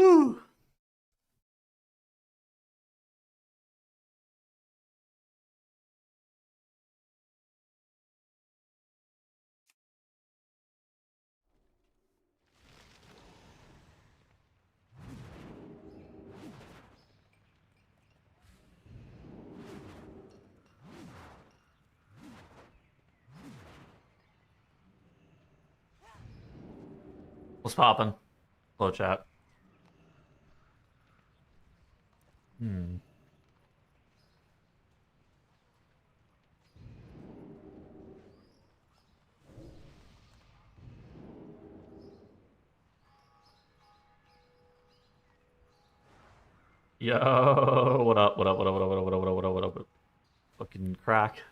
Whew. What's poppin'? Hello, chat. Hmm. Yo, what up? What up? What up? What up? What up? What up? What up? What up? What up? Fucking crack.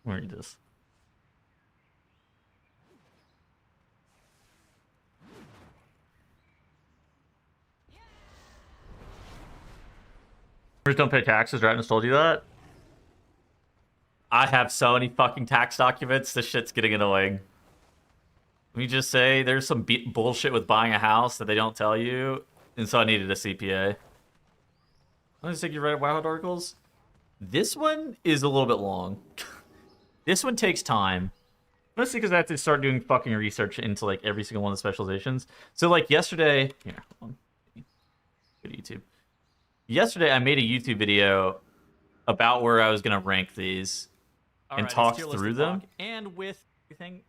Where is this? Don't pay taxes, right? I just told you that. I have so many fucking tax documents. This shit's getting annoying. Let me just say, there's some bullshit with buying a house that they don't tell you, and so I needed a CPA. Let me think you read Wild articles. This one is a little bit long. This one takes time. Mostly because I have to start doing fucking research into like every single one of the specializations. So like yesterday, here, hold on. Go to YouTube. Yesterday, I made a YouTube video about where I was gonna rank these and talk through them. And with everything,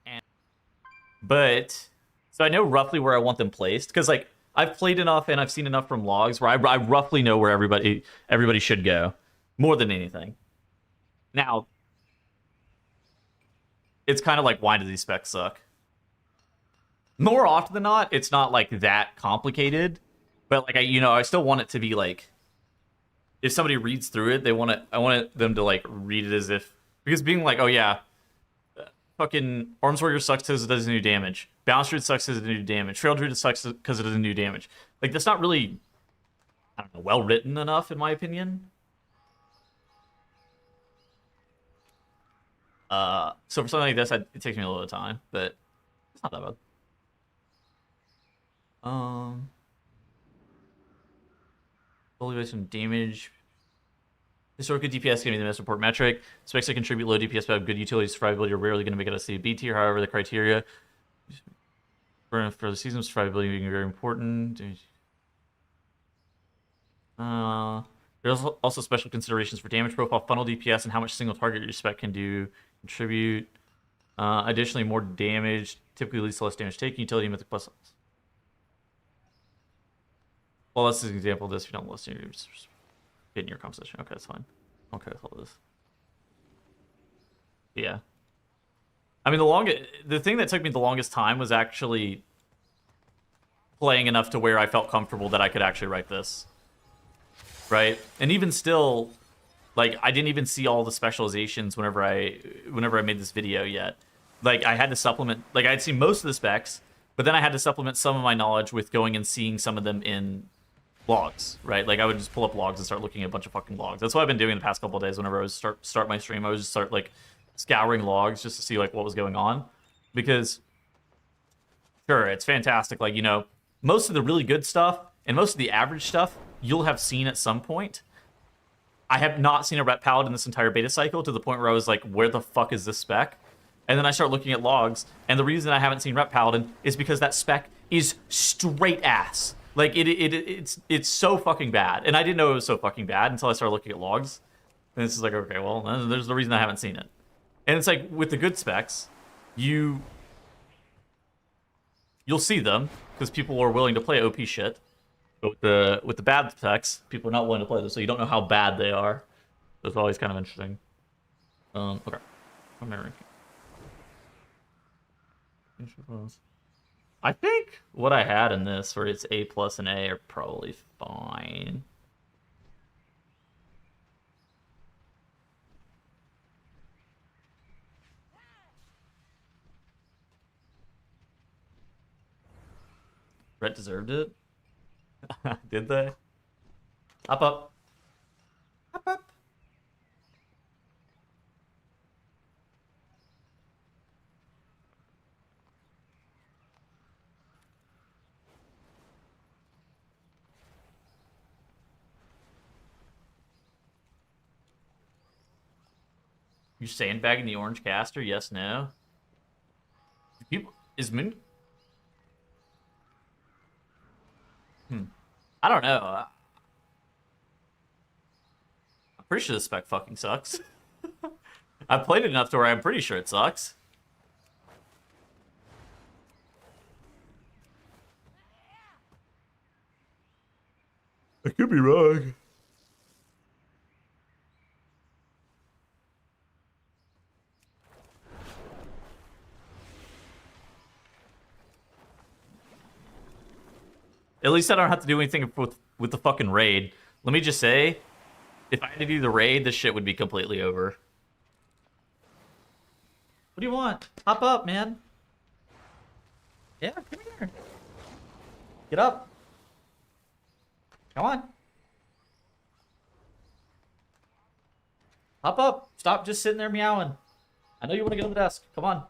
but so I know roughly where I want them placed because like I've played enough and I've seen enough from logs where I roughly know where everybody should go more than anything. Now, it's kind of like, why do these specs suck? More often than not, it's not like that complicated, but like I still want it to be like, if somebody reads through it, I want them to like read it as if, because being like, oh yeah, fucking Arms Warrior sucks because it doesn't do damage. Balance Druid sucks because it doesn't do damage. Trail Druid sucks because it doesn't do damage. Like that's not really, I don't know, well written enough in my opinion. So for something like this, it takes me a little bit of time, but it's not that bad. Fully based on damage. Historically, DPS can be the most important metric. Specs that contribute low DPS but have good utility survivability are rarely going to make it a C B tier. However, the criteria for the season of survivability being very important. There's also special considerations for damage profile, funnel DPS, and how much single target your spec can do. Contribute. Additionally, more damage typically leads to less damage taken. Utility mythic plus. Well, that's an example of this. If you don't listen, you're just getting your composition. Okay, that's fine. Okay, with all this. Yeah. I mean, the thing that took me the longest time was actually playing enough to where I felt comfortable that I could actually write this. Right? And even still, like, I didn't even see all the specializations whenever I made this video yet. Like, I had to supplement, like, I'd seen most of the specs, but then I had to supplement some of my knowledge with going and seeing some of them in logs, right? Like, I would just pull up logs and start looking at a bunch of fucking logs. That's what I've been doing the past couple of days whenever I was start my stream. I would just start, like, scouring logs just to see, like, what was going on. Because, sure, it's fantastic. Like, most of the really good stuff and most of the average stuff you'll have seen at some point. I have not seen a rep paladin this entire beta cycle to the point where I was like, where the fuck is this spec? And then I start looking at logs, and the reason I haven't seen rep paladin is because that spec is straight ass. Like, it's so fucking bad. And I didn't know it was so fucking bad until I started looking at logs. And it's just like, okay, well, there's the reason I haven't seen it. And it's like, with the good specs, you'll see them, because people are willing to play OP shit. But with the bad specs, people are not willing to play them, so you don't know how bad they are. So it's always kind of interesting. Okay. I'm ranking. I think what I had in this, where it's A plus and A, are probably fine. Brett deserved it. Did they? Hop up. Hop up. You sandbagging the orange caster? Yes, no. People is Moon. I don't know. I'm pretty sure the spec fucking sucks. I've played it enough to where I'm pretty sure it sucks. I could be wrong. At least I don't have to do anything with the fucking raid. Let me just say, if I had to do the raid, this shit would be completely over. What do you want? Hop up, man. Yeah, come here. Get up. Come on. Hop up. Stop just sitting there meowing. I know you want to get on the desk. Come on.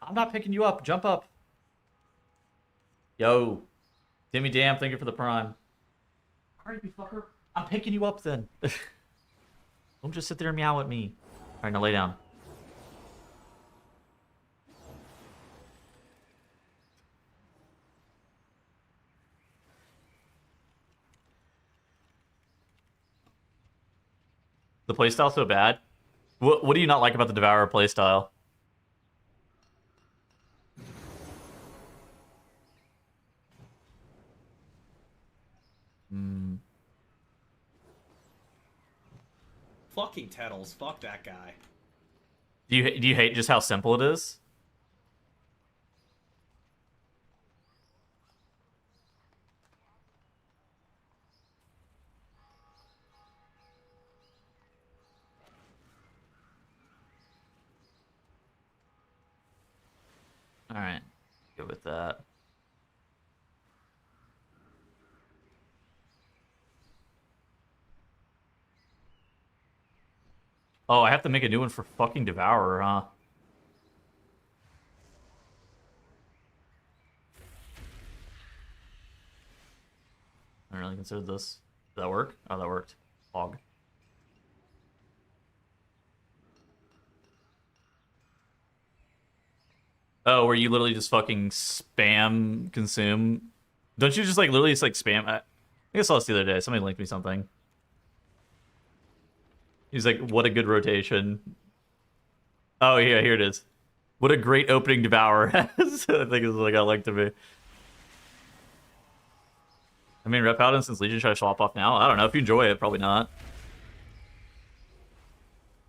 I'm not picking you up. Jump up. Yo. Timmy Damn, thank you for the prime. Alright, you fucker. I'm picking you up then. Don't just sit there and meow at me. Alright, now lay down. The playstyle so bad? What do you not like about the Devourer playstyle? Fucking Tettles, fuck that guy. Do you hate just how simple it is? All right, good with that. Oh, I have to make a new one for fucking Devourer, huh? I don't really consider this. Did that work? Oh, that worked. Hog. Oh, where you literally just fucking spam consume? Don't you just like literally just like spam? I think I saw this the other day. Somebody linked me something. He's like, what a good rotation. Oh, yeah, here it is. What a great opening Devourer has. I think it's like I like to be. I mean, Rep Paladin since Legion try to swap off now. I don't know. If you enjoy it, probably not.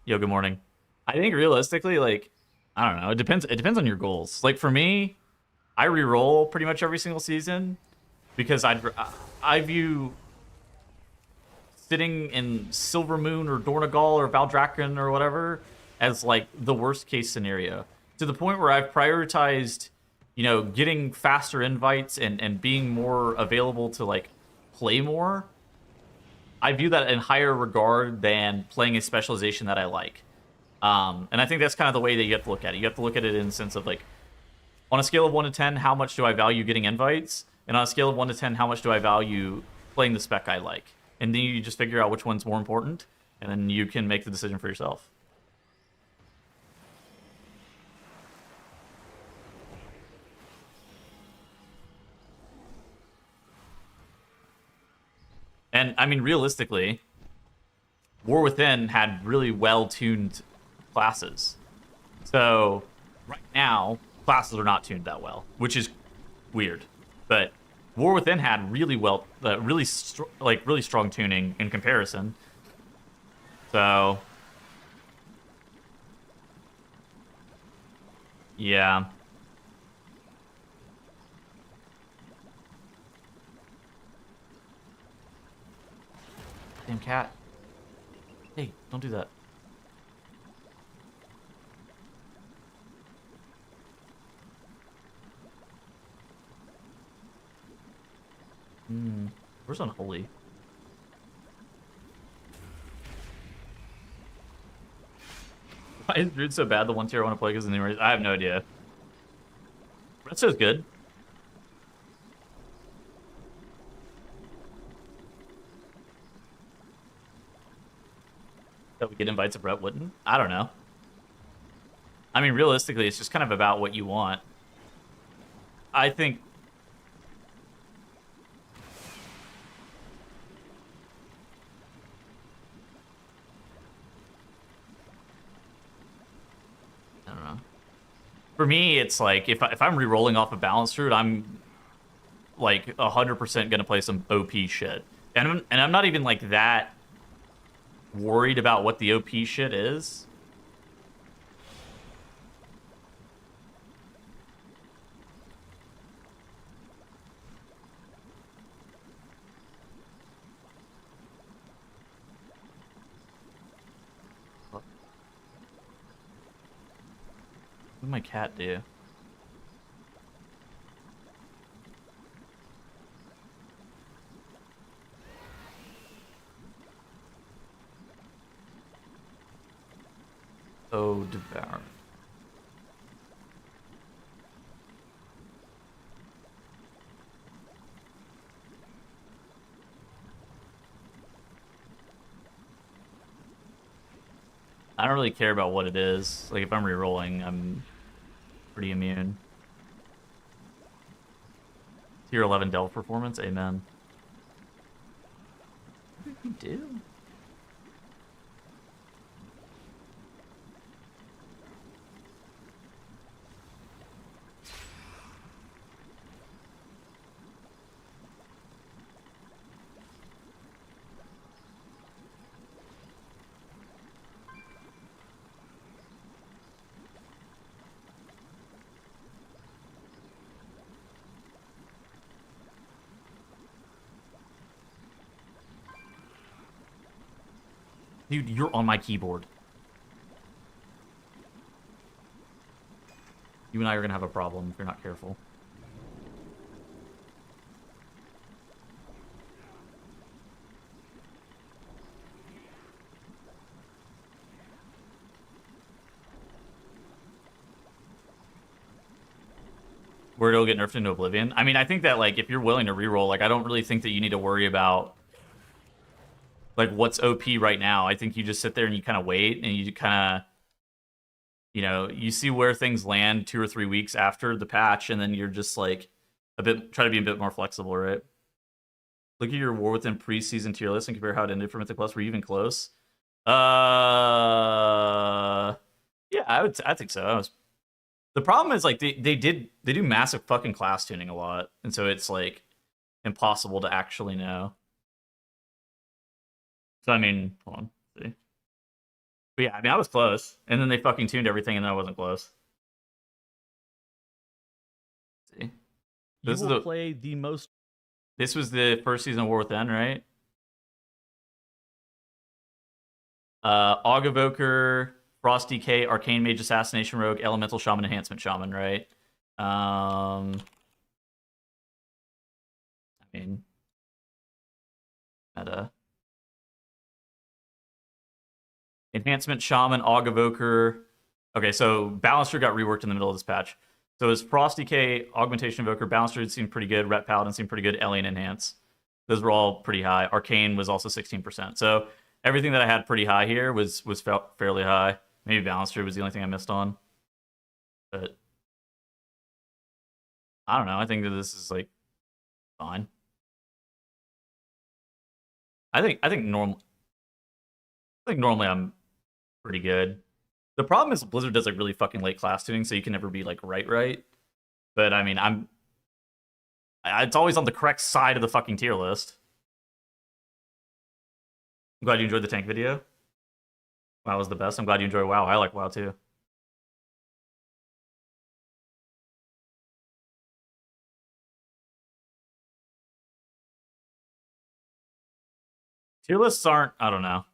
Yo, good morning. I think realistically, like, I don't know. It depends on your goals. Like, for me, I re-roll pretty much every single season because I view sitting in Silver Moon or Dornagal or Valdrakken or whatever as like the worst case scenario, to the point where I've prioritized, you know, getting faster invites and being more available to like play more. I view that in higher regard than playing a specialization that I like. And I think that's kind of the way that you have to look at it. You have to look at it in the sense of like, on a scale of 1 to 10, how much do I value getting invites? And on a scale of 1 to 10, how much do I value playing the spec I like? And then you just figure out which one's more important, and then you can make the decision for yourself. And, I mean, realistically, War Within had really well-tuned classes. So, right now, classes are not tuned that well, which is weird. But War Within had really really strong tuning in comparison. So, yeah. Damn cat. Hey, don't do that. Where's Unholy? Why is Druid so bad? The one tier I want to play because of the numerous. I have no idea. Redstone's good. That we get invites to Brett wouldn't? I don't know. I mean, realistically, it's just kind of about what you want. I think. I don't know. For me, it's like if I'm re-rolling off a balanced route, I'm like 100% gonna play some OP shit, and I'm not even like that worried about what the OP shit is. What did my cat do? Oh, devour. I don't really care about what it is. Like, if I'm re-rolling, I'm pretty immune. Tier 11 Delve performance, amen. What did he do? Dude, you're on my keyboard. You and I are gonna have a problem if you're not careful. Where it'll get nerfed into oblivion. I mean, I think that, like, if you're willing to reroll, like, I don't really think that you need to worry about, like, what's OP right now. I think you just sit there and you kind of wait, and you kind of, you know, you see where things land 2 or 3 weeks after the patch, and then you're just, like, try to be a bit more flexible, right? Look at your war within preseason tier list and compare how it ended for Mythic Plus. Were you even close? Yeah, I think so. The problem is, like, they do massive fucking class tuning a lot, and so it's like impossible to actually know. So I mean, hold on, let's see. But yeah, I mean, I was close, and then they fucking tuned everything, and then I wasn't close. Let's see, You will play the most. This was the first season of War Within, right? Aug Frost DK, Arcane Mage, Assassination Rogue, Elemental Shaman, Enhancement Shaman, right? I mean, meta. Enhancement Shaman, Aug. Okay, so Balancer got reworked in the middle of this patch. So his Frost DK, Augmentation Evoker, Balancer seemed pretty good, Ret Paladin seemed pretty good, Alien Enhance. Those were all pretty high. Arcane was also 16%. So everything that I had pretty high here was fairly high. Maybe Balancer was the only thing I missed on. But I don't know. I think that this is, like, fine. I think normally I'm pretty good. The problem is Blizzard does, like, really fucking late class tuning, so you can never be, like, right. But I mean, it's always on the correct side of the fucking tier list. I'm glad you enjoyed the tank video. WoW was the best. I'm glad you enjoy WoW. I like WoW too. Tier lists aren't, I don't know.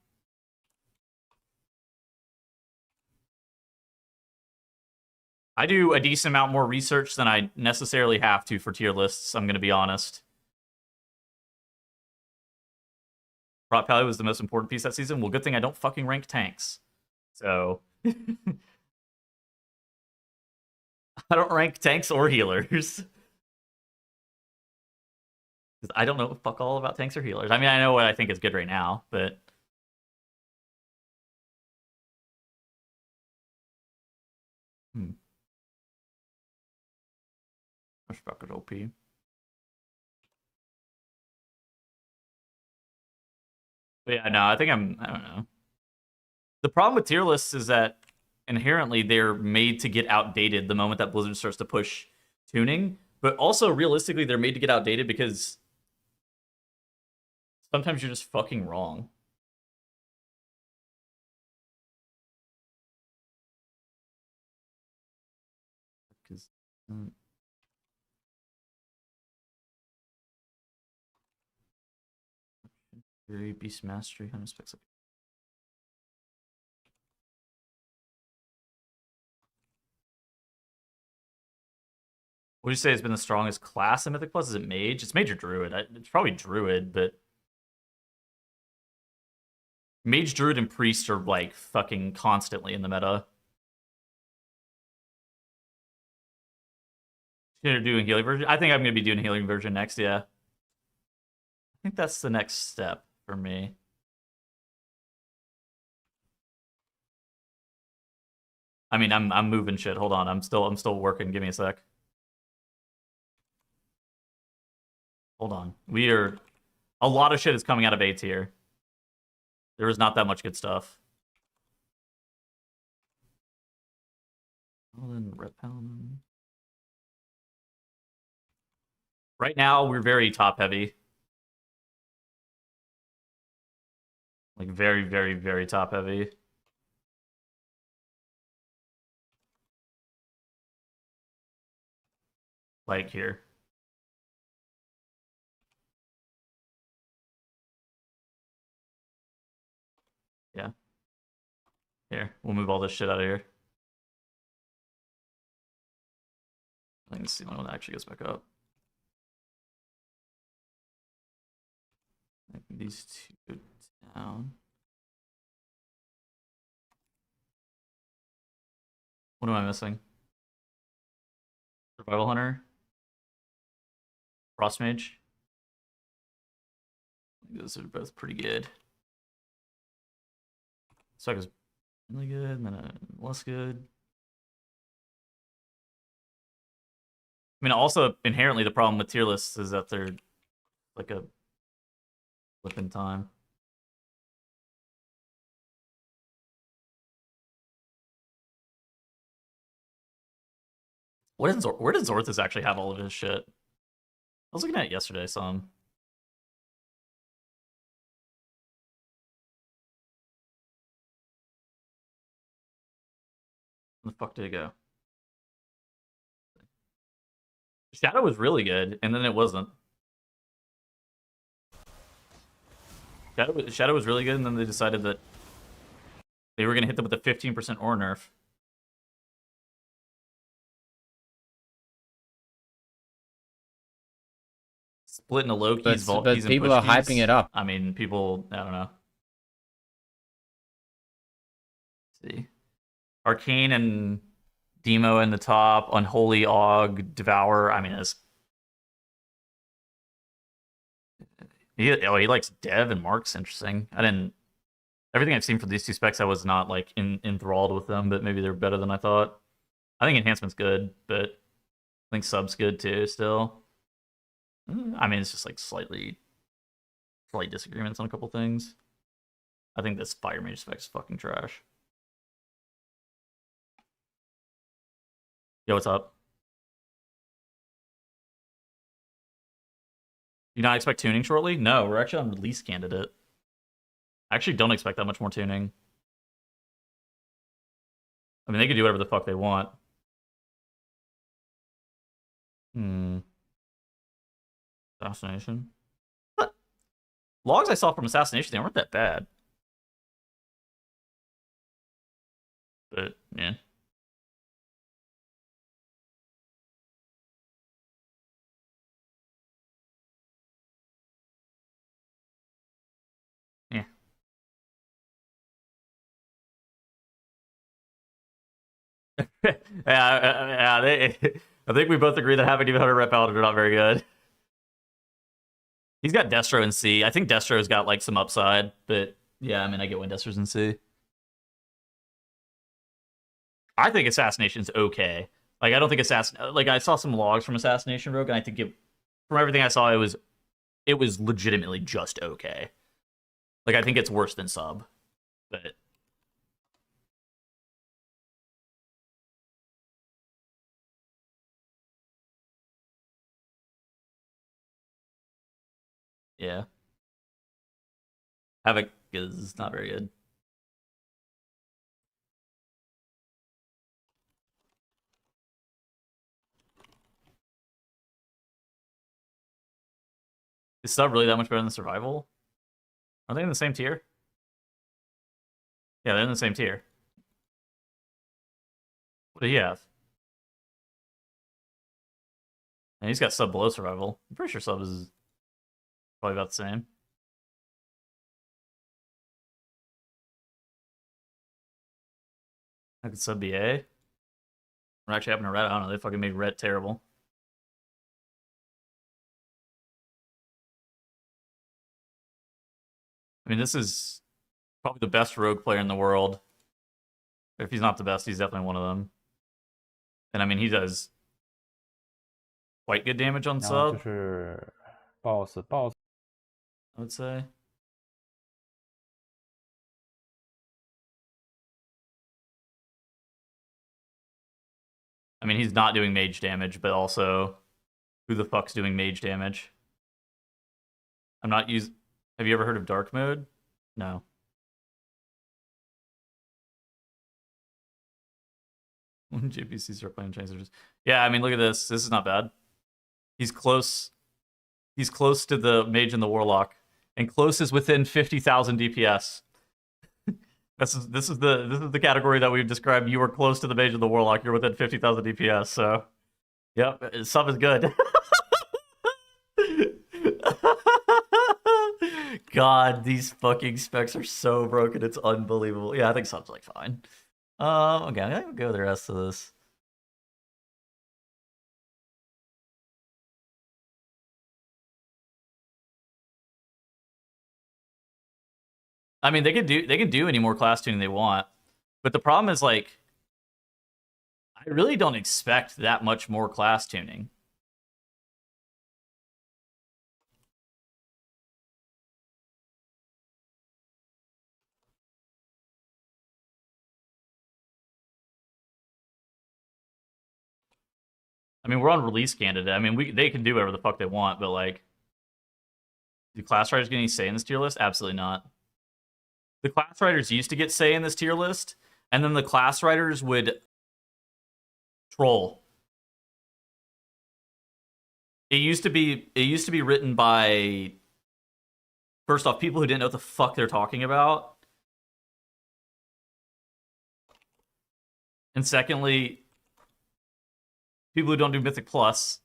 I do a decent amount more research than I necessarily have to for tier lists, I'm going to be honest. Prop value was the most important piece that season. Well, good thing I don't fucking rank tanks. So I don't rank tanks or healers. I don't know fuck all about tanks or healers. I mean, I know what I think is good right now, but Rushbuck is OP. But yeah, no, I don't know. The problem with tier lists is that inherently they're made to get outdated the moment that Blizzard starts to push tuning, but also realistically they're made to get outdated because sometimes you're just fucking wrong. Because Beast Mastery, 100 specs. Would you say has been the strongest class in Mythic Plus? Is it Mage? It's Mage or Druid. It's probably Druid, but Mage, Druid, and Priest are like fucking constantly in the meta. You're doing healing version. I think I'm gonna be doing healing version next. Yeah, I think that's the next step for me. I mean, I'm moving shit. Hold on, I'm still working. Give me a sec. Hold on. A lot of shit is coming out of A tier. There is not that much good stuff. Well, then Red Paladin. Right now, we're very top heavy. Like very, very, very top heavy. Like here. Yeah. Here, we'll move all this shit out of here. Let's see when it actually goes back up. These two down. What am I missing? Survival Hunter? Frost Mage? Those are both pretty good. Suck is really good, and then less good. I mean, also inherently the problem with tier lists is that they're like a flip in time. Where did Zorthus actually have all of his shit? I was looking at it yesterday, some. Where the fuck did it go? Shadow was really good, and then it wasn't. Shadow was really good, and then they decided that they were going to hit them with a 15% ore nerf. Split into low keys, vault keys, and people push are hyping keys. it up. I mean, people, I don't know. Let's see. Arcane and Demo in the top, Unholy Aug, Devour. I mean, he likes Dev and Mark's interesting. Everything I've seen for these two specs, I was not like enthralled with them, but maybe they're better than I thought. I think Enhancement's good, but I think Sub's good too still. I mean, it's just like slight disagreements on a couple things. I think this Fire Mage spec is fucking trash. Yo, what's up? You not expect tuning shortly? No, we're actually on release candidate. I actually don't expect that much more tuning. I mean, they can do whatever the fuck they want. Assassination. What? Logs I saw from Assassination, they weren't that bad. But, yeah. I think we both agree that having even 100 rep paladin are not very good. He's got Destro in C. I think Destro's got like some upside, but yeah, I mean, I get when Destro's in C. I think Assassination's okay. Like, I don't think like, I saw some logs from Assassination Rogue, and I think from everything I saw, it was legitimately just okay. Like, I think it's worse than Sub, but yeah. Havoc is not very good. Is Sub really that much better than Survival? Are they in the same tier? Yeah, they're in the same tier. What do you have? And he's got Sub below Survival. I'm pretty sure Sub is probably about the same. How could Sub be A? What actually happened to Red? I don't know. They fucking made Red terrible. I mean, this is probably the best rogue player in the world. If he's not the best, he's definitely one of them. And I mean, he does quite good damage on Sub. 就是 boss I would say. I mean, he's not doing mage damage, but also, who the fuck's doing mage damage? I'm not using... Have you ever heard of dark mode? No. When JPCs start playing Chasers. Yeah, I mean, look at this. This is not bad. He's close. He's close to the Mage and the Warlock. And close is within 50,000 DPS. This is the category that we've described. You are close to the Mage and the Warlock. You're within 50,000 DPS, so... Yep, Sub is good. God, these fucking specs are so broken. It's unbelievable. Yeah, I think Sub's like fine. Okay, I'm gonna go with the rest of this. I mean, they can do any more class tuning they want, but the problem is like, I really don't expect that much more class tuning. I mean, we're on release candidate. I mean, they can do whatever the fuck they want, but like, do class writers get any say in this tier list? Absolutely not. The class writers used to get say in this tier list, and then the class writers would troll. It used to be written by, first off, people who didn't know what the fuck they're talking about. And secondly, people who don't do Mythic Plus,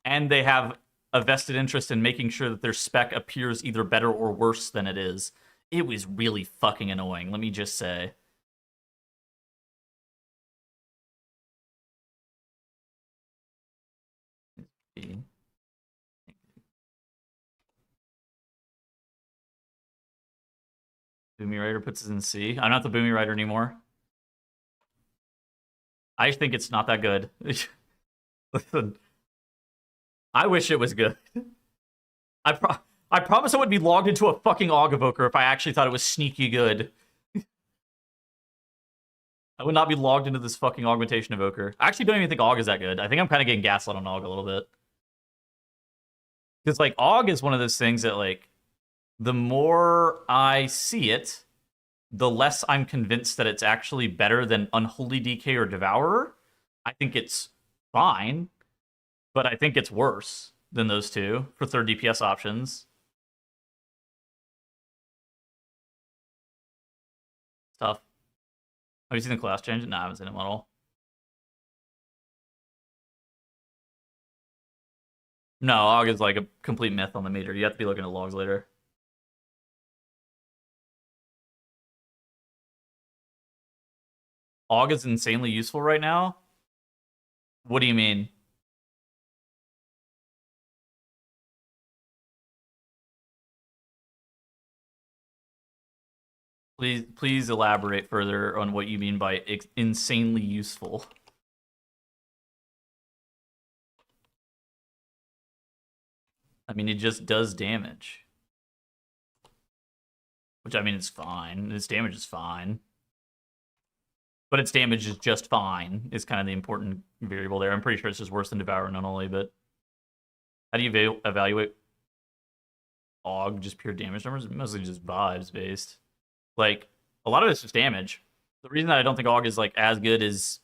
and they have a vested interest in making sure that their spec appears either better or worse than it is. It was really fucking annoying, let me just say. Boomy Rider puts us in C. I'm not the Boomy Rider anymore. I think it's not that good. Listen, I wish it was good. I promise I would be logged into a fucking Aug Evoker if I actually thought it was sneaky good. I would not be logged into this fucking Augmentation Evoker. I actually don't even think Aug is that good. I think I'm kind of getting gaslit on Aug a little bit. Because, like, Aug is one of those things that, like, the more I see it, the less I'm convinced that it's actually better than Unholy DK or Devourer. I think it's fine, but I think it's worse than those two for third DPS options. It's tough. Have you seen the class change? No, I haven't seen it at all. No, Aug is like a complete myth on the meter. You have to be looking at logs later. Aug is insanely useful right now? What do you mean? Please elaborate further on what you mean by insanely useful. I mean, it just does damage. Which, I mean, it's fine. Its damage is fine. But its damage is just fine, is kind of the important variable there. I'm pretty sure it's just worse than Devour and Unholy, but... How do you evaluate Aug? Just pure damage numbers? Mostly just vibes based. Like, a lot of it's just damage. The reason that I don't think Aug is, like, as good as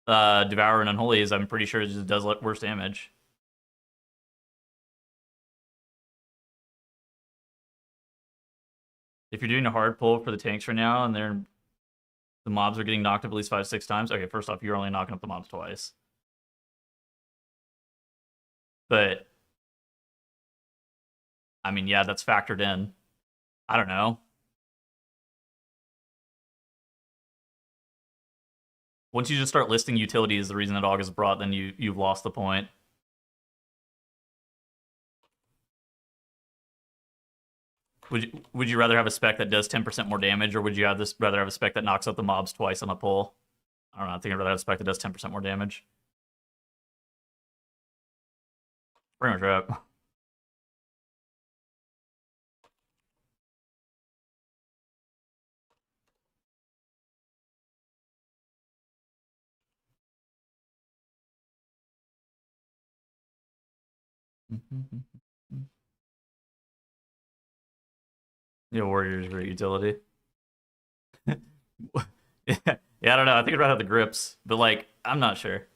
Devour and Unholy is I'm pretty sure it just does worse damage. If you're doing a hard pull for the tanks right now and the mobs are getting knocked up at least 5-6 times, okay, first off, you're only knocking up the mobs twice. But, I mean, yeah, that's factored in. I don't know. Once you just start listing utility as the reason that Aug is brought, then you've lost the point. Would you rather have a spec that does 10% more damage, or would you rather have a spec that knocks out the mobs twice on a pull? I don't know. I think I'd rather have a spec that does 10% more damage. Pretty much right. Yeah, Warrior's great utility. Yeah, I don't know. I think I'd rather have the grips, but like, I'm not sure.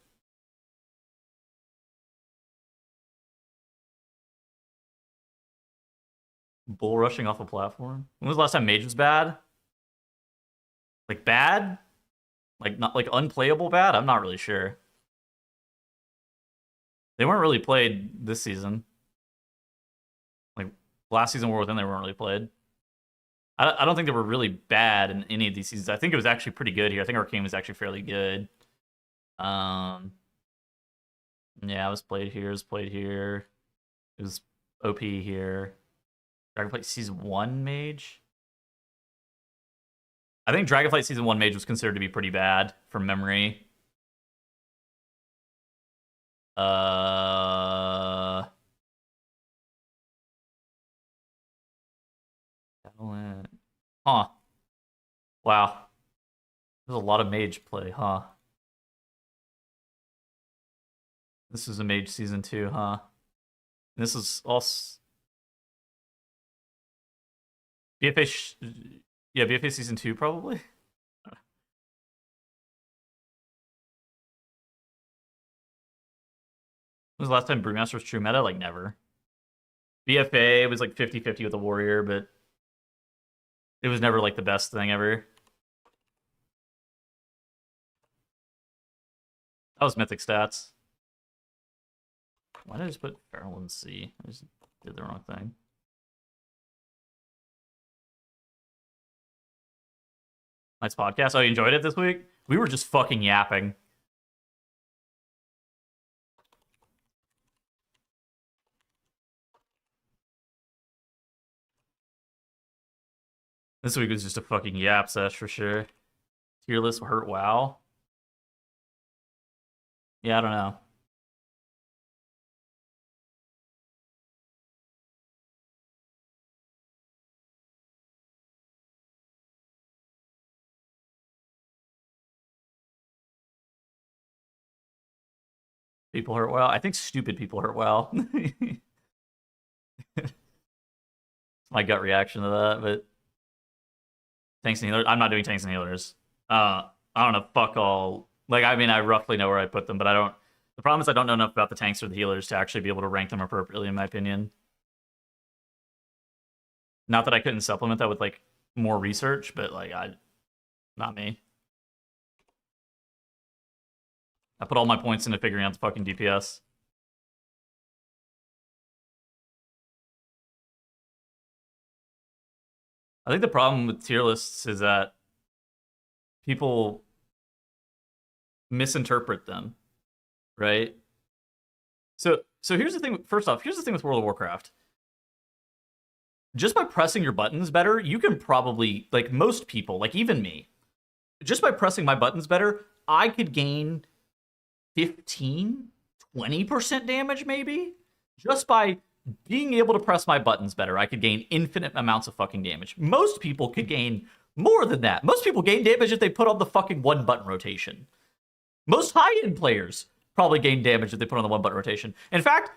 Bull rushing off a platform. When was the last time Mage was bad? Like bad? Like not like unplayable bad? I'm not really sure. They weren't really played this season. Like last season War Within, they weren't really played. I don't think they were really bad in any of these seasons. I think it was actually pretty good here. I think Arcane was actually fairly good. Yeah, it was played here. It was played here. It was OP here. Dragonflight Season 1 Mage? I think Dragonflight Season 1 Mage was considered to be pretty bad from memory. Huh. Wow. There's a lot of Mage play, huh? This is a Mage Season 2, huh? This is also... BFA... Yeah, BFA Season 2, probably? When was the last time Brewmaster was true meta? Like, never. BFA was like 50-50 with the Warrior, but it was never like the best thing ever. That was Mythic stats. Why did I just put Feral in C? I just did the wrong thing. Nice podcast. Oh, you enjoyed it this week? We were just fucking yapping. This week was just a fucking yap sesh for sure. Tier list hurt WoW. Yeah, I don't know. People hurt WoW. I think stupid people hurt WoW. My gut reaction to that, but tanks and healers. I'm not doing tanks and healers. I don't know. Fuck all. Like, I mean, I roughly know where I put them, but I don't. The problem is I don't know enough about the tanks or the healers to actually be able to rank them appropriately, in my opinion. Not that I couldn't supplement that with like more research, but like not me. I put all my points into figuring out the fucking DPS. I think the problem with tier lists is that people misinterpret them, right? So here's the thing. First off, here's the thing with World of Warcraft. Just by pressing your buttons better, you can probably, like most people, like even me, just by pressing my buttons better, I could gain 15, 20% damage maybe. Just by being able to press my buttons better, I could gain infinite amounts of fucking damage. Most people could gain more than that. Most people gain damage if they put on the fucking one button rotation. Most high-end players probably gain damage if they put on the one button rotation. In fact,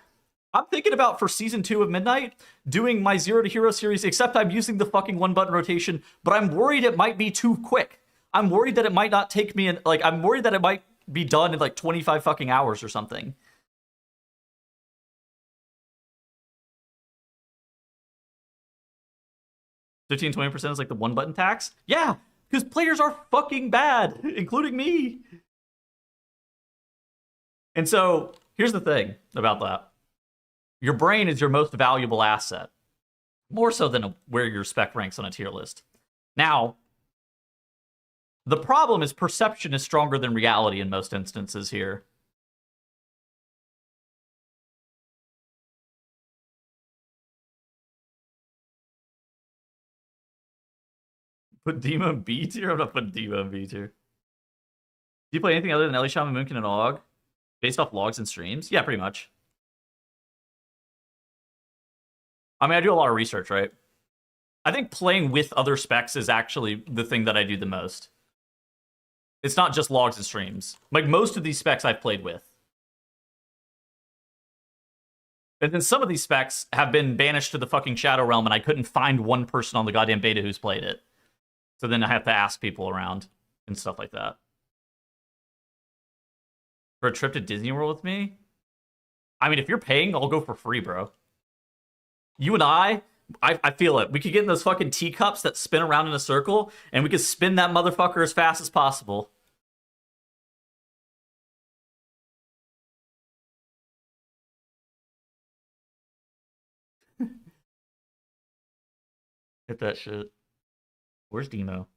I'm thinking about for season 2 of Midnight doing my Zero to Hero series, except I'm using the fucking one button rotation, but I'm worried it might be too quick. I'm worried that it might not take me I'm worried that it might be done in like 25 fucking hours or something. $15, 20% is like the one button tax? Yeah, because players are fucking bad, including me. And so here's the thing about that. Your brain is your most valuable asset, more so than where your spec ranks on a tier list. Now, the problem is perception is stronger than reality in most instances here. Put Demo in B tier? I'm not putting Demo in B tier. Do you play anything other than Ellie Shaman, Moonkin, and Aug? Based off logs and streams? Yeah, pretty much. I mean, I do a lot of research, right? I think playing with other specs is actually the thing that I do the most. It's not just logs and streams. Like, most of these specs I've played with. And then some of these specs have been banished to the fucking Shadow Realm, and I couldn't find one person on the goddamn beta who's played it. So then I have to ask people around and stuff like that. For a trip to Disney World with me? I mean, if you're paying, I'll go for free, bro. You and I feel it. We could get in those fucking teacups that spin around in a circle, and we could spin that motherfucker as fast as possible. Hit that shit. Where's Demo?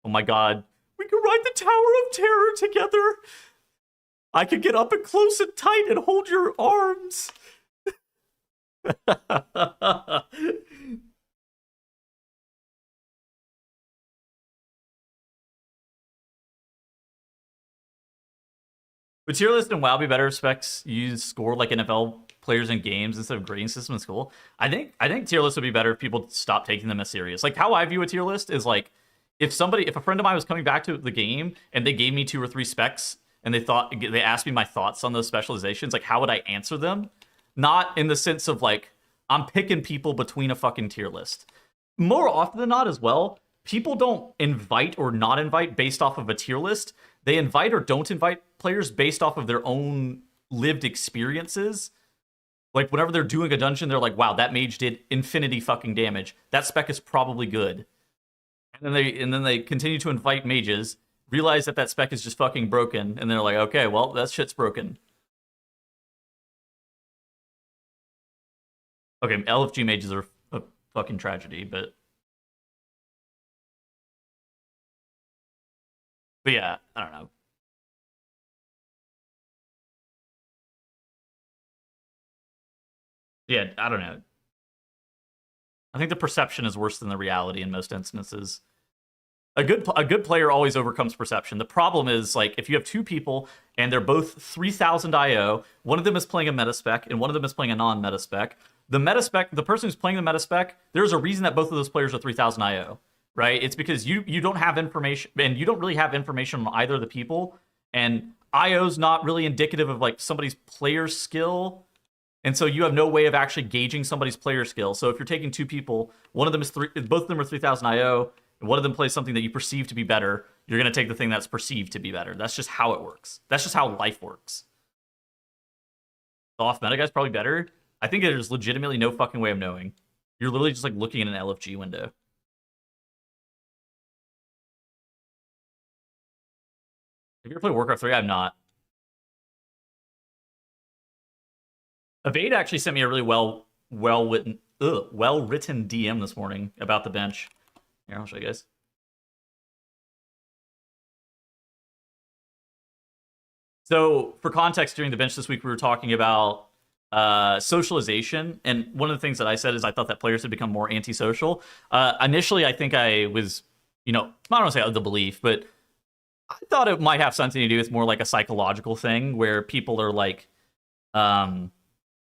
Oh my god. We could ride the Tower of Terror together. I could get up and close and tight and hold your arms. Would tier list and WoW be better if specs use score like NFL players in games instead of grading system in school? I think tier lists would be better if people stop taking them as serious. Like, how I view a tier list is like, if a friend of mine was coming back to the game and they gave me 2 or 3 specs and they asked me my thoughts on those specializations, like, how would I answer them? Not in the sense of like, I'm picking people between a fucking tier list. More often than not as well, people don't invite or not invite based off of a tier list. They invite or don't invite players based off of their own lived experiences. Like, whenever they're doing a dungeon, they're like, wow, that mage did infinity fucking damage. That spec is probably good. And then they continue to invite mages, realize that spec is just fucking broken, and they're like, okay, well, that shit's broken. Okay, LFG mages are a fucking tragedy, but yeah, I don't know. Yeah, I don't know. I think the perception is worse than the reality in most instances. A good player always overcomes perception. The problem is, like, if you have 2 people and they're both 3,000 IO, one of them is playing a meta spec and one of them is playing a non-meta spec. The person who's playing the meta spec, there's a reason that both of those players are 3,000 IO, right? It's because you don't have information, and you don't really have information on either of the people, and IO's not really indicative of like somebody's player skill. And so you have no way of actually gauging somebody's player skill. So if you're taking 2 people, one of them is both of them are 3,000 IO, and one of them plays something that you perceive to be better, you're going to take the thing that's perceived to be better. That's just how it works. That's just how life works. The off-meta guy's probably better. I think there's legitimately no fucking way of knowing. You're literally just like looking in an LFG window. Have you ever played Warcraft 3? I'm not. Evade actually sent me a really well-written DM this morning about the bench. Here, I'll show you guys. So for context, during the bench this week, we were talking about socialization, and one of the things that I said is I thought that players had become more antisocial. Initially, I think I was, I don't want to say of the belief, but I thought it might have something to do with more like a psychological thing where people are like,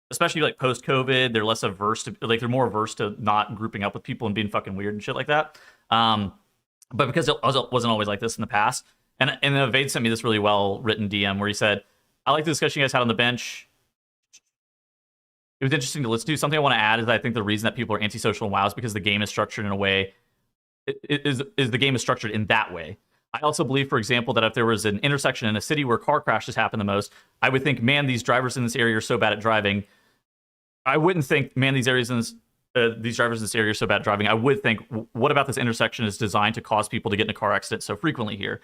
especially like post-COVID, they're less averse to, like, they're more averse to not grouping up with people and being fucking weird and shit like that. But because it wasn't always like this in the past, and then Vade sent me this really well-written DM where he said, I like the discussion you guys had on the bench. It was interesting to listen to. Something I want to add is that I think the reason that people are antisocial in WoW is because the game is structured in a way, the game is structured in that way. I also believe, for example, that if there was an intersection in a city where car crashes happen the most, I would think, man, these drivers in this area are so bad at driving. I wouldn't think, man, these drivers in this area are so bad at driving. I would think, what about this intersection is designed to cause people to get in a car accident so frequently here?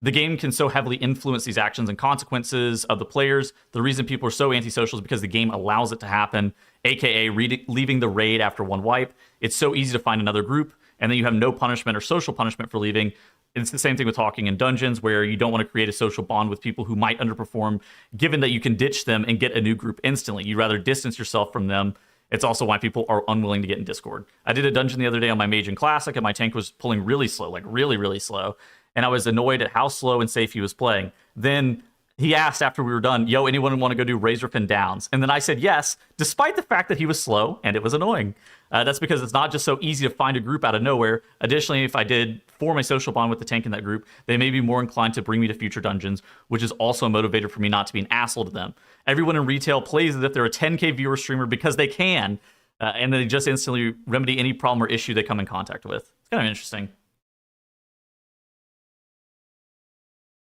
The game can so heavily influence these actions and consequences of the players. The reason people are so antisocial is because the game allows it to happen, aka leaving the raid after one wipe. It's so easy to find another group, and then you have no punishment or social punishment for leaving. It's the same thing with talking in dungeons, where you don't want to create a social bond with people who might underperform, given that you can ditch them and get a new group instantly. You'd rather distance yourself from them. It's also why people are unwilling to get in Discord. I did a dungeon the other day on my Mage and Classic, and my tank was pulling really slow, like really, really slow. And I was annoyed at how slow and safe he was playing. Then he asked after we were done, yo, anyone want to go do Razorfin Downs? And then I said yes, despite the fact that he was slow and it was annoying. That's because it's not just so easy to find a group out of nowhere. Additionally, if I did form a social bond with the tank in that group, they may be more inclined to bring me to future dungeons, which is also a motivator for me not to be an asshole to them. Everyone in retail plays as if they're a 10K viewer streamer because they can, and they just instantly remedy any problem or issue they come in contact with. It's kind of interesting.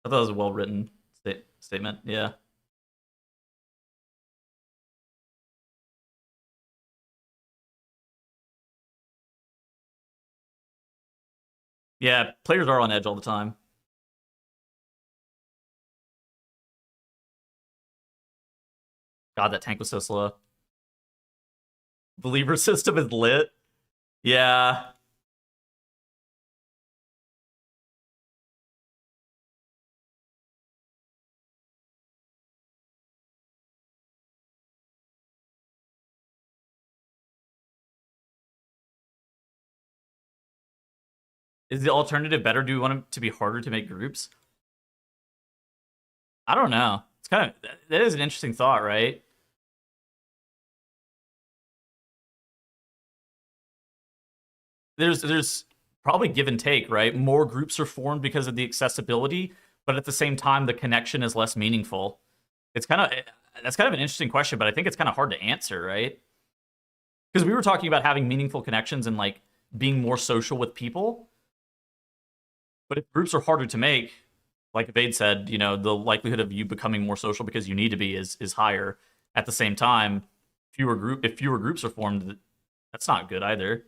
I thought it was a well-written statement. Yeah. Yeah, players are on edge all the time. God, that tank was so slow. The lever system is lit. Yeah. Is the alternative better? Do we want it to be harder to make groups? I don't know. It's kind of, that is an interesting thought, right? There's probably give and take, right? More groups are formed because of the accessibility, but at the same time, the connection is less meaningful. That's kind of an interesting question, but I think it's kind of hard to answer, right? Because we were talking about having meaningful connections and like being more social with people. But if groups are harder to make, like Vade said, the likelihood of you becoming more social because you need to be is higher. At the same time, if fewer groups are formed, that's not good either.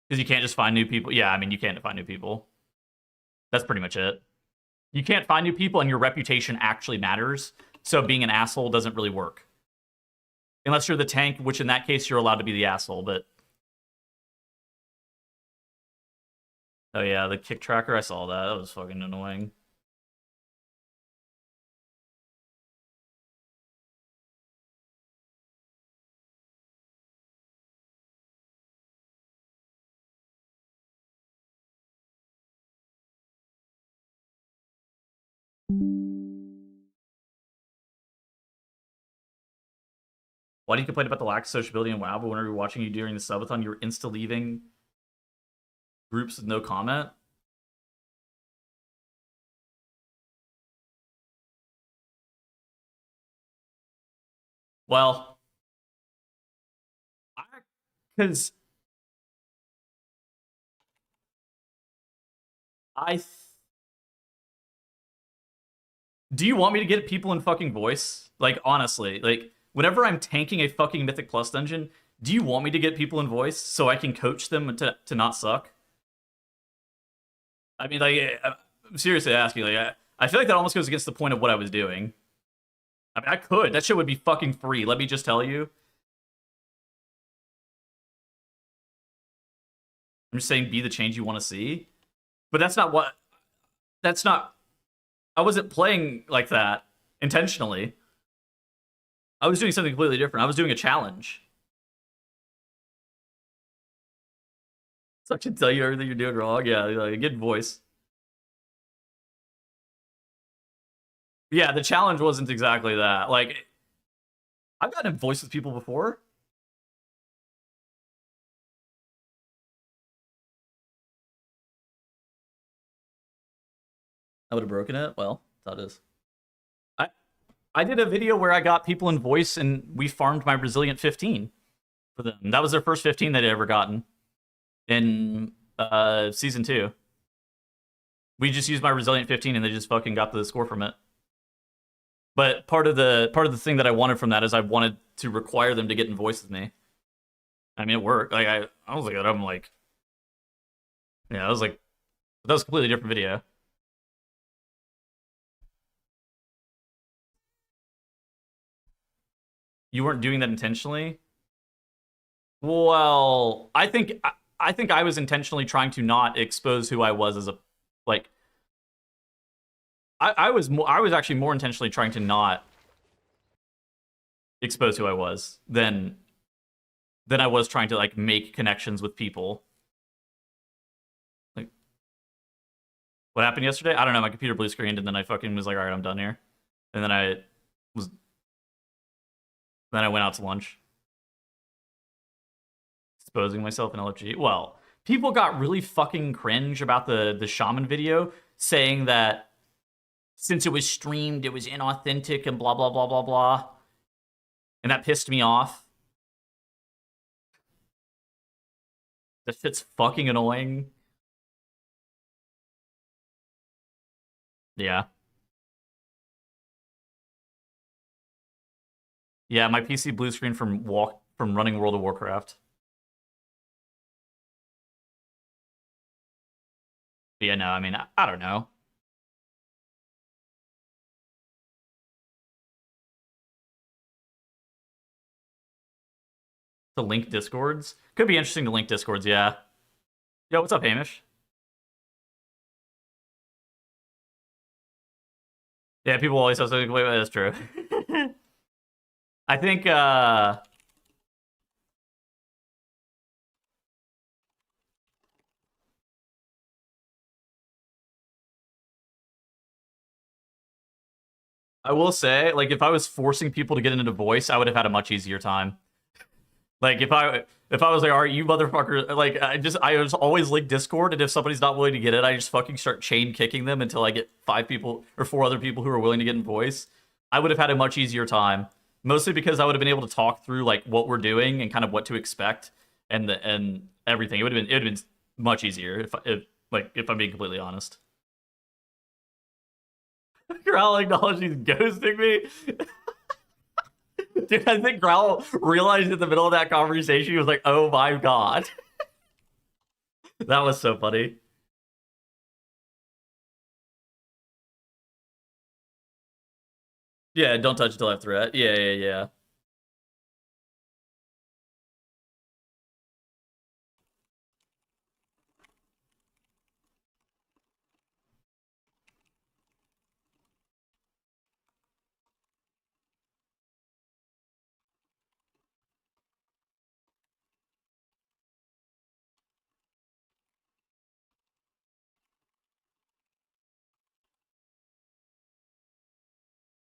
Because you can't just find new people. Yeah, I mean, you can't find new people. That's pretty much it. You can't find new people, and your reputation actually matters. So being an asshole doesn't really work. Unless you're the tank, which in that case, you're allowed to be the asshole, but... Oh yeah, the kick tracker, I saw that. That was fucking annoying. Why do you complain about the lack of sociability in WoW, but whenever you're watching you during the subathon, you're insta-leaving groups with no comment? Well, because do you want me to get people in fucking voice? Like, honestly, like, whenever I'm tanking a fucking Mythic Plus dungeon, do you want me to get people in voice so I can coach them to not suck? I mean, like, I'm seriously asking, like, I feel like that almost goes against the point of what I was doing. I mean, I could. That shit would be fucking free, let me just tell you. I'm just saying be the change you want to see. But that's not what... That's not... I wasn't playing like that intentionally. I was doing something completely different. I was doing a challenge. So I can tell you everything you're doing wrong. Yeah, like, good voice. Yeah, the challenge wasn't exactly that. Like, I've gotten in voice with people before. I would have broken it. Well, that is. I did a video where I got people in voice and we farmed my Resilient 15 for them. That was their first 15 they'd ever gotten in season 2. We just used my Resilient 15 and they just fucking got the score from it. But part of the thing that I wanted from that is I wanted to require them to get in voice with me. I mean, it worked. Like I was like, I'm like, yeah, I was like, that was a completely different video. You weren't doing that intentionally? Well, I think I was intentionally trying to not expose who I was as a, like, I was actually more intentionally trying to not expose who I was than I was trying to like make connections with people. Like, what happened yesterday? I don't know. My computer blue screened, and then I fucking was like, all right, I'm done here. And then I went out to lunch. Exposing myself in LFG. Well, people got really fucking cringe about the shaman video, saying that since it was streamed, it was inauthentic and blah, blah, blah, blah, blah. And that pissed me off. That shit's fucking annoying. Yeah. Yeah, my PC blue screen from running World of Warcraft. But yeah, no, I mean, I don't know. To link Discords? Could be interesting to link Discords, yeah. Yo, what's up, Hamish? Yeah, people always have something. Wait, that's true. I think, I will say, like, if I was forcing people to get into voice, I would have had a much easier time. Like, if I was like, all right, you motherfucker, like, I was always link Discord, and if somebody's not willing to get it, I just fucking start chain kicking them until I get 5 people or 4 other people who are willing to get in voice. I would have had a much easier time, mostly because I would have been able to talk through like what we're doing and kind of what to expect and everything. It would have been much easier if I'm being completely honest. Growl acknowledged he's ghosting me. Dude, I think Growl realized in the middle of that conversation, he was like, oh my god. That was so funny. Yeah, don't touch until I have threat. Yeah.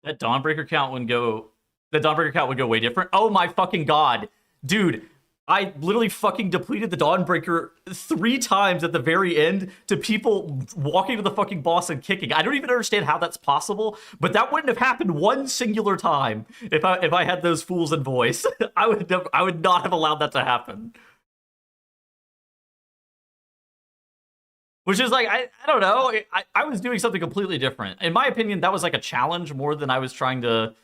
That Dawnbreaker count would go... The Dawnbreaker count would go way different. Oh my fucking god. Dude, I literally fucking depleted the Dawnbreaker 3 times at the very end to people walking to the fucking boss and kicking. I don't even understand how that's possible, but that wouldn't have happened one singular time if I had those fools in voice. I would not have allowed that to happen. Which is like, I don't know, I was doing something completely different. In my opinion, that was like a challenge more than I was trying to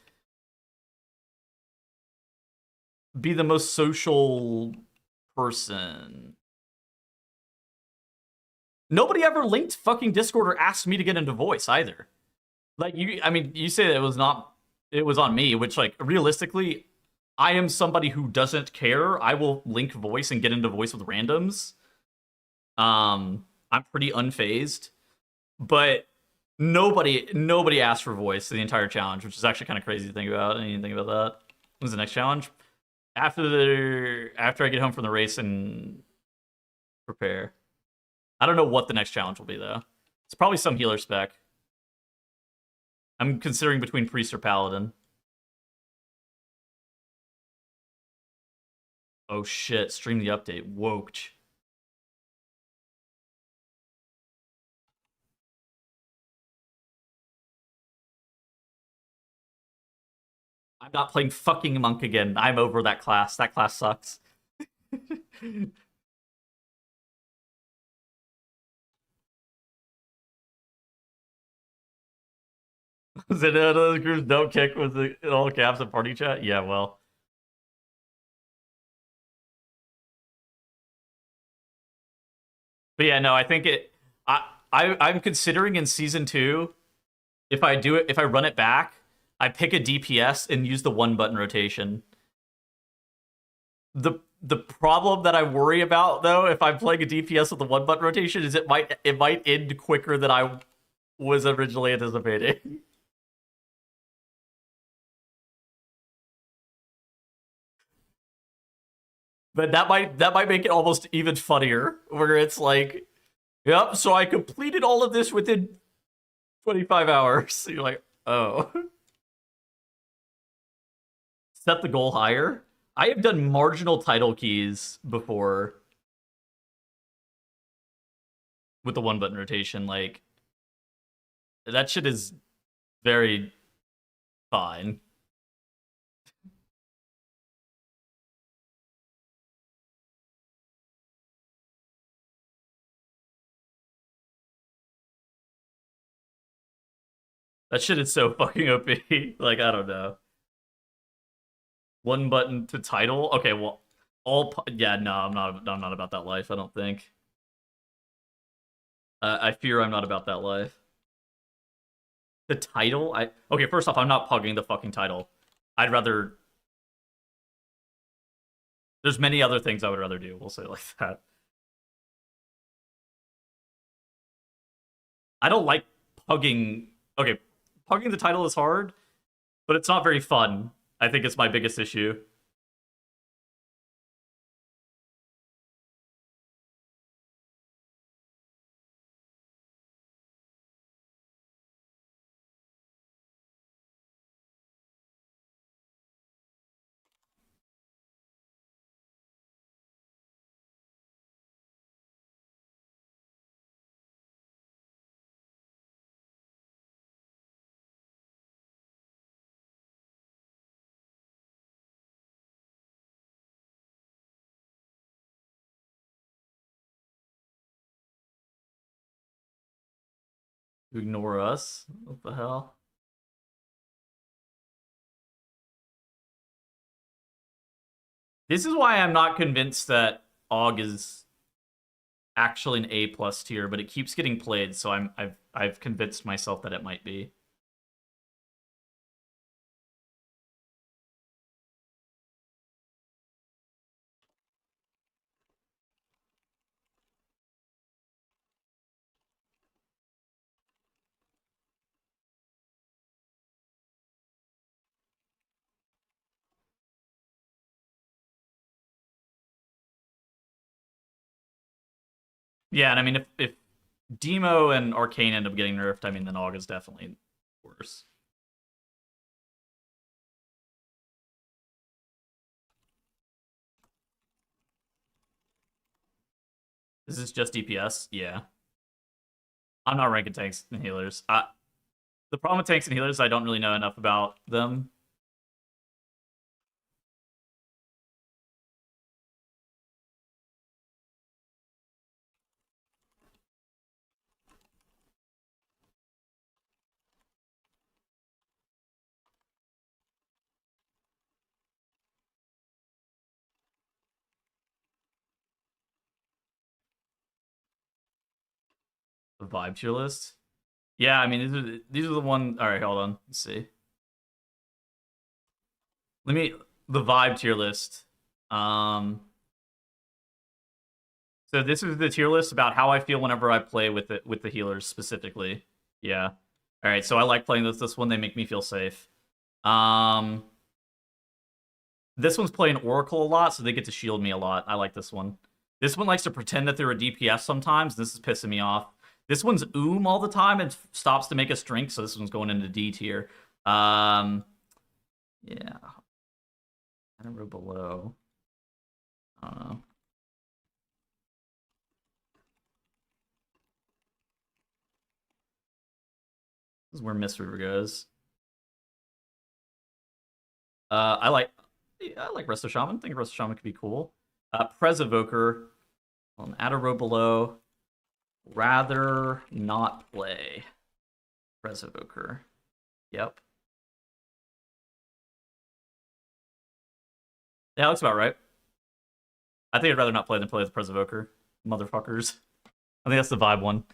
be the most social person. Nobody ever linked fucking Discord or asked me to get into voice either. Like, you say that it was on me, which, like, realistically, I am somebody who doesn't care. I will link voice and get into voice with randoms. I'm pretty unfazed, but nobody asked for voice the entire challenge, which is actually kind of crazy to think about. And you think about that. When's the next challenge? After I get home from the race and prepare. I don't know what the next challenge will be though. It's probably some healer spec. I'm considering between priest or paladin. Oh shit, stream the update. Woked. I'm not playing fucking monk again. I'm over that class. That class sucks. Is it those groups don't kick with the in all caps in party chat? Yeah, well. But yeah, no, I think I'm considering in season 2, if I run it back, I pick a DPS and use the 1-button rotation. The problem that I worry about though, if I'm playing a DPS with the 1-button rotation, is it might end quicker than I was originally anticipating. But that might make it almost even funnier, where it's like, yep, so I completed all of this within 25 hours. You're like, oh. Set the goal higher. I have done marginal title keys before with the 1-button rotation. Like, that shit is very fine. That shit is so fucking OP. Like, I don't know. 1 button to title? Okay, well, yeah, no, I'm not about that life, I don't think. I fear I'm not about that life. The title? Okay, first off, I'm not pugging the fucking title. I'd rather... There's many other things I would rather do, we'll say it like that. I don't like pugging... Okay, pugging the title is hard, but it's not very fun. I think it's my biggest issue. To ignore us? What the hell? This is why I'm not convinced that Aug is actually an A+ tier, but it keeps getting played, so I've convinced myself that it might be. Yeah, and I mean, if Demo and Arcane end up getting nerfed, I mean, then Aug is definitely worse. Is this just DPS? Yeah. I'm not ranking tanks and healers. The problem with tanks and healers, I don't really know enough about them. The vibe tier list. Yeah, I mean, these are the one. All right, hold on. Let's see. The vibe tier list. So So this is the tier list about how I feel whenever I play with the healers specifically. Yeah. All right. So I like playing this one. They make me feel safe. This one's playing Oracle a lot, so they get to shield me a lot. I like this one. This one likes to pretend that they're a DPS sometimes. This is pissing me off. This one's all the time and stops to make us drink, so this one's going into D tier. Yeah. I don't know below. I don't know. This is where Mist-Reaver goes. I like Resto Shaman. I think Resto Shaman could be cool. Prez Evoker. Add a row below. Rather not play. Prez Evoker. Yep. Yeah, that's about right. I think I'd rather not play than play with Prez Evoker. Motherfuckers. I think that's the vibe one.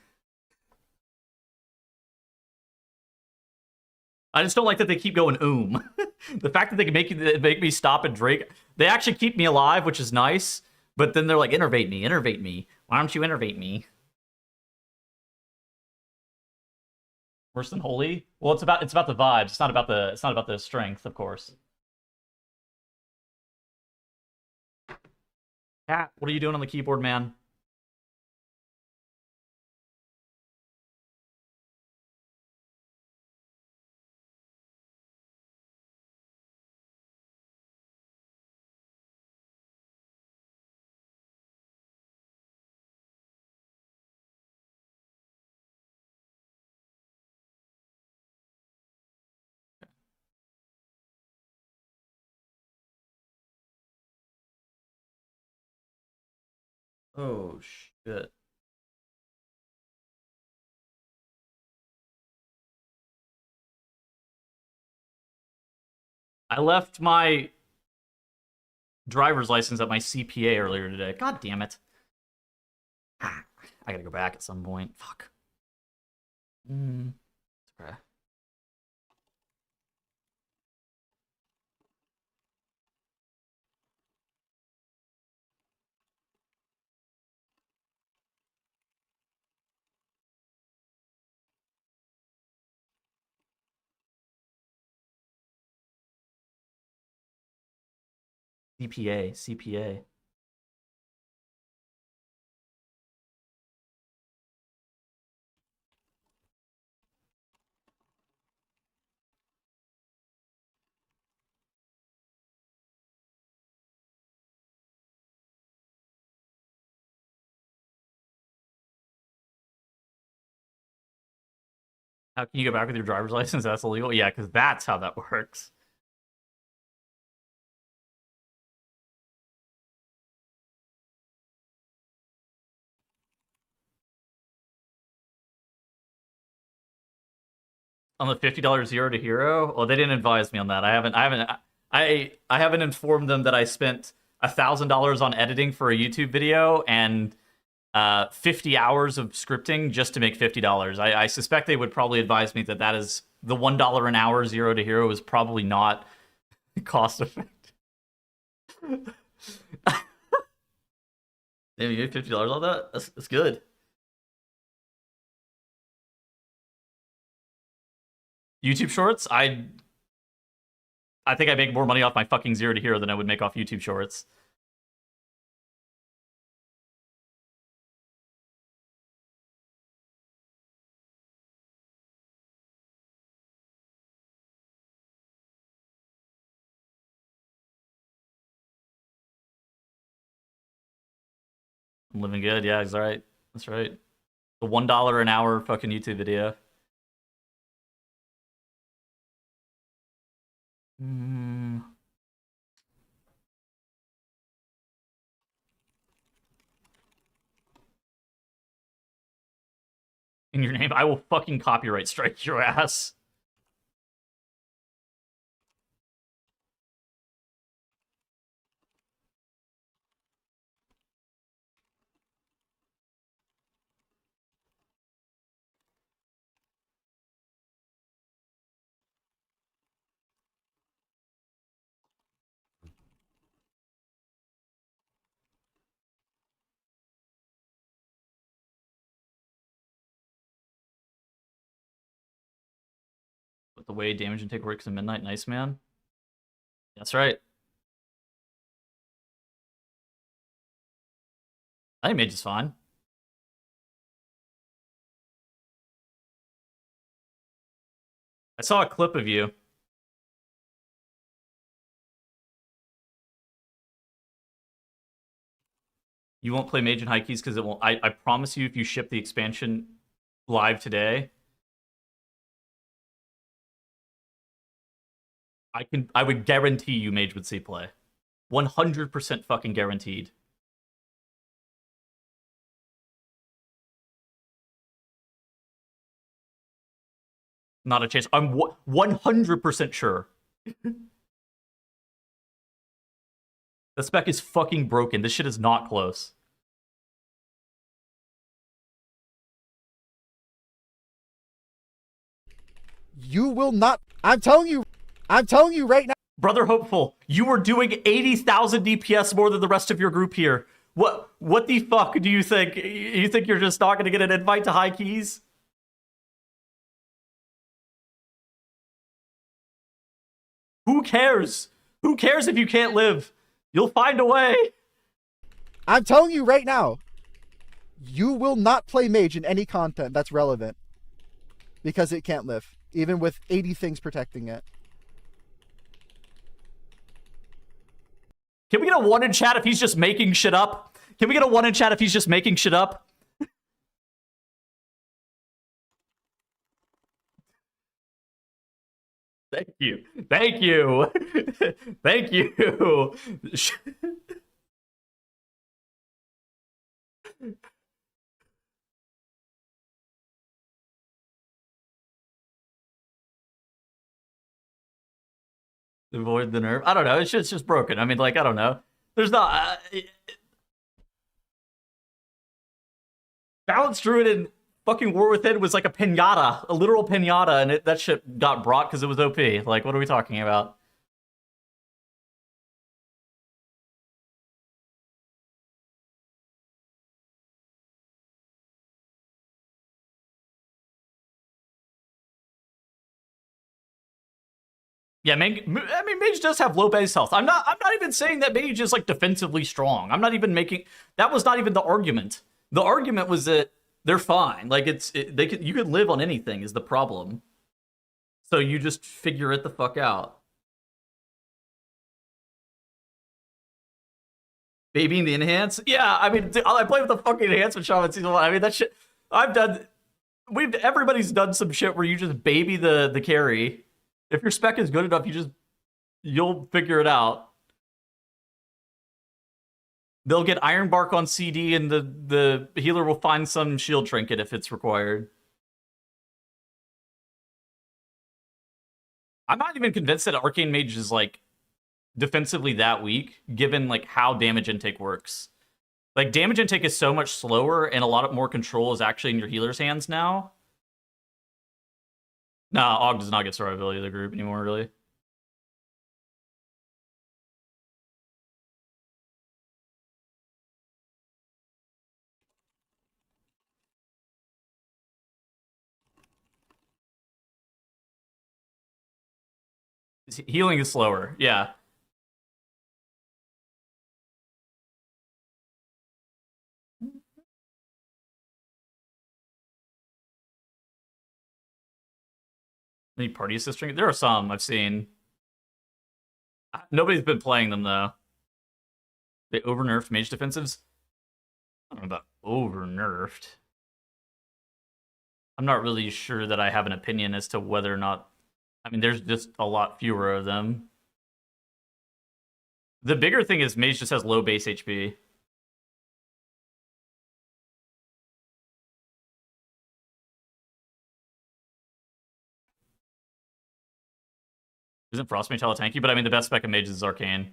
I just don't like that they keep going The fact that they can make me stop and drink. They actually keep me alive, which is nice. But then they're like, innervate me. Why don't you innervate me? Worse than holy? Well, it's about the vibes. It's not about the strength, of course. Cat, what are you doing on the keyboard, man? Oh, shit. I left my driver's license at my CPA earlier today. God damn it. I gotta go back at some point. Fuck. Okay. CPA. How can you go back with your driver's license? That's illegal? Yeah, because that's how that works. On the $50 zero to hero? Well, they didn't advise me on that. I haven't informed them that I spent $1,000 on editing for a YouTube video and 50 hours of scripting just to make $50. I suspect they would probably advise me that is the $1 an hour zero to hero is probably not cost effective. Damn, you made $50 on that? That's good. YouTube Shorts? I think I make more money off my fucking zero to hero than I would make off YouTube Shorts. I'm living good. Yeah, that's right. That's right. The $1 an hour fucking YouTube video. In your name, I will fucking copyright strike your ass. But the way damage intake works in Midnight, nice man. That's right. I think Mage is fine. I saw a clip of you. You won't play Mage and High Keys because it won't. I promise you, if you ship the expansion live today, I would guarantee you Mage would see play. 100% fucking guaranteed. Not a chance. I'm 100% sure. The spec is fucking broken. This shit is not close. You will not. I'm telling you right now. Brother Hopeful, you were doing 80,000 DPS more than the rest of your group here. What the fuck do you think? You think you're just not going to get an invite to High Keys? Who cares? Who cares if you can't live? You'll find a way. I'm telling you right now. You will not play Mage in any content that's relevant. Because it can't live. Even with 80 things protecting it. Can we get a 1 in chat if he's just making shit up? Can we get a 1 in chat if he's just making shit up? Thank you. Thank you. Thank you. Avoid the nerf. I don't know. It's just broken. I mean, like, I don't know. There's not... Balanced Druid in fucking War Within was like a pinata. A literal pinata, and that shit got brought because it was OP. Like, what are we talking about? Yeah, I mean, Mage does have low base health. I'm not even saying that Mage is like defensively strong. I'm not even making that was not even the argument. The argument was that they're fine. Like you could live on anything is the problem. So you just figure it the fuck out. Babying the enhance? Yeah, I mean, I play with the fucking enhancement shaman season 1. I mean, that shit everybody's done some shit where you just baby the carry. If your spec is good enough, you'll figure it out. They'll get Iron Bark on CD, and the healer will find some shield trinket if it's required. I'm not even convinced that Arcane Mage is like defensively that weak, given like how damage intake works. Like damage intake is so much slower, and a lot more control is actually in your healer's hands now. Nah, Aug does not get survivability of the group anymore, really. Healing is slower, yeah. Any party assist trinket? There are some I've seen. Nobody's been playing them, though. They over-nerfed mage defensives? I don't know about over-nerfed. I'm not really sure that I have an opinion as to whether or not... I mean, there's just a lot fewer of them. The bigger thing is mage just has low base HP. Isn't Frostmage hella tanky? But I mean, the best spec of mages is Arcane.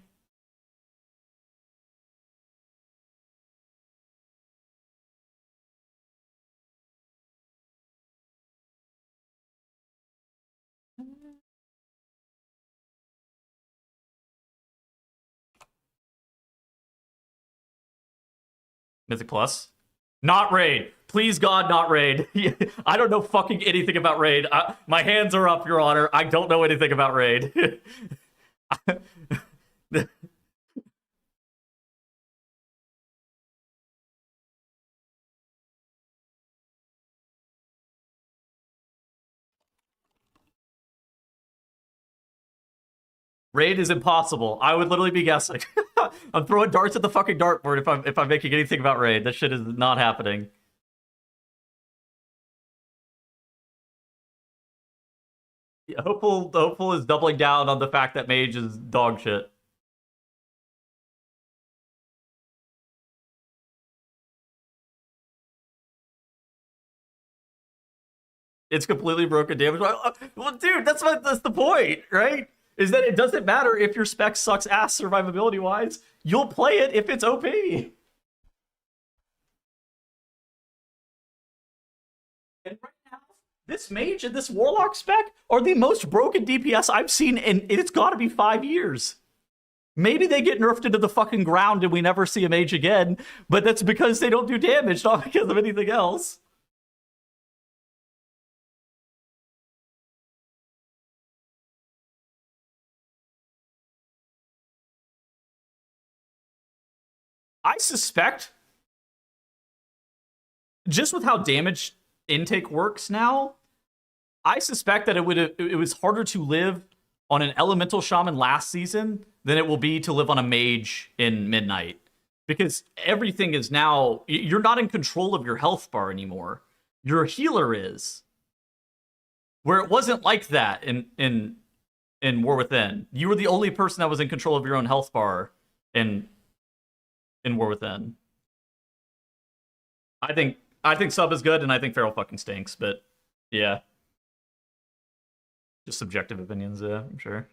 Mythic Plus? Not raid. Please, God, not raid. I don't know fucking anything about raid. My hands are up, Your Honor. I don't know anything about raid. Raid is impossible. I would literally be guessing. I'm throwing darts at the fucking dartboard if I'm making anything about raid. That shit is not happening. Yeah, Hopeful is doubling down on the fact that Mage is dog shit. It's completely broken damage. Well, dude, that's the point, right? Is that it doesn't matter if your spec sucks ass survivability wise. You'll play it if it's OP. And right now, this Mage and this Warlock spec are the most broken DPS I've seen in it's got to be 5 years. Maybe they get nerfed into the fucking ground and we never see a Mage again, but that's because they don't do damage, not because of anything else. I suspect, just with how damage intake works now, I suspect that it was harder to live on an elemental shaman last season than it will be to live on a mage in Midnight. Because everything is now, you're not in control of your health bar anymore. Your healer is. Where it wasn't like that in War Within. You were the only person that was in control of your own health bar in War Within. I think sub is good, and I think Feral fucking stinks, but yeah. Just subjective opinions, yeah, I'm sure.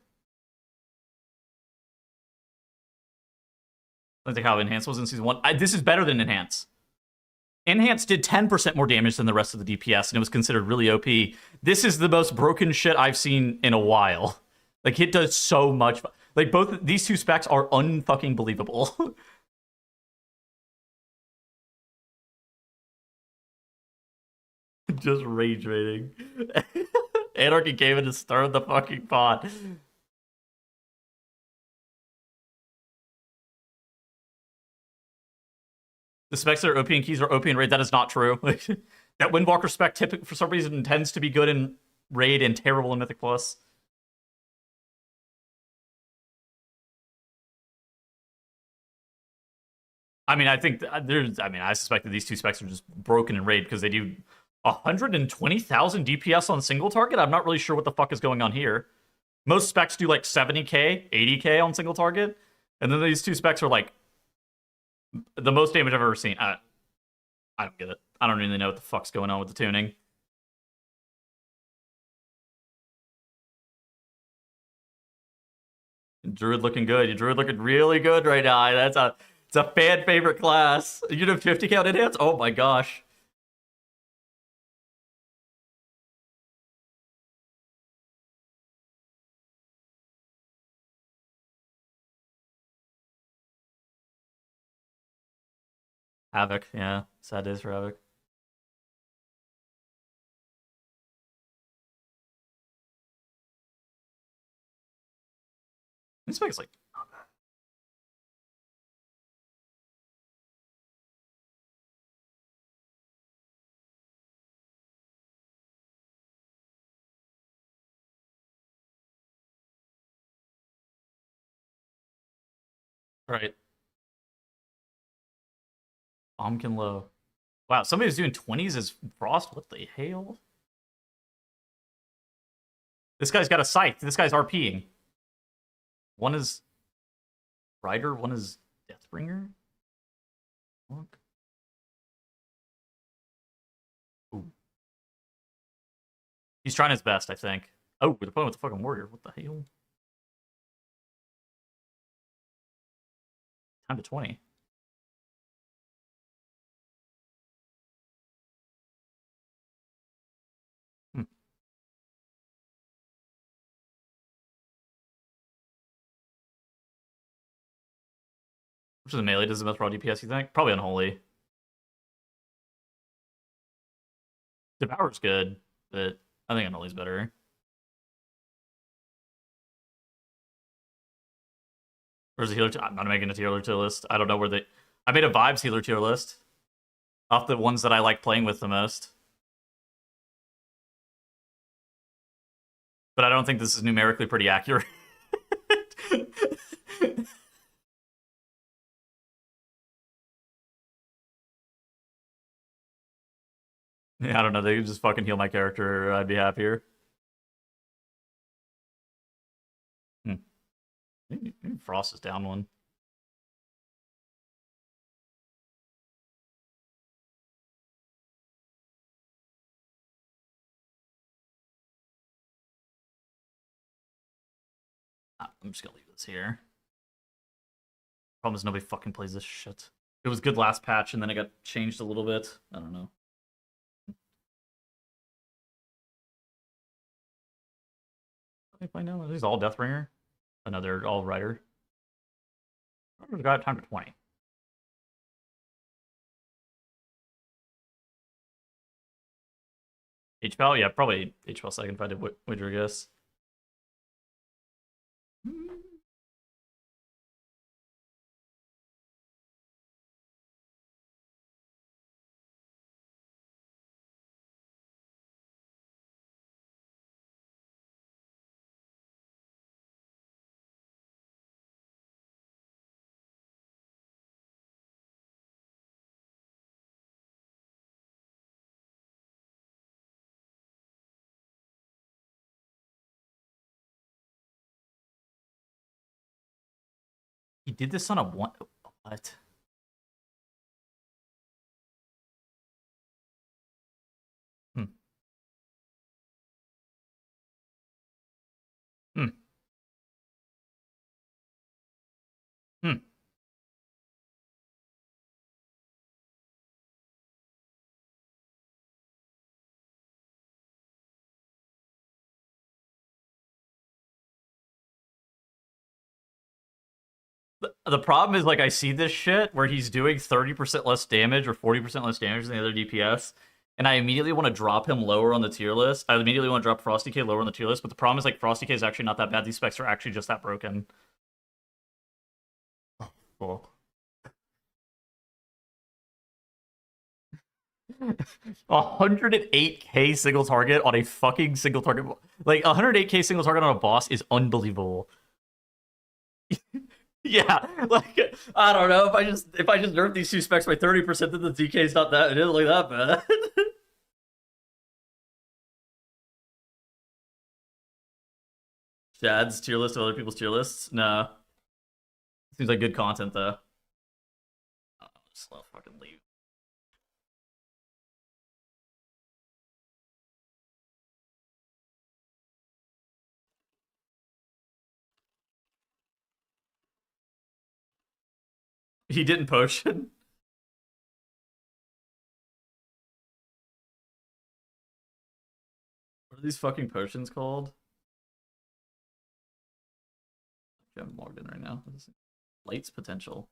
I think how Enhance was in Season 1. This is better than Enhance. Enhance did 10% more damage than the rest of the DPS, and it was considered really OP. This is the most broken shit I've seen in a while. Like, it does so much. Like, both these two specs are unfucking believable. Just rage baiting. Anarchy came in to stir the fucking pot. The specs that are OP and keys are OP in raid. That is not true. That Windwalker spec typically, for some reason, tends to be good in raid and terrible in Mythic Plus. I mean, I think I suspect that these two specs are just broken in raid because they do 120,000 DPS on single target. I'm not really sure what the fuck is going on here. Most specs do like 70k, 80k on single target, and then these two specs are like the most damage I've ever seen. I don't get it. I don't really know what the fuck's going on with the tuning. Druid looking good. Druid looking really good right now. It's a fan favorite class. You have 50 count enhance? Oh my gosh. Havoc, yeah. Sad days for Havoc. This spec's like not bad. Right. Omkin low. Wow, somebody was doing 20s as Frost? What the hell? This guy's got a scythe. This guy's RPing. One is Rider, one is Deathbringer. Look. Ooh. He's trying his best, I think. Oh, we're playing with the fucking warrior. What the hell? Time to 20. Which is a melee does the most raw DPS, you think? Probably Unholy. Devour's good, but I think Annulli's better. Where's the healer? I'm not making a healer tier list. I don't know where they. I made a vibes healer tier list off the ones that I like playing with the most. But I don't think this is numerically pretty accurate. Yeah, I don't know. They could just fucking heal my character. I'd be happier. Maybe Frost is down one. I'm just gonna leave this here. Problem is nobody fucking plays this shit. It was good last patch and then it got changed a little bit. I don't know. What do I know? Are these all Deathbringer? Oh, no, they're all Rider. I've got time to 20. HPAL? Yeah, probably HPAL second if I did wager, I guess. He did this on a one. What? Hmm. Hmm. Hmm. The problem is, like, I see this shit where he's doing 30% less damage or 40% less damage than the other DPS, and I immediately want to drop him lower on the tier list. I immediately want to drop Frosty K lower on the tier list, but the problem is, like, Frosty K is actually not that bad. These specs are actually just that broken. Oh, cool. 108k single target on a fucking single target. Like, 108k single target on a boss is unbelievable. Yeah, like, I don't know, if I just nerf these two specs by 30%, then the DK is not that, it isn't like that bad. Shad's tier list of other people's tier lists? No. Seems like good content though. Oh, just let fucking leave. He didn't potion. What are these fucking potions called? I'm logged in right now. Light's potential.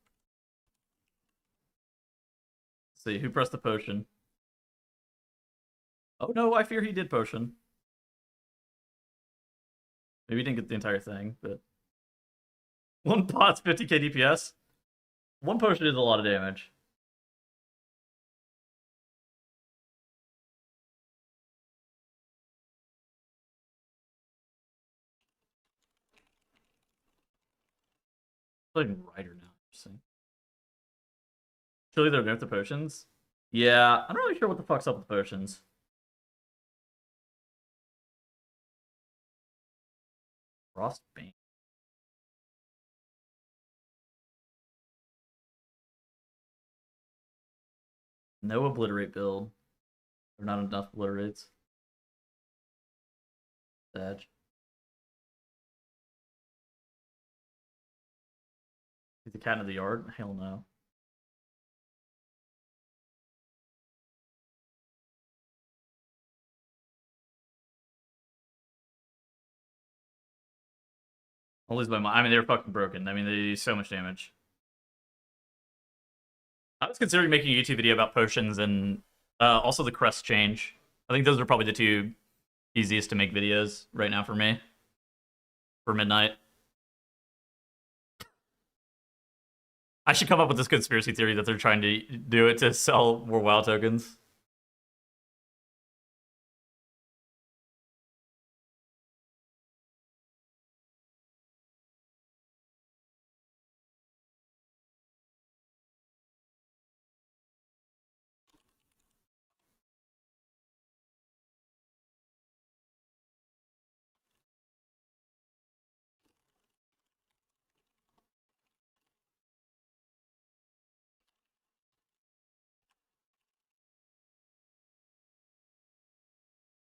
Let's see, who pressed the potion? Oh no, I fear he did potion. Maybe he didn't get the entire thing, but one pot's 50k DPS. One potion is a lot of damage. It's like Rider now. Interesting. Surely they're nerfed the potions. Yeah, I'm not really sure what the fuck's up with the potions. Frostbane. No obliterate build. Or not enough obliterates. Sad. Is the cat in the yard? Hell no. I'll lose my mind. I mean, they're fucking broken. I mean, they do so much damage. I was considering making a YouTube video about potions and also the crest change. I think those are probably the two easiest to make videos right now for me. For midnight. I should come up with this conspiracy theory that they're trying to do it to sell more WoW tokens.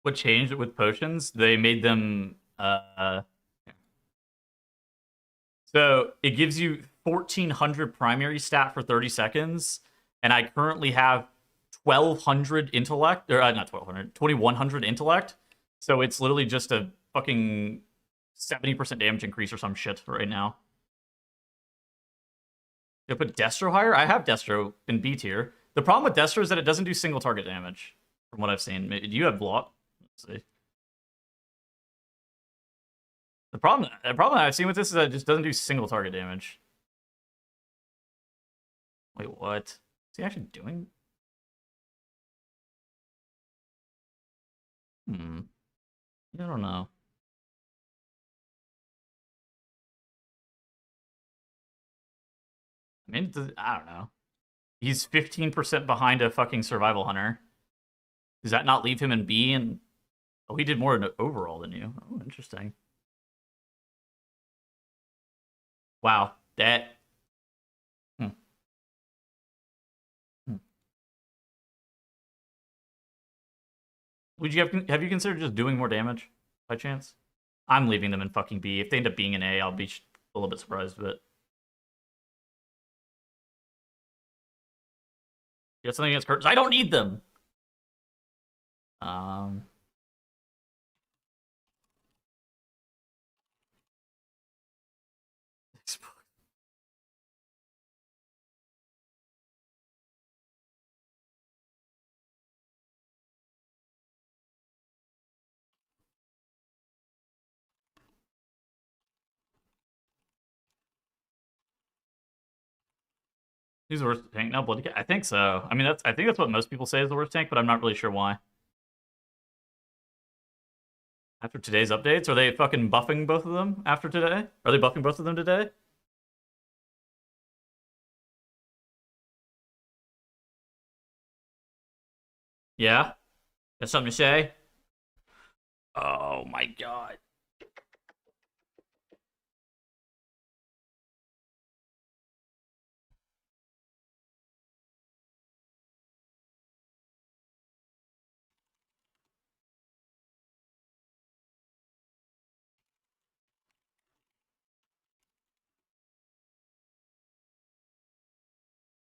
What changed with potions? They made them so it gives you 1400 primary stat for 30 seconds, and I currently have 1200 intellect, or not 1200, 2100 intellect. So it's literally just a fucking 70% damage increase or some shit right now. Did I put Destro higher? I have Destro in B tier. The problem with Destro is that it doesn't do single target damage, from what I've seen. Do you have block? Let's see. The problem I've seen with this is that it just doesn't do single target damage. Wait, what? Is he actually doing? I don't know. I mean, I don't know. He's 15% behind a fucking survival hunter. Does that not leave him in B? And oh, he did more in overall than you. Oh, interesting. Wow, that. Would you have you considered just doing more damage by chance? I'm leaving them in fucking B. If they end up being an A, I'll be a little bit surprised, but. You got something against curtains? I don't need them. Who's the worst tank now? Bloody Cat? I think so. I mean, I think that's what most people say is the worst tank, but I'm not really sure why. After today's updates, are they fucking buffing both of them after today? Are they buffing both of them today? Yeah? Got something to say? Oh my god.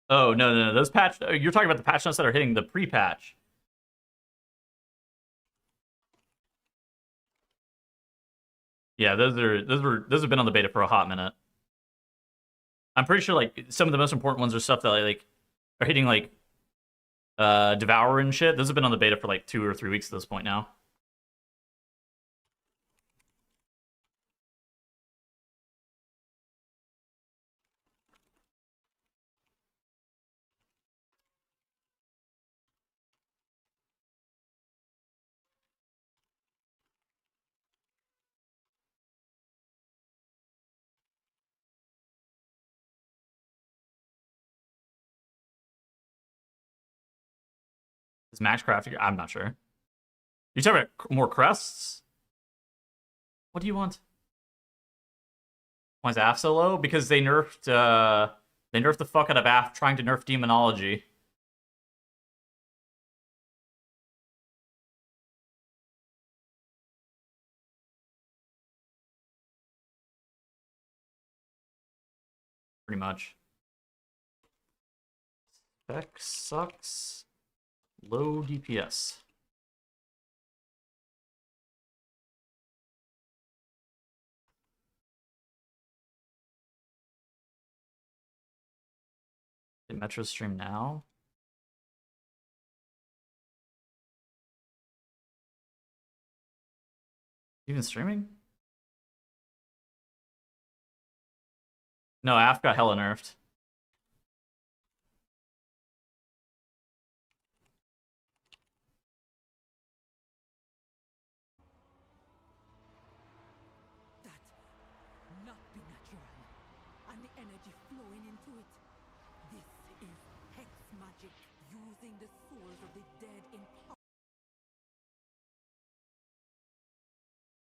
Oh, no. Those patch... You're talking about the patch notes that are hitting the pre-patch. Yeah, those have been on the beta for a hot minute. I'm pretty sure like some of the most important ones are stuff that like are hitting like Devour and shit. Those have been on the beta for like 2 or 3 weeks at this point now. Is Max crafting? I'm not sure. You talking about more crests? What do you want? Why is AF so low? Because they nerfed the fuck out of AF trying to nerf demonology. Pretty much. Spec sucks. Low DPS. Hit Metro stream now. Even streaming? No, Af got hella nerfed. That not be natural, and the energy flowing into it. This is hex magic, using the souls of the dead in power.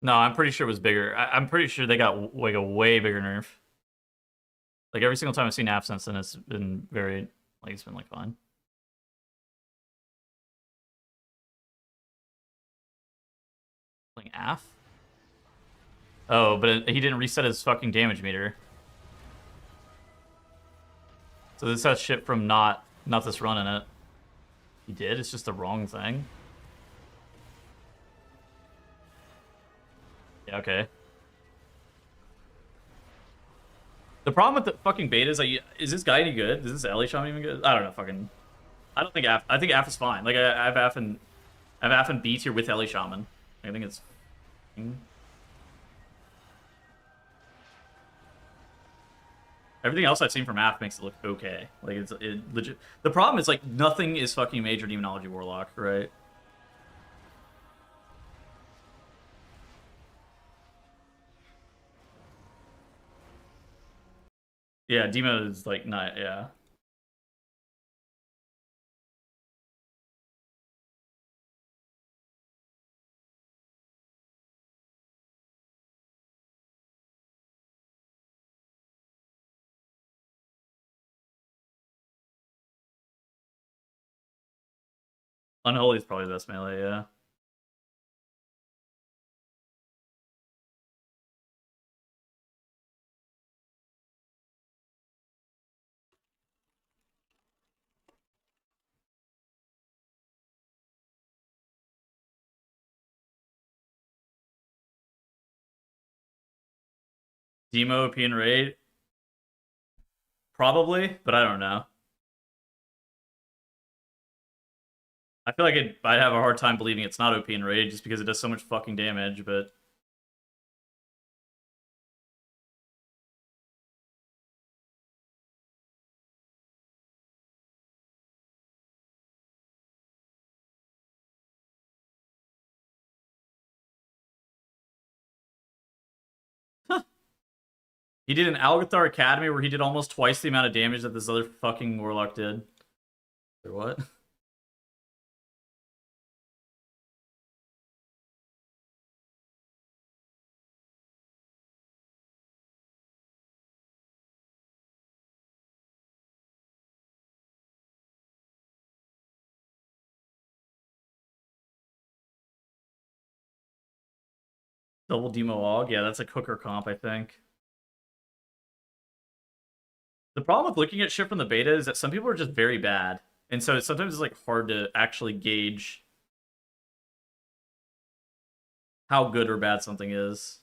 No, I'm pretty sure it was bigger. I'm pretty sure they got like a way bigger nerf. Like every single time I've seen Af since then, it's been very like it's been like fine. Playing Af? Oh, but he didn't reset his fucking damage meter. So this has shit from not this run in it. He did? It's just the wrong thing. Yeah, okay. The problem with the fucking beta is like, is this guy any good? Is this Ellie Shaman even good? I don't know, fucking. I don't think Af. I think Af is fine. Like I have Af and B tier with Ellie Shaman. I think it's. Everything else I've seen from Af makes it look okay. Like it's legit. The problem is like nothing is fucking major demonology warlock, right? Yeah, demo is like not. Yeah. Unholy is probably the best melee, yeah. Demo OP and raid? Probably, but I don't know. I feel like I'd have a hard time believing it's not OP in raid just because it does so much fucking damage, but... He did an Algathar Academy where he did almost twice the amount of damage that this other fucking Warlock did. Or what? Double Demo Aug? Yeah, that's a Hooker comp, I think. The problem with looking at shit from the beta is that some people are just very bad. And so sometimes it's like hard to actually gauge how good or bad something is.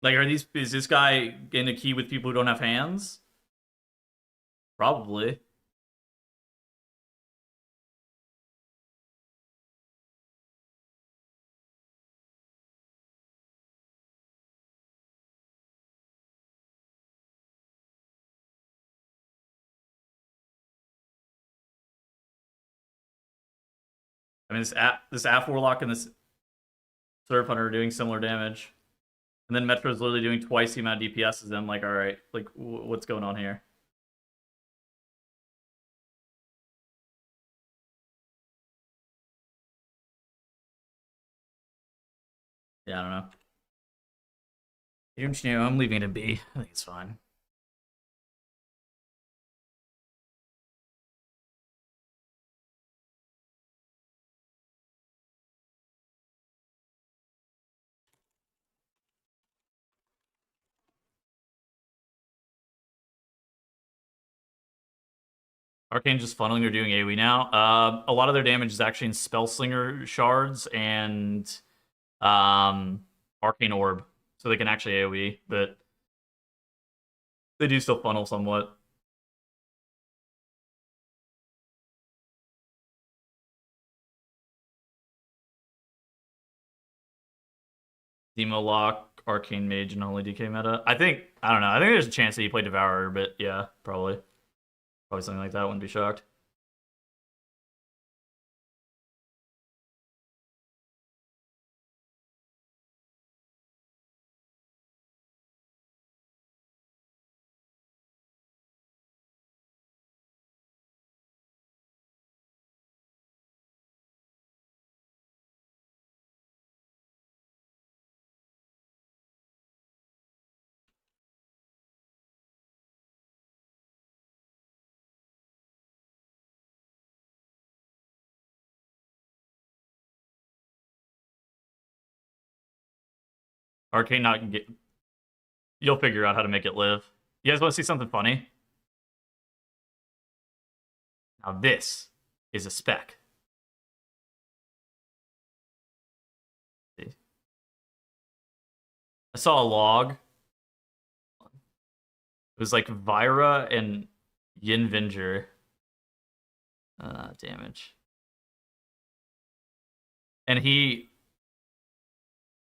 Like, is this guy in a key with people who don't have hands? Probably. I mean, this Af Warlock and this Surf Hunter are doing similar damage. And then Metro's literally doing twice the amount of DPS as them. Like, alright, like, what's going on here? Yeah, I don't know. You know, I'm leaving it in B. I think it's fine. Arcane just funneling, they're doing AoE now. A lot of their damage is actually in Spellslinger shards and Arcane Orb. So they can actually AoE, but they do still funnel somewhat. Demo Lock, Arcane Mage, and only DK meta. I don't know. I think there's a chance that you play Devourer, but yeah, probably. Probably something like that. Wouldn't be shocked. Arcane not can get. You'll figure out how to make it live. You guys want to see something funny? Now this is a spec. See? I saw a log. It was like Vira and Yinvinger. Damage. And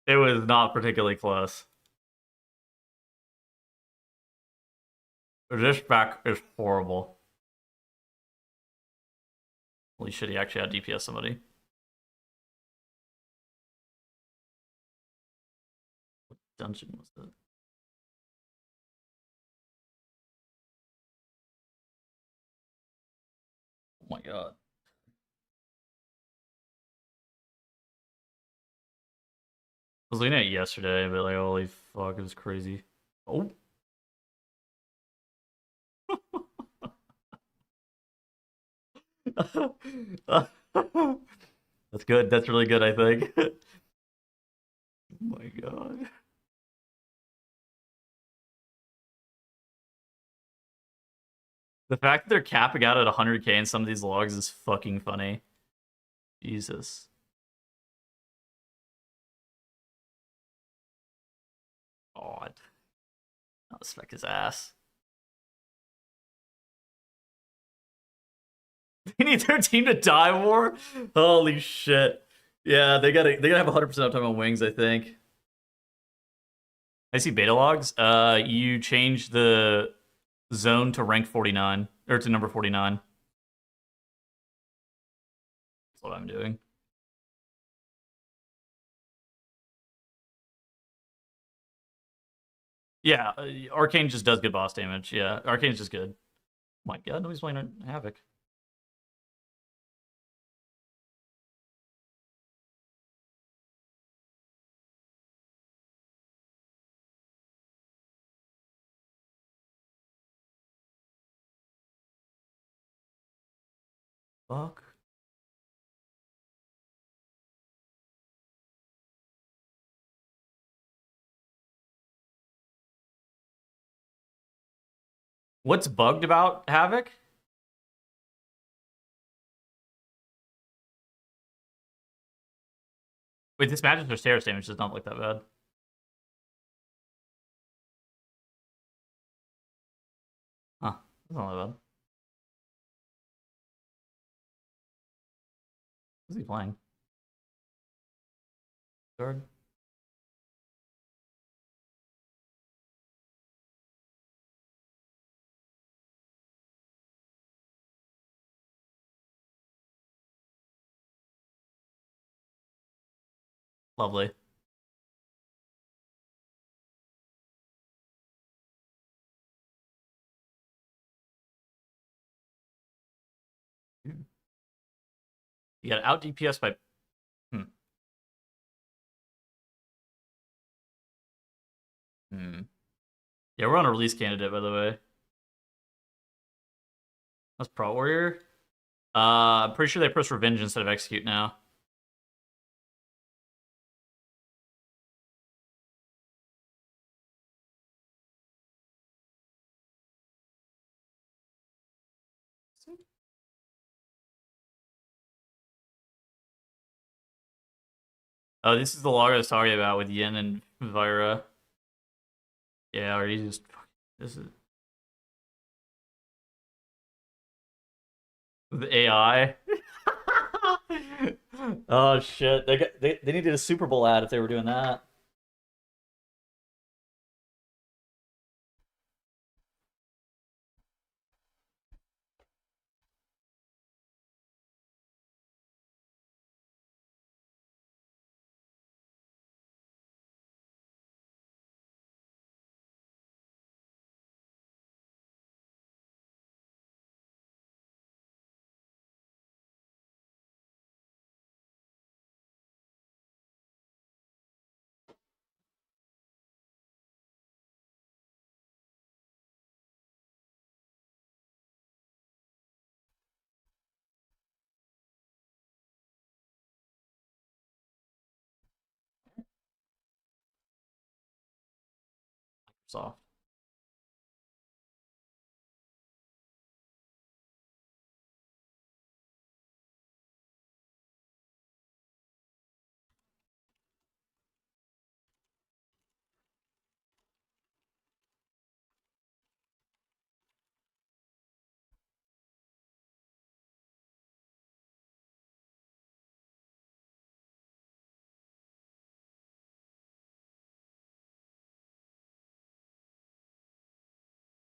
it was not particularly close. This back is horrible. Holy shit, he actually had DPS somebody. What dungeon was it? Oh my god. I was looking at it yesterday, but like, holy fuck, it was crazy. Oh. That's good. That's really good, I think. Oh my god. The fact that they're capping out at 100k in some of these logs is fucking funny. Jesus. God. I'll spec his ass. They need their team to die more? Holy shit. Yeah, they gotta have 100% uptime on wings, I think. I see beta logs. You change the zone to rank 49, or to number 49. That's what I'm doing. Yeah, Arcane just does good boss damage. Yeah, Arcane's just good. Oh my god, nobody's playing Havoc. Fuck. What's bugged about Havoc? Wait, this Magister's Terrace damage does not look that bad. Huh, that's not that bad. Who's he playing? Third? Lovely. You got out DPS by... Yeah, we're on a release candidate, by the way. That's Pro Warrior. I'm pretty sure they press Revenge instead of Execute now. Oh, this is the log I was talking about with Yin and Vira. Yeah, or you just... This is... The AI. Oh shit! They needed a Super Bowl ad if they were doing that. Soft.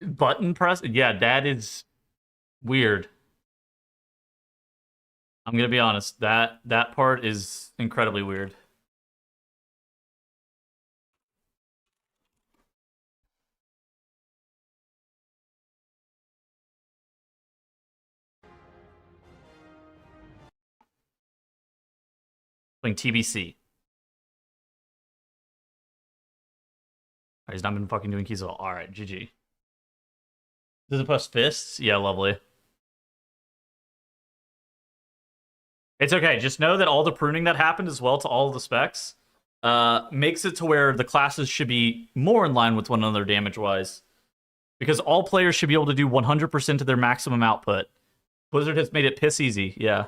Button press? Yeah, that is weird. I'm gonna be honest. That part is incredibly weird. Playing TBC. He's not been fucking doing keys at all. Alright, GG. Does it plus fists? Yeah, lovely. It's okay. Just know that all the pruning that happened as well to all of the specs makes it to where the classes should be more in line with one another damage-wise. Because all players should be able to do 100% of their maximum output. Blizzard has made it piss easy, yeah.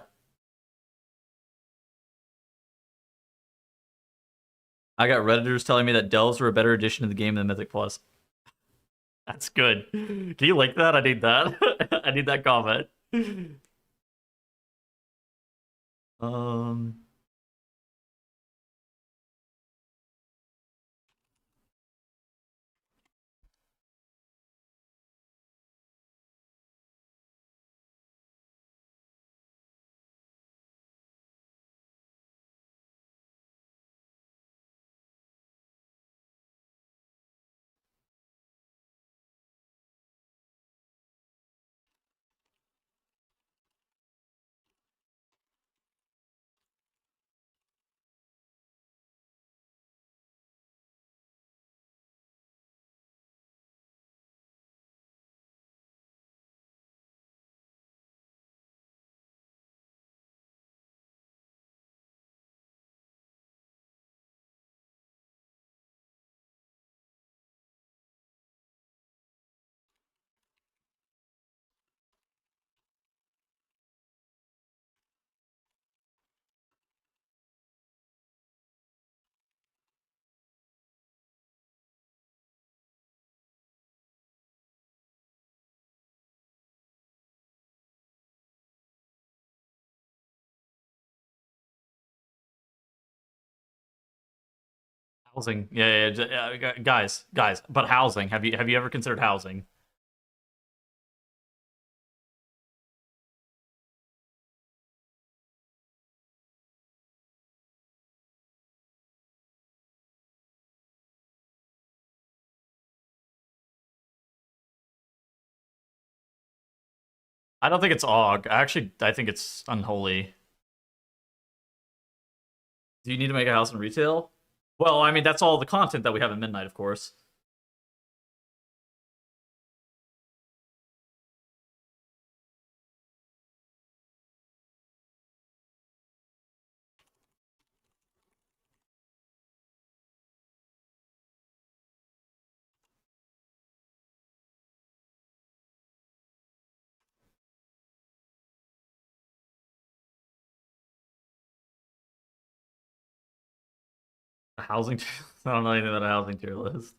I got Redditors telling me that Delves were a better addition to the game than Mythic Plus. That's good. Can you link that? I need that. I need that comment. Um... Housing, yeah, guys, but housing. Have you ever considered housing? I don't think it's Aug. I think it's unholy. Do you need to make a house in retail? Well, I mean, that's all the content that we have at midnight, of course. A housing. I don't know anything about a housing tier list.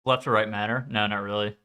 Left or right matter? No, not really.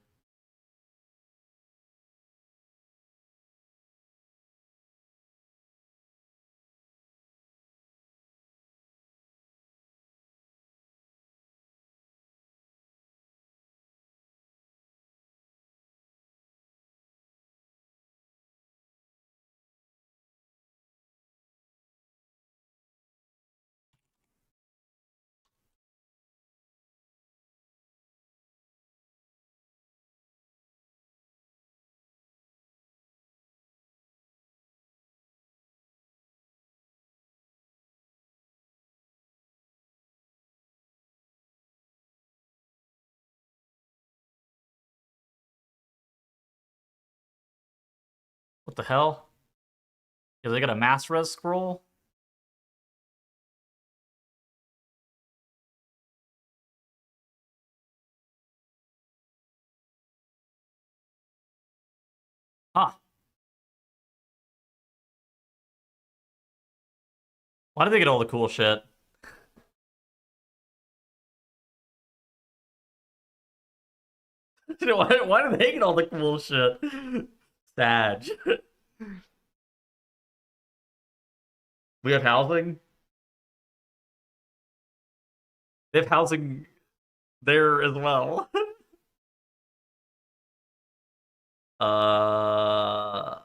What the hell? Yeah, they got a mass res scroll? Huh. Why did they get all the cool shit? Why did they get all the cool shit? Sag. We have housing? They have housing there as well. uh...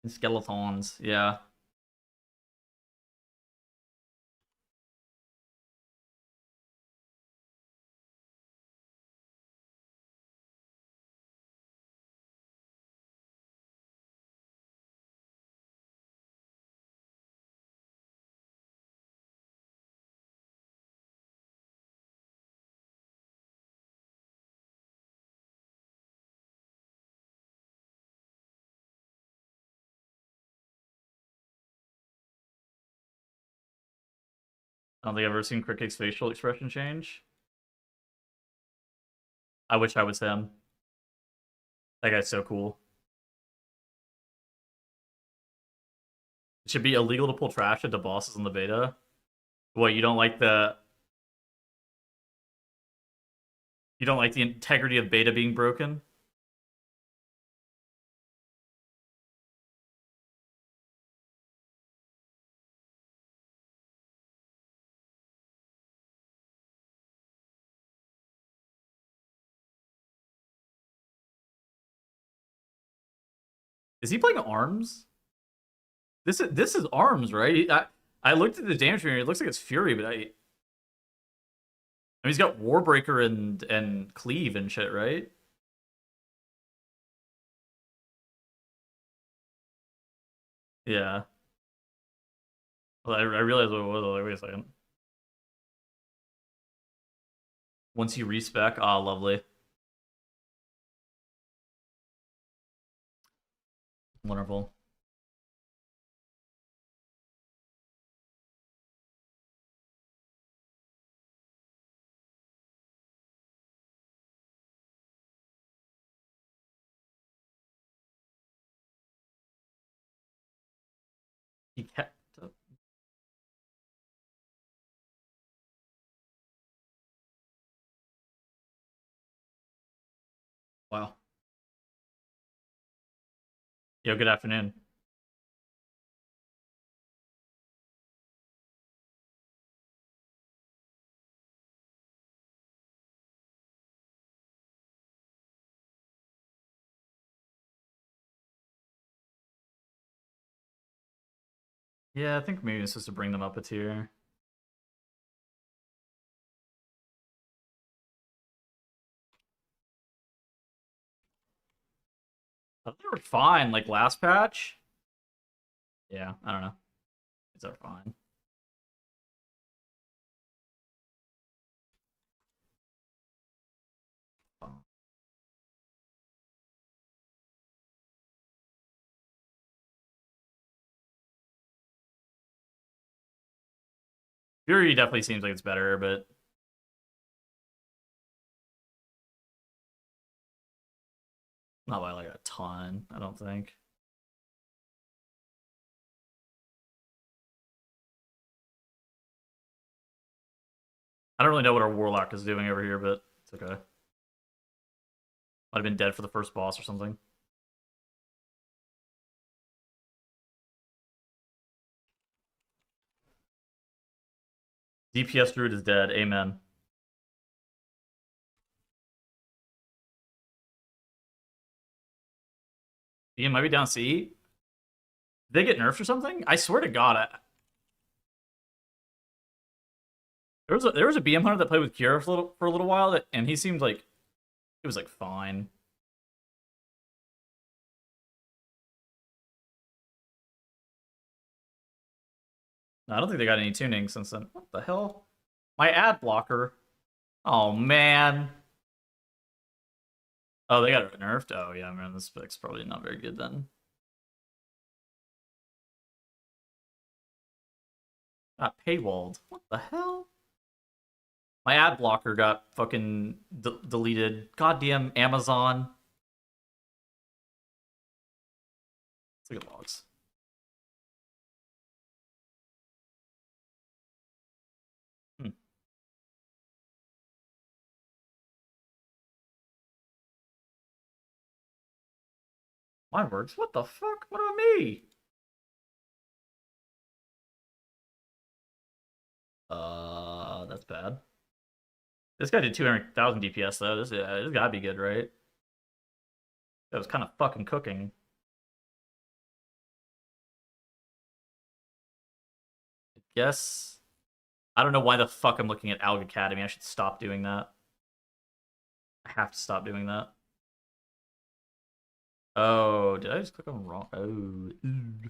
Skeletons, yeah. I don't think I've ever seen Cricket's facial expression change. I wish I was him. That guy's so cool. It should be illegal to pull trash into bosses in the beta. What, you don't like the... You don't like the integrity of beta being broken? Is he playing arms? This is arms, right? I looked at the damage meter. It looks like it's Fury, but I mean, he's got Warbreaker and Cleave and shit, right? Yeah. Well, I realized what it was. Like, wait a second. Once you respec, lovely. Wonderful. He kept up. Wow. Yo, good afternoon. Yeah, I think maybe it's just to bring them up a tier. I thought they were fine, like last patch. Yeah, I don't know. These are fine. Fury definitely seems like it's better, but not by like a ton, I don't think. I don't really know what our Warlock is doing over here, but it's okay. Might have been dead for the first boss or something. DPS Druid is dead. Amen. He might be down C. Did they get nerfed or something? I swear to God, there was a BM hunter that played with Kira for a little while, and he seemed like it was like fine. No, I don't think they got any tuning since then. What the hell? My ad blocker. Oh man. Oh, they got it nerfed? Oh yeah, man, this spec's probably not very good then. Got paywalled. What the hell? My ad blocker got fucking deleted. Goddamn Amazon. Let's look at logs. Mine works. What the fuck? What about me? That's bad. This guy did 200,000 DPS though. This gotta be good, right? That was kind of fucking cooking. I guess. I don't know why the fuck I'm looking at Alg Academy. I should stop doing that. I have to stop doing that. Oh, did I just click on wrong? Oh. Ooh.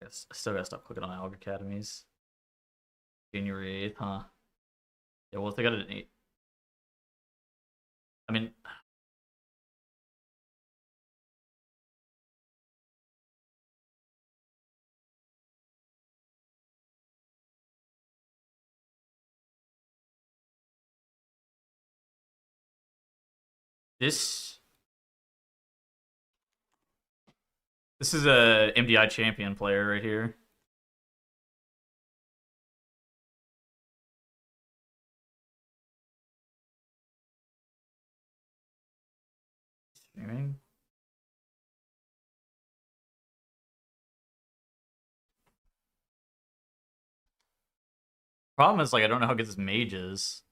I still gotta stop clicking on Alg Academies. January 8th, huh? Yeah, well, if they got it at 8. I mean, this is a MDI champion player right here. Streaming. Problem is, like, I don't know how good this mage is.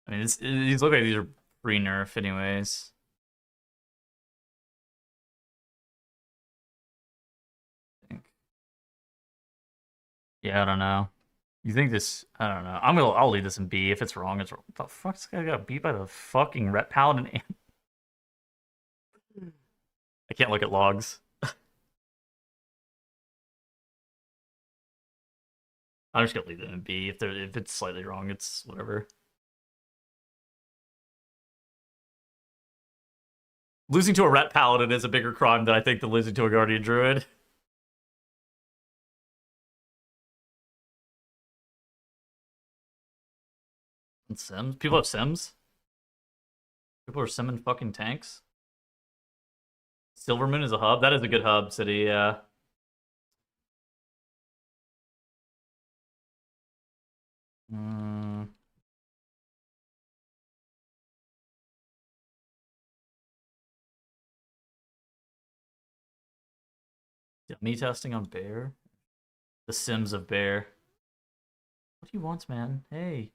I mean, these look like these are pre-nerf anyways. Yeah, I don't know. You think this? I don't know. I'll leave this in B. If it's wrong, it's wrong. What the fuck? This guy got beat by the fucking Ret Paladin. I can't look at logs. I'm just gonna leave it in B. If it's slightly wrong, it's whatever. Losing to a Ret Paladin is a bigger crime than I think than losing to a Guardian Druid. And Sims? People have Sims? People are simming fucking tanks? Silvermoon is a hub? That is a good hub city, yeah. Me testing on Bear? The Sims of Bear. What do you want, man? Hey.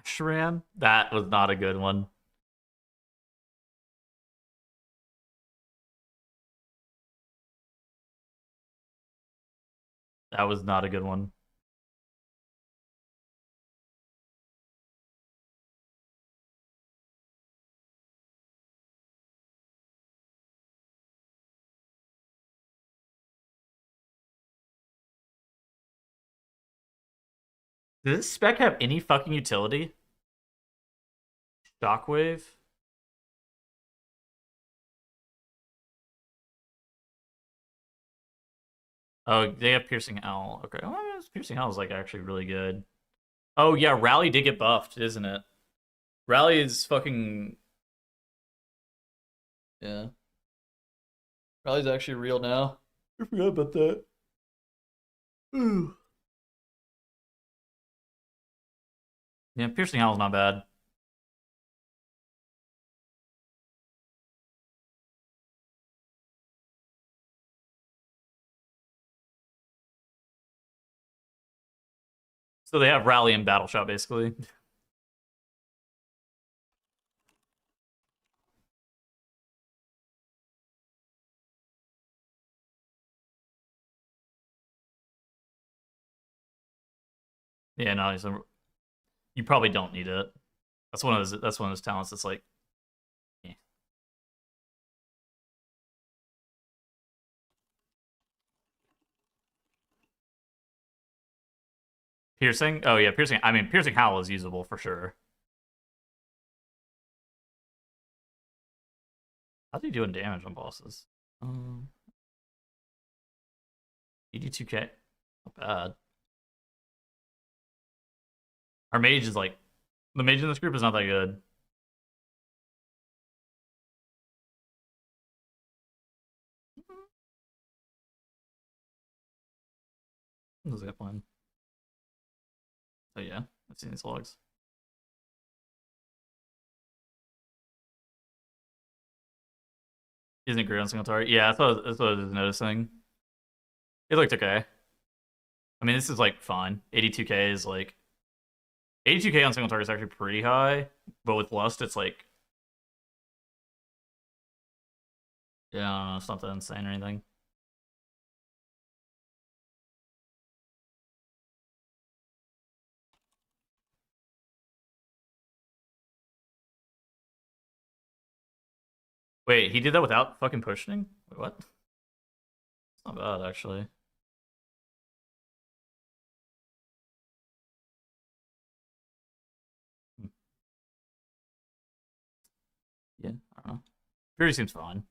Ashram? That was not a good one. That was not a good one. Does this spec have any fucking utility? Shockwave? Oh, they have Piercing Owl. Okay. Well, Piercing Owl is like actually really good. Oh yeah, Rally did get buffed, isn't it? Rally is fucking... Yeah. Rally's actually real now. I forgot about that. Ooh. Yeah, Piercing Owl's not bad. So they have Rally and Battle Shot, basically. Yeah, no, you probably don't need it. That's one of those talents that's like, eh. Piercing? Oh yeah, Piercing. I mean, Piercing Howl is usable for sure. How's he doing damage on bosses? 82k. Not bad. Our mage is like, the mage in this group is not that good. What was that plan? Oh yeah, I've seen these logs. Isn't great on single target. Yeah, that's what I was noticing. It looked okay. I mean, this is like fine. 82k is like 82k on single target is actually pretty high, but with Lust, it's like, yeah, I don't know, it's not that insane or anything. Wait, he did that without fucking pushing? Wait, what? It's not bad, actually. Yeah, I don't know. Fury seems fine.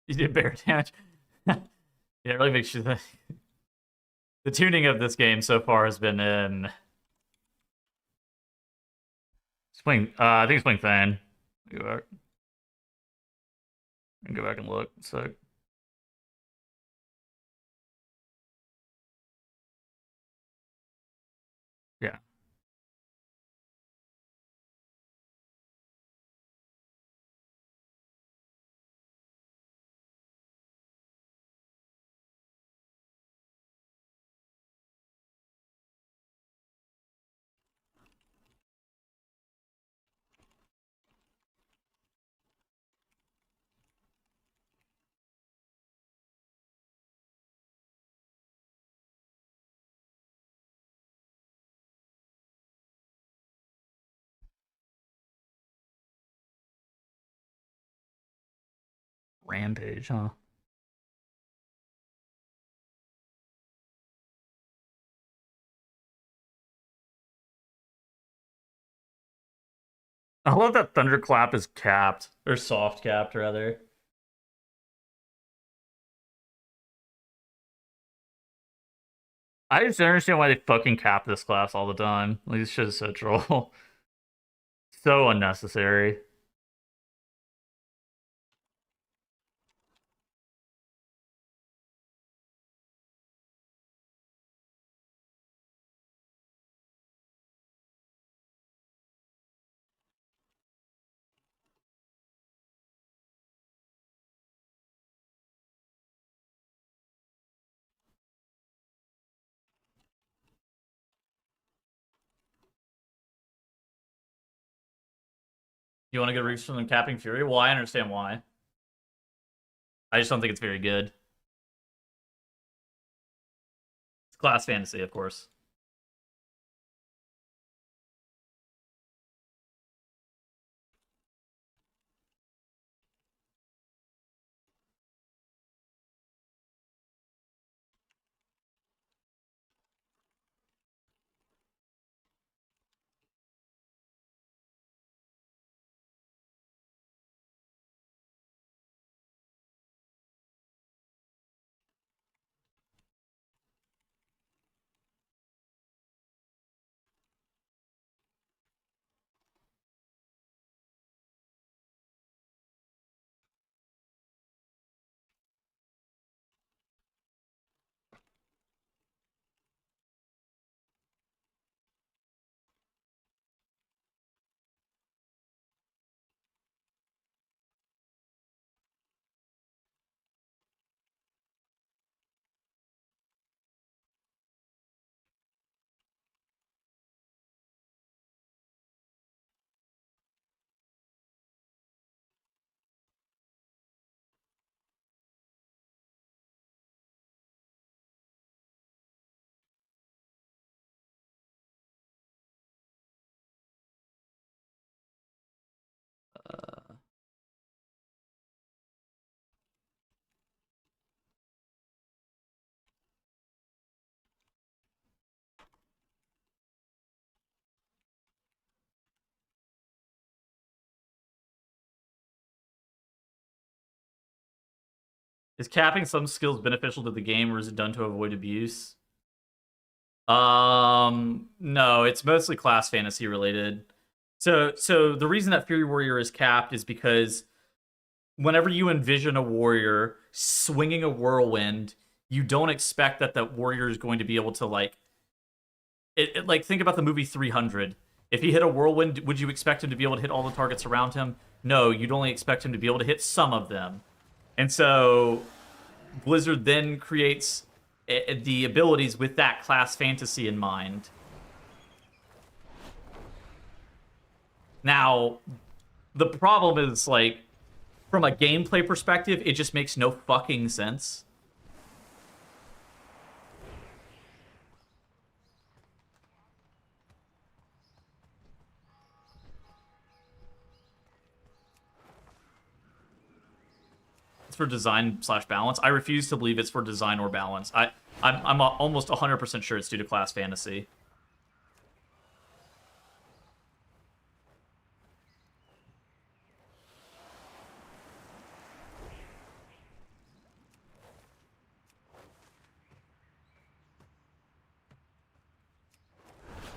He did bear damage. Yeah, it really makes you think. The tuning of this game so far has been in. It's playing. I think it's playing Fan. Go back. And go back and look. So. Yeah. Rampage, huh? I love that Thunderclap is capped. Or soft capped, rather. I just don't understand why they fucking cap this class all the time. Like, this shit is so troll. So unnecessary. You want to get reach from capping Fury? Well, I understand why. I just don't think it's very good. It's class fantasy, of course. Is capping some skills beneficial to the game, or is it done to avoid abuse? No, it's mostly class fantasy related. So the reason that Fury Warrior is capped is because whenever you envision a warrior swinging a whirlwind, you don't expect that that warrior is going to be able to like think about the movie 300. If he hit a whirlwind, would you expect him to be able to hit all the targets around him? No, you'd only expect him to be able to hit some of them. And so Blizzard then creates the abilities with that class fantasy in mind. Now, the problem is, like, from a gameplay perspective, it just makes no fucking sense. For design/balance. I refuse to believe it's for design or balance. I'm almost 100% sure it's due to class fantasy.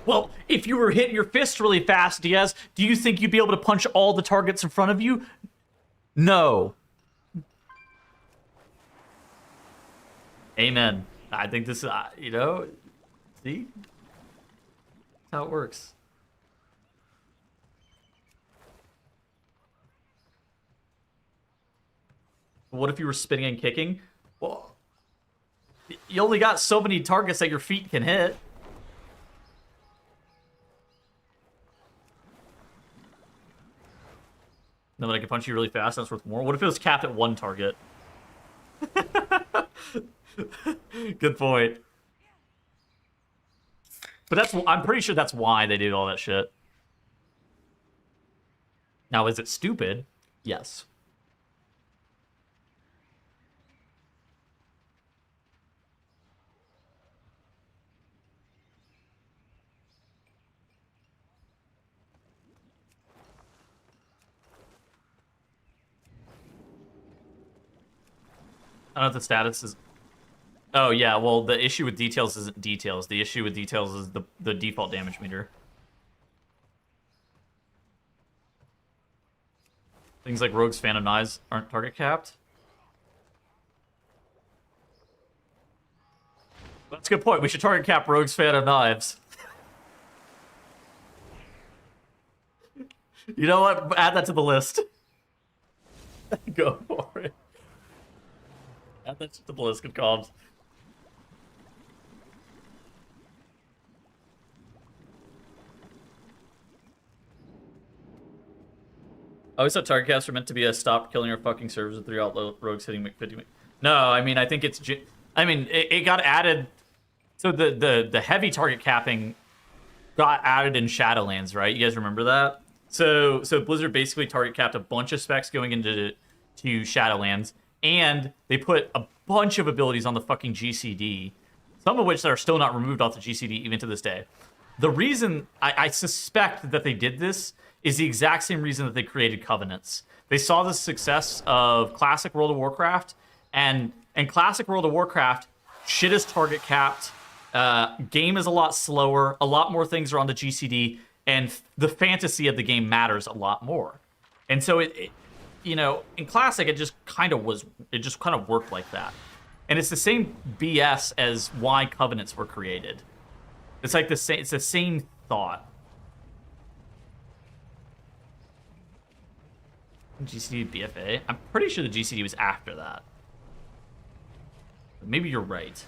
Well, if you were hitting your fist really fast, Diaz, do you think you'd be able to punch all the targets in front of you? No. Amen. I think this, see? That's how it works. What if you were spinning and kicking? Well, you only got so many targets that your feet can hit. No, but I can punch you really fast, that's worth more. What if it was capped at one target? Good point. But I'm pretty sure that's why they did all that shit. Now, is it stupid? Yes. I don't know if the status is... Oh, yeah, well, the issue with details isn't details. The issue with details is the default damage meter. Things like Rogue's Phantom Knives aren't target capped. That's a good point. We should target cap Rogue's Phantom Knives. You know what? Add that to the list. Go for it. Add that to the list. Good comms. always thought target caps were meant to be a stop killing our fucking servers with 3 alt rogues hitting 50. No, I mean, I think it's... I mean, it got added... So the heavy target capping got added in Shadowlands, right? You guys remember that? So Blizzard basically target capped a bunch of specs going into Shadowlands, and they put a bunch of abilities on the fucking GCD, some of which are still not removed off the GCD even to this day. The reason I suspect that they did this is the exact same reason that they created Covenants. They saw the success of Classic World of Warcraft, and Classic World of Warcraft, shit is target capped, game is a lot slower, a lot more things are on the GCD, and the fantasy of the game matters a lot more. And so it you know, in Classic, it just kind of worked like that. And it's the same BS as why Covenants were created. It's like it's the same thought. GCD BFA? I'm pretty sure the GCD was after that. But maybe you're right.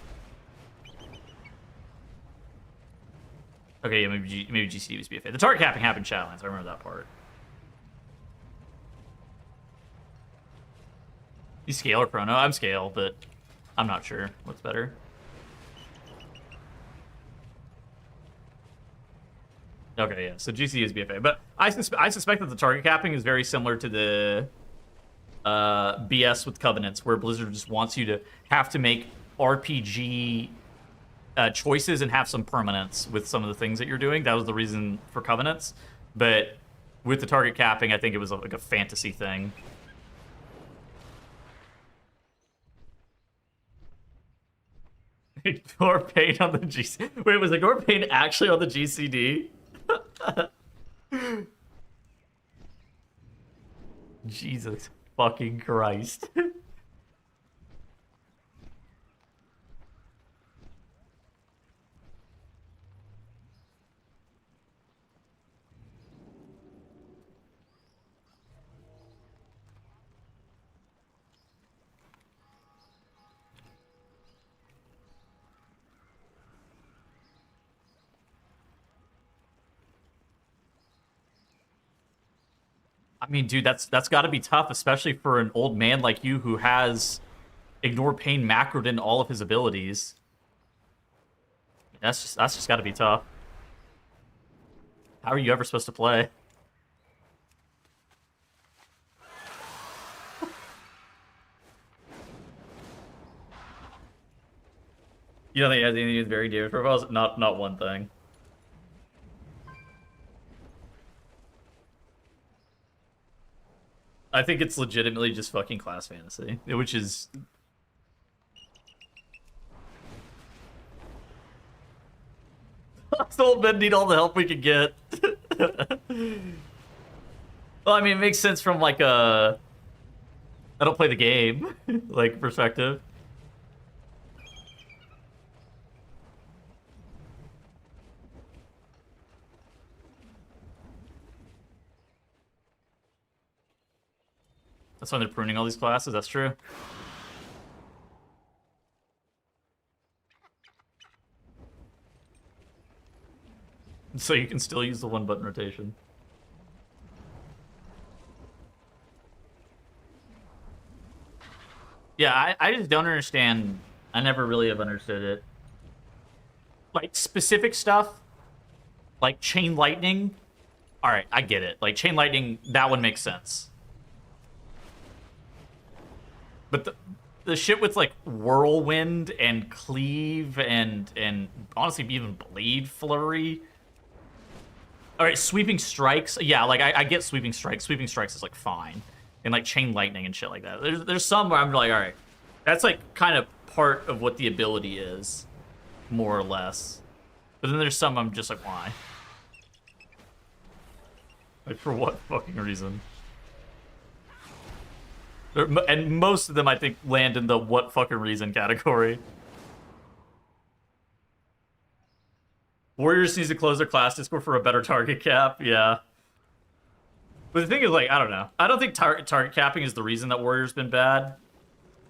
Okay, yeah, maybe GCD was BFA. The target capping happened in Shadowlands. I remember that part. You scale or chrono? I'm scale, but I'm not sure what's better. Okay, yeah. So GCD is BFA, but I suspect that the target capping is very similar to the BS with Covenants, where Blizzard just wants you to have to make RPG choices and have some permanence with some of the things that you're doing. That was the reason for Covenants, but with the target capping, I think it was like a fantasy thing. Ignore pain on the GCD. Wait, was ignore pain actually on the GCD? Jesus fucking Christ. I mean, dude, that's got to be tough, especially for an old man like you who has ignore pain macroed in all of his abilities. That's just got to be tough. How are you ever supposed to play? You don't think it has anything to do with very damage profiles? Not one thing. I think it's legitimately just fucking class fantasy, which is... Us old men need all the help we can get. Well, I mean, it makes sense from like a... I don't play the game, like, perspective. That's why they're pruning all these classes, that's true. So you can still use the one button rotation. Yeah, I just don't understand. I never really have understood it. Like, specific stuff, like Chain Lightning. Alright, I get it. Like, Chain Lightning, that one makes sense. But the shit with, like, Whirlwind and Cleave and honestly even Blade Flurry. Alright, Sweeping Strikes. Yeah, like, I get Sweeping Strikes. Sweeping Strikes is, like, fine. And, like, Chain Lightning and shit like that. There's some where I'm like, alright, that's, like, kind of part of what the ability is, more or less. But then there's some I'm just like, why? Like, for what fucking reason? And most of them, I think, land in the what fucking reason category. Warriors needs to close their class Discord for a better target cap. Yeah. But the thing is, like, I don't know. I don't think target capping is the reason that Warrior's been bad.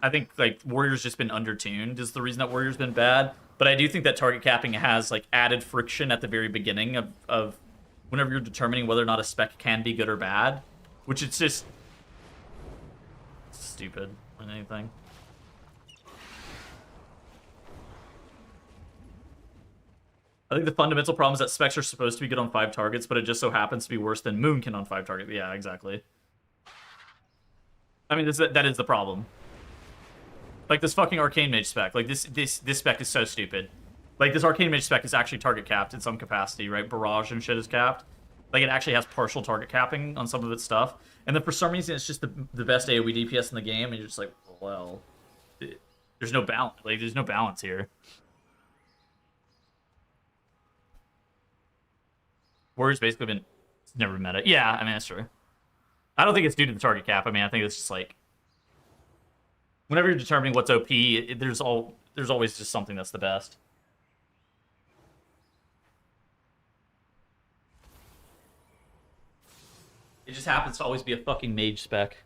I think, like, Warrior's just been undertuned is the reason that Warrior's been bad. But I do think that target capping has, like, added friction at the very beginning of whenever you're determining whether or not a spec can be good or bad. which it's just stupid than anything. I think the fundamental problem is that specs are supposed to be good on 5 targets, but it just so happens to be worse than Moonkin on 5 targets. Yeah, exactly. I mean, that is the problem. Like, this fucking Arcane Mage spec. Like, this spec is so stupid. Like, this Arcane Mage spec is actually target capped in some capacity, right? Barrage and shit is capped. Like, it actually has partial target capping on some of its stuff. And then for some reason, it's just the best AoE DPS in the game, and you're just like, well, there's no balance. Like, there's no balance here. Warrior's basically been never meta. Yeah, I mean, that's true. I don't think it's due to the target cap. I mean, I think it's just like whenever you're determining what's OP, there's always just something that's the best. It just happens to always be a fucking mage spec.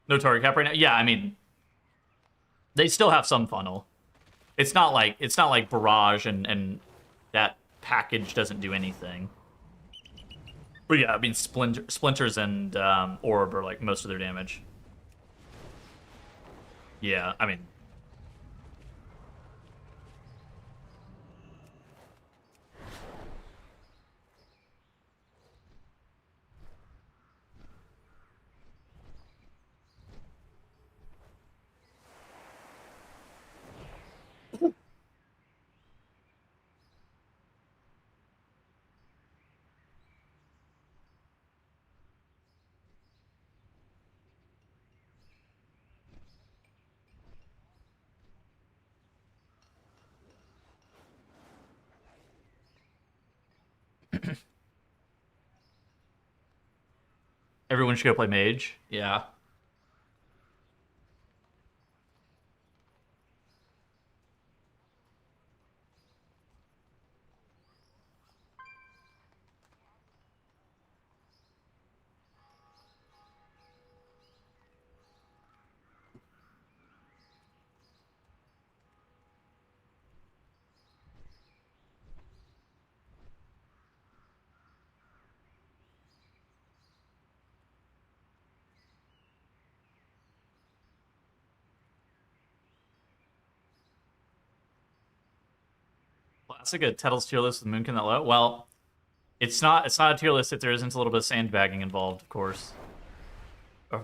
No target cap right now. Yeah, I mean, they still have some funnel. It's not like Barrage and that package doesn't do anything. But yeah, I mean, Splinters and Orb are like most of their damage. Yeah, I mean. Everyone should go play Mage. Yeah. Classic a Tettle's tier list with Moonkin that low. Well, it's not a tier list if there isn't a little bit of sandbagging involved, of course. All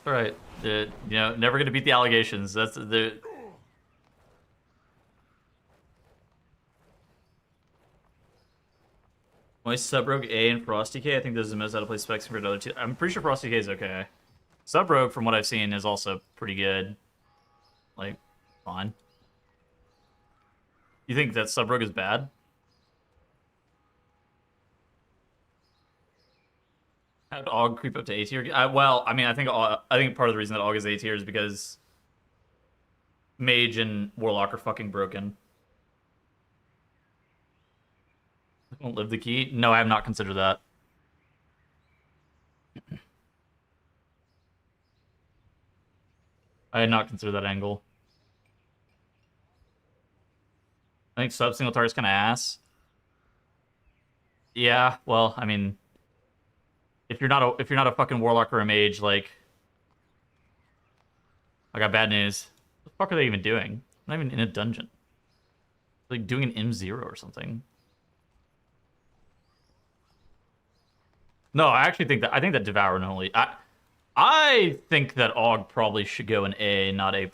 right. You know, never gonna beat the allegations. That's the. My Sub-Rogue A and Frosty K, I think those are the most out of place specs for the other two. I'm pretty sure Frosty K is okay. Sub-Rogue, from what I've seen, is also pretty good. Like, fine. You think that Sub-Rogue is bad? How'd AUG creep up to A tier? Well, I mean, I think part of the reason that AUG is A tier is because Mage and Warlock are fucking broken. Won't live the key? No, I have not considered that. I had not considered that angle. I think sub single target's kind of ass. Yeah, well, I mean, if you're not a fucking Warlock or a Mage, like, I got bad news. What the fuck are they even doing? Not even in a dungeon. Like doing an M0 or something. No, I actually think that Devour only. I think that AUG probably should go an A, not A+.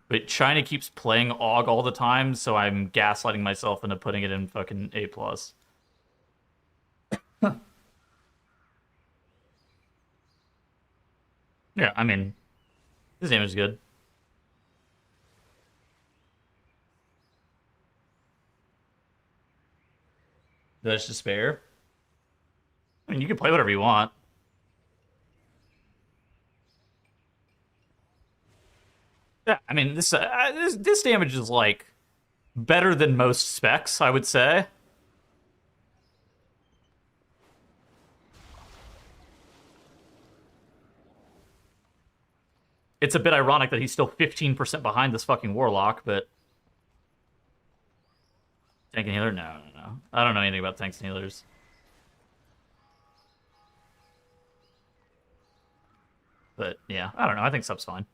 But China keeps playing AUG all the time, so I'm gaslighting myself into putting it in fucking A+. Yeah, I mean, his damage is good. That's despair. I mean, you can play whatever you want. Yeah, I mean, this damage is like better than most specs, I would say. It's a bit ironic that he's still 15% behind this fucking Warlock, but... Tank and healer? No. I don't know anything about tanks and healers. But, yeah, I don't know. I think sub's fine.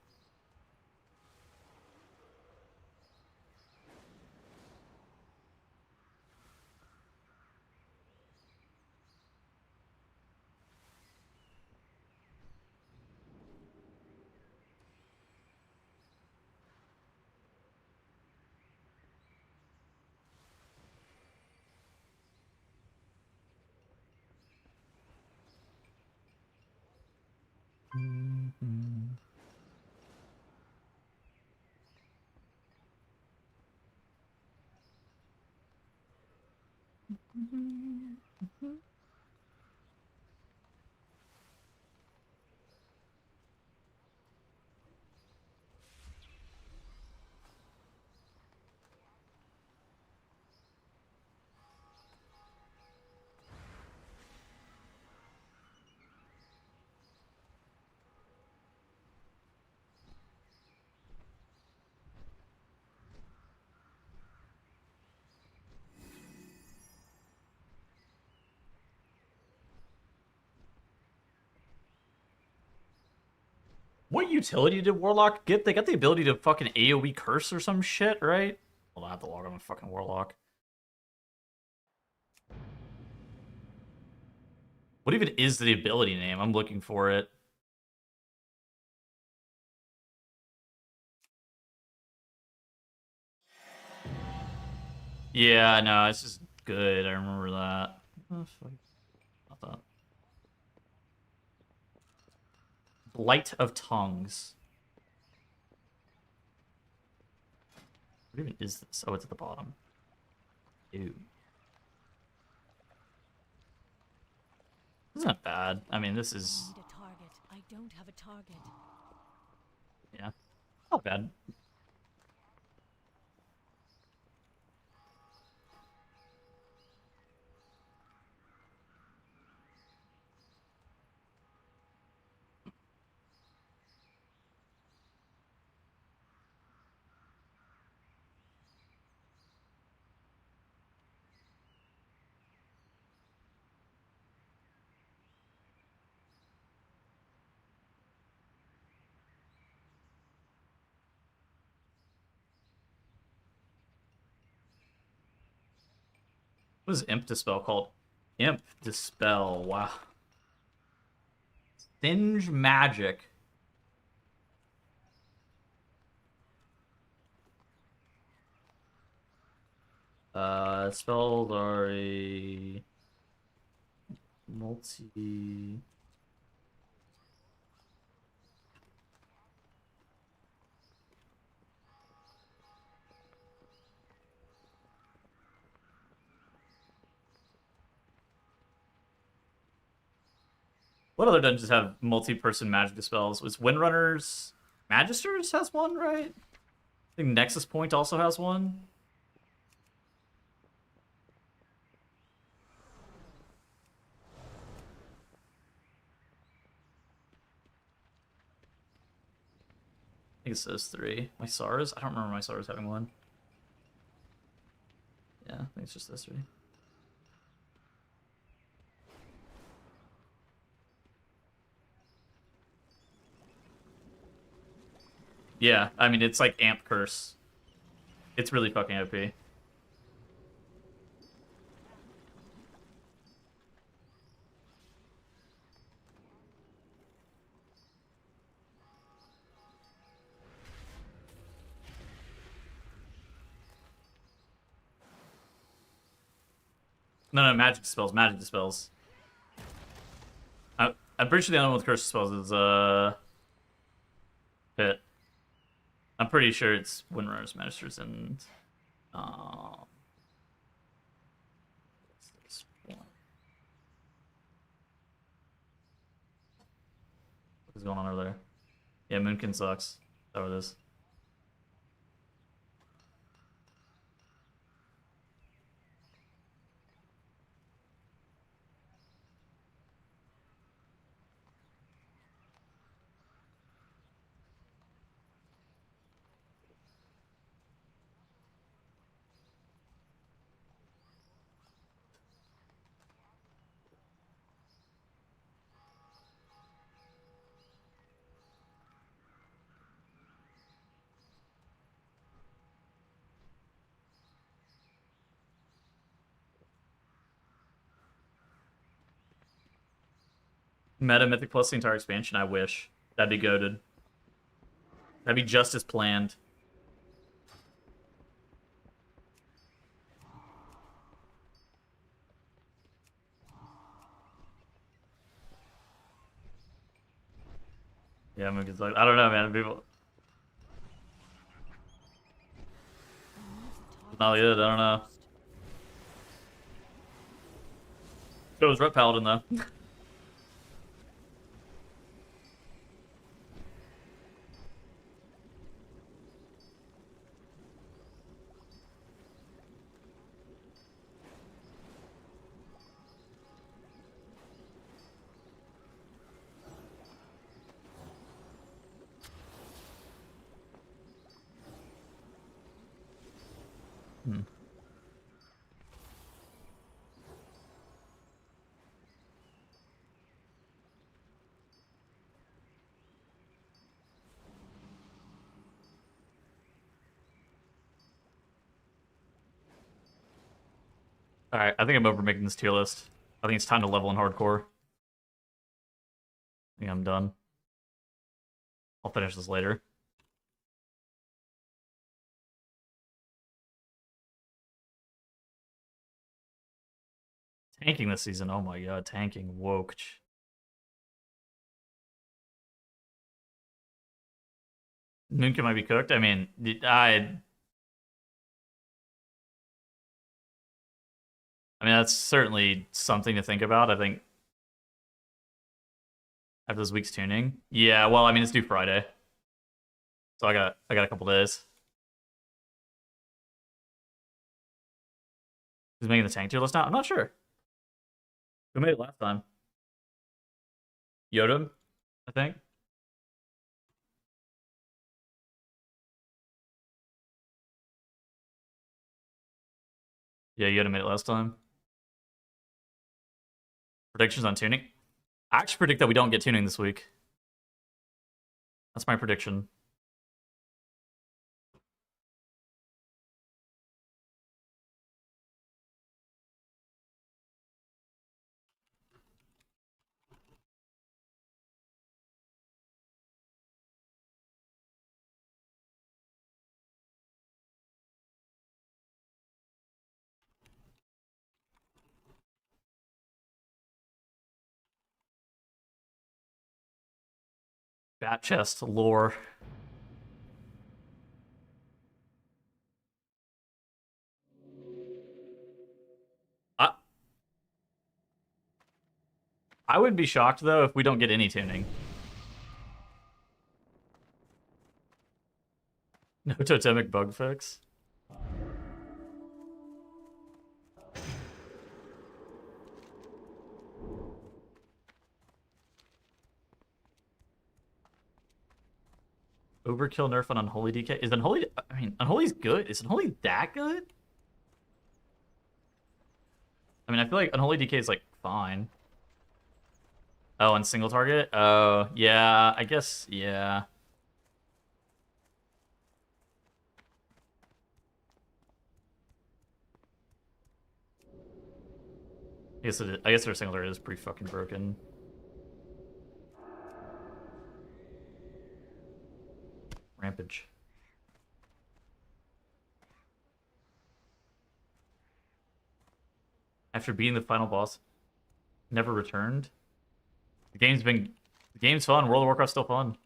What utility did Warlock get? They got the ability to fucking AoE curse or some shit, right? Hold on, I have to log on with fucking Warlock. What even is the ability name? I'm looking for it. Yeah, no, it's just good. I remember that. Oh, fuck. Not that. Blight of Tongues. What even is this? Oh, it's at the bottom. Ew. This is not bad. I mean, this is... Need a target. I don't have a target. Yeah. Not bad. What is Imp Dispel called? Imp Dispel, wow. Singe Magic. Spells are a multi... What other dungeons have multi-person magic dispels? Was Windrunners... Magisters has one, right? I think Nexus Point also has one. I think it's those three. My SARS? I don't remember my SARS having one. Yeah, I think it's just those three. Yeah, I mean, it's like Amp Curse. It's really fucking OP. No, magic dispels, magic dispels. I'm pretty sure the other one with curse dispels is, Pit. I'm pretty sure it's Windrunners, Magisters, and, what's this one? What is going on over there? Yeah, Moonkin sucks. That's what it is. Meta Mythic plus the entire expansion. I wish. That'd be goated. That'd be just as planned. Yeah, maybe it's like, I don't know, man. People. Not good. I don't know. It was Rep Paladin though. Alright, I think I'm over making this tier list. I think it's time to level in hardcore. I think I'm done. I'll finish this later. Tanking this season, oh my god, tanking woke. Moonka might be cooked. I mean, I mean, that's certainly something to think about. I think after this week's tuning. Yeah, well, I mean, it's due Friday. So I got a couple days. Who's making the tank tier list now? I'm not sure. Who made it last time? Yodam, I think. Yeah, Yoda made it last time. Predictions on tuning? I actually predict that we don't get tuning this week. That's my prediction. Bat chest lore. I would be shocked though if we don't get any tuning. No totemic bug fix. Overkill nerf on Unholy DK. Is Unholy... I mean, Unholy's good. Is Unholy that good? I mean, I feel like Unholy DK is, like, fine. Oh, and single target? Oh, yeah. I guess, yeah. I guess their single target is pretty fucking broken. Rampage. After beating the final boss, never returned. The game's fun. World of Warcraft's still fun.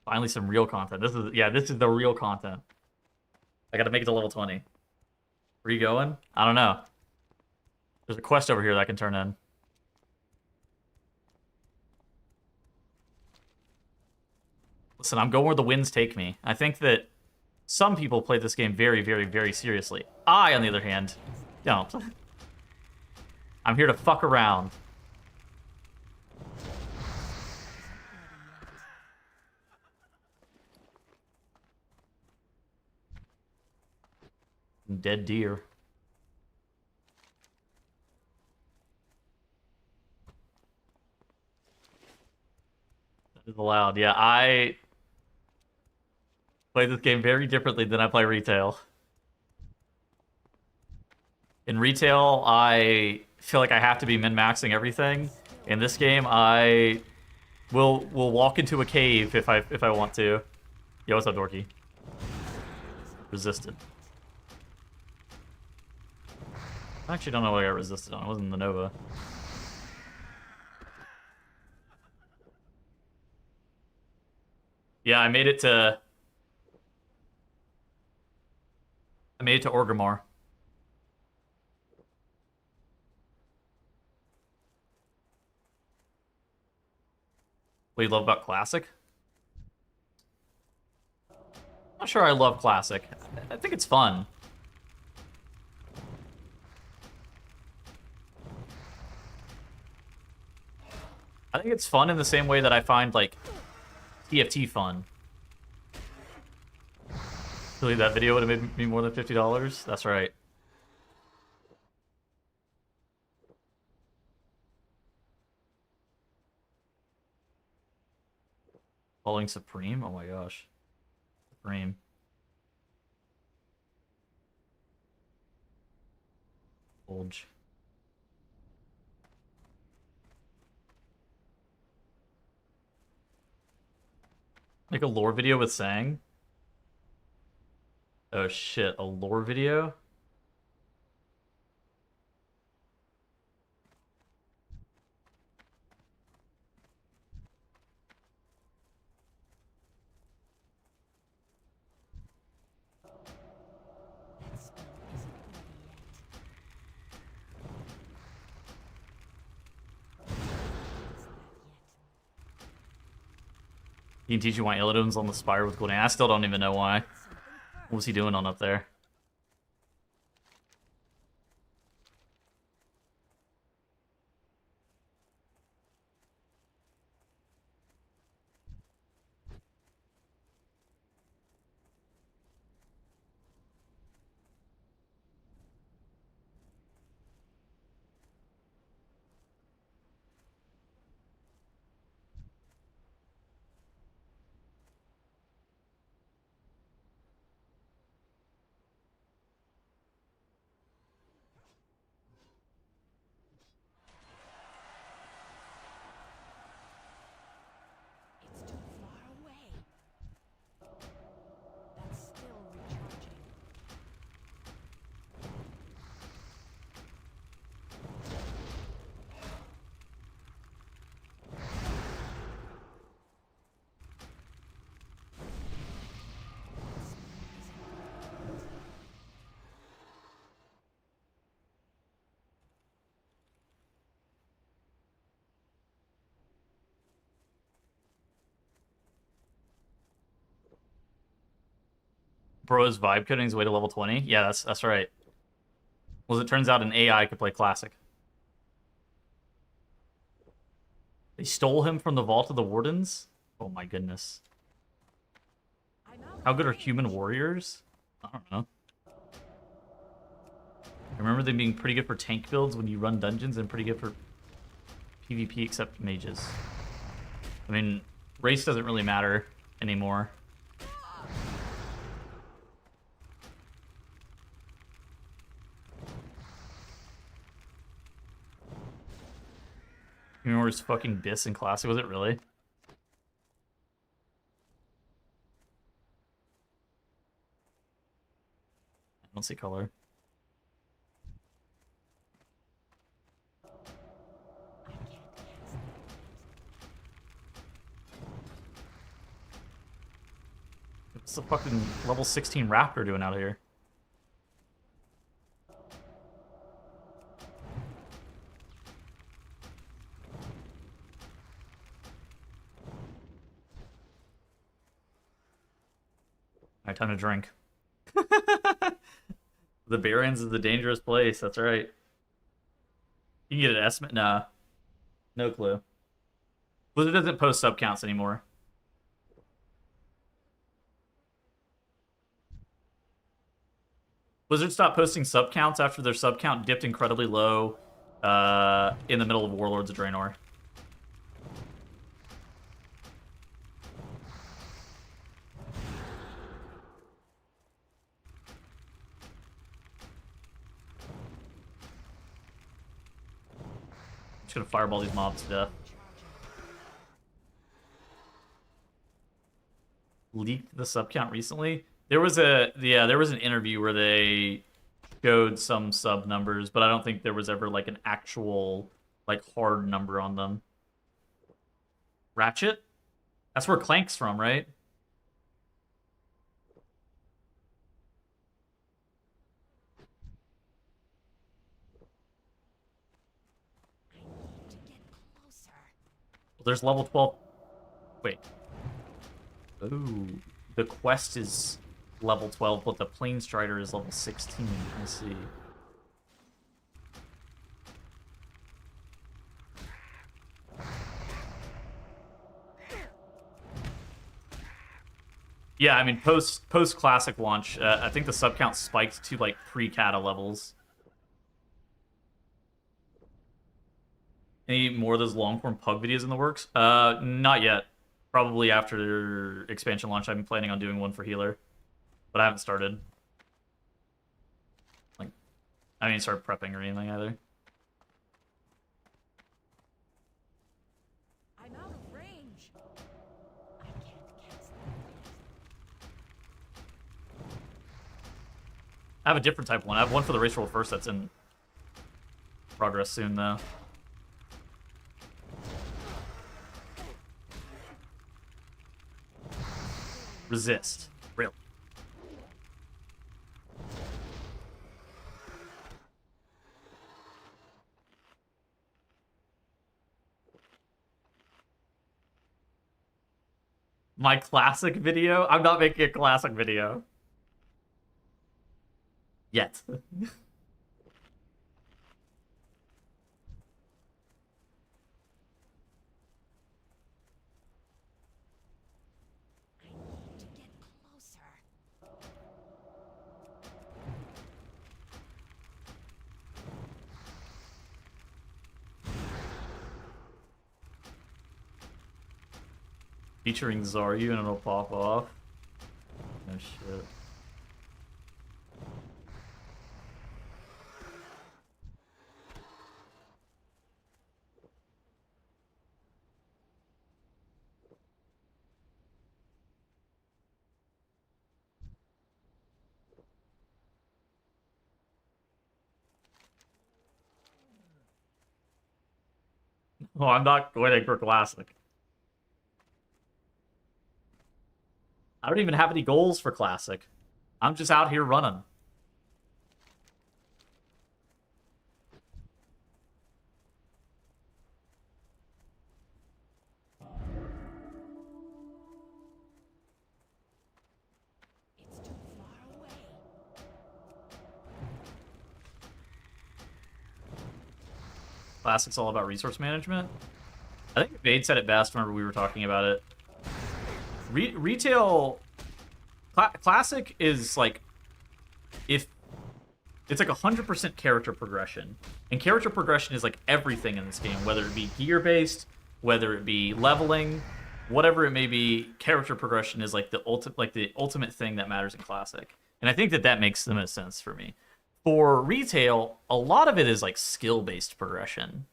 Finally, some real content. This is the real content. I gotta make it to level 20. Where are you going? I don't know. There's a quest over here that I can turn in. Listen, I'm going where the winds take me. I think that some people play this game very, very, very seriously. I, on the other hand, don't. I'm here to fuck around. Dead deer. That is allowed. Yeah, I play this game very differently than I play retail. In retail, I feel like I have to be min-maxing everything. In this game, I will walk into a cave if I want to. Yo, what's up, Dorky? Resisted. I actually don't know what I got resisted on. It wasn't the Nova. Yeah, I made it to Orgrimmar. What do you love about Classic? I'm not sure I love Classic. I think it's fun. I think it's fun in the same way that I find, like, TFT fun. Really, that video would have made me more than $50? That's right. Falling Supreme? Oh my gosh. Supreme. Bulge. Like a lore video with Sang? Oh shit, a lore video? He can teach you why Illidan's on the Spire with Gul'dan. I still don't even know why. What was he doing on up there? It's too far away. That's still recharging. Bro's vibe coding his way to level 20? Yeah, that's right. Well, as it turns out, an AI could play Classic. They stole him from the Vault of the Wardens? Oh my goodness. How good are human warriors? I don't know. I remember them being pretty good for tank builds when you run dungeons and pretty good for PvP except mages. I mean, race doesn't really matter anymore. You remember his fucking Biss in Classic? Was it really? I don't see color. What's the fucking level 16 Raptor doing out here? Alright, time to drink. The Barrens is a dangerous place, that's right. You can get an estimate? Nah. No clue. Blizzard doesn't post sub counts anymore. Blizzard stopped posting sub counts after their sub count dipped incredibly low in the middle of Warlords of Draenor. gonna fireball these mobs to death. Leaked the sub count recently. There was there was an interview where they showed some sub numbers, but I don't think there was ever like an actual like hard number on them. Ratchet? That's where Clank's from, right? To get closer. Well, there's level 12. Wait. Ooh. The quest is level 12, but the Plane Strider is level 16. I see. Yeah, I mean, post classic launch, I think the sub count spiked to like pre-kata levels. Any more of those long form pug videos in the works? Not yet. Probably after expansion launch. I'm planning on doing one for healer, but I haven't started. Like, I didn't start prepping or anything either. I'm out of range. I can't cast that. I have a different type one. I have one for the race roll first that's in progress soon, though. Resist. Really. My classic video? I'm not making a classic video. Yet. To get closer. Featuring Zaryu and it'll pop off. No shit. Oh, I'm not going for classic. I don't even have any goals for classic. I'm just out here running. It's too far away. Classic's all about resource management. I think Vade said it best whenever we were talking about it. Retail... Classic is like... If... It's like 100% character progression. And character progression is like everything in this game. Whether it be gear-based, whether it be leveling, whatever it may be, character progression is like the ultimate thing that matters in Classic. And I think that makes the most sense for me. For retail, a lot of it is like skill-based progression.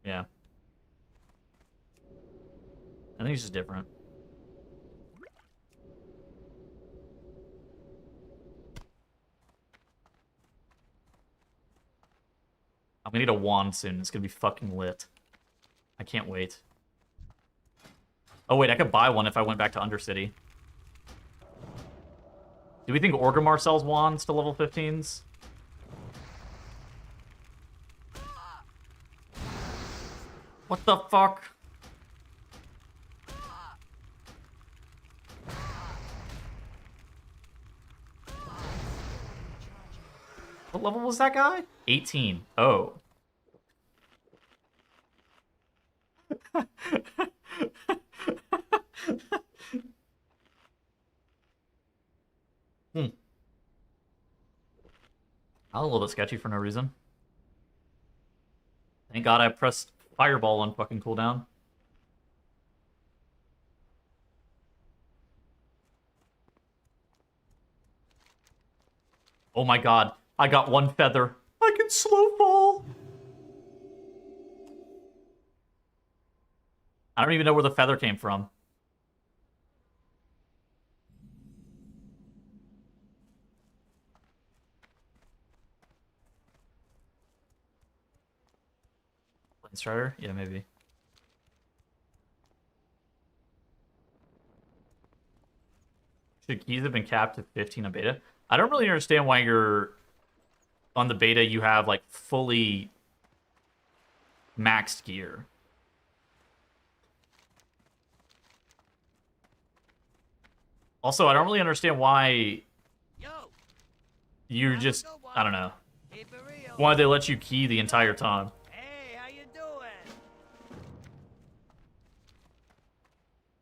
Yeah. I think it's just different. I'm gonna need a wand soon. It's gonna be fucking lit. I can't wait. Oh wait, I could buy one if I went back to Undercity. Do we think Orgrimmar sells wands to level 15s? What the fuck? What level was that guy? 18. Oh. That was a little bit sketchy for no reason. Thank God I pressed Fireball on fucking cooldown. Oh my god. I got one feather. I can slow fall. I don't even know where the feather came from. Strider? Yeah, maybe. Should keys have been capped at 15 on beta? I don't really understand why you're on the beta you have like fully maxed gear. Also, I don't really understand why you're just, I don't know. Why they let you key the entire time. Hey, how you doing?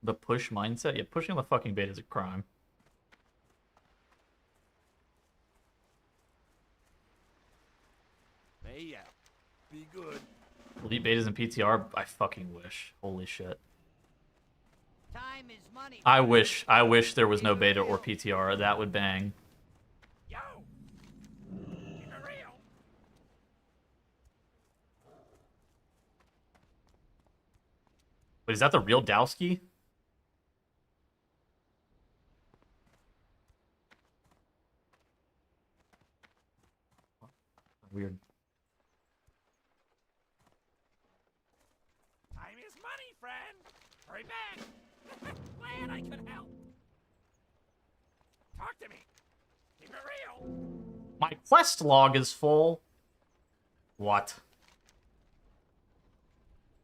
The push mindset? Yeah, pushing on the fucking beta is a crime. Hey, yeah. Be good. Elite betas and PTR? I fucking wish. Holy shit. Time is money. I wish there was no beta or PTR. That would bang. Yo. Keep it real. Wait, is that the real Dowski? Weird. Time is money, friend. Hurry back. Glad I could help. Talk to me. Keep it real. My quest log is full. What?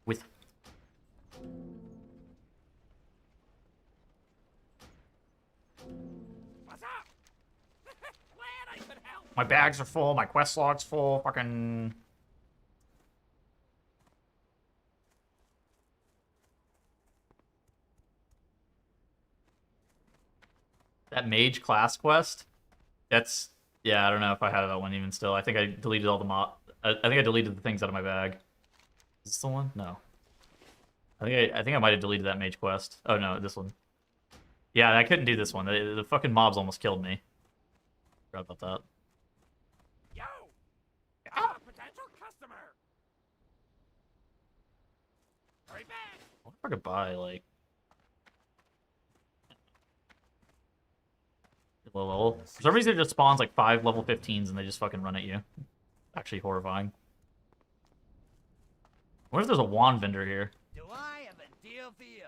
With... What's up? Glad I could help. My bags are full, my quest log's full, fucking... That mage class quest? That's... Yeah, I don't know if I had that one even still. I think I deleted all the I think I deleted the things out of my bag. Is this the one? No. I think I might have deleted that mage quest. Oh no, this one. Yeah, I couldn't do this one. The fucking mobs almost killed me. Forgot about that. Yo. I'm a potential customer. Hurry back. I wonder if I could buy, like... low level. For some reason it just spawns like 5 level 15s and they just fucking run at you. Actually horrifying. I wonder if there's a wand vendor here. Do I have a deal for you?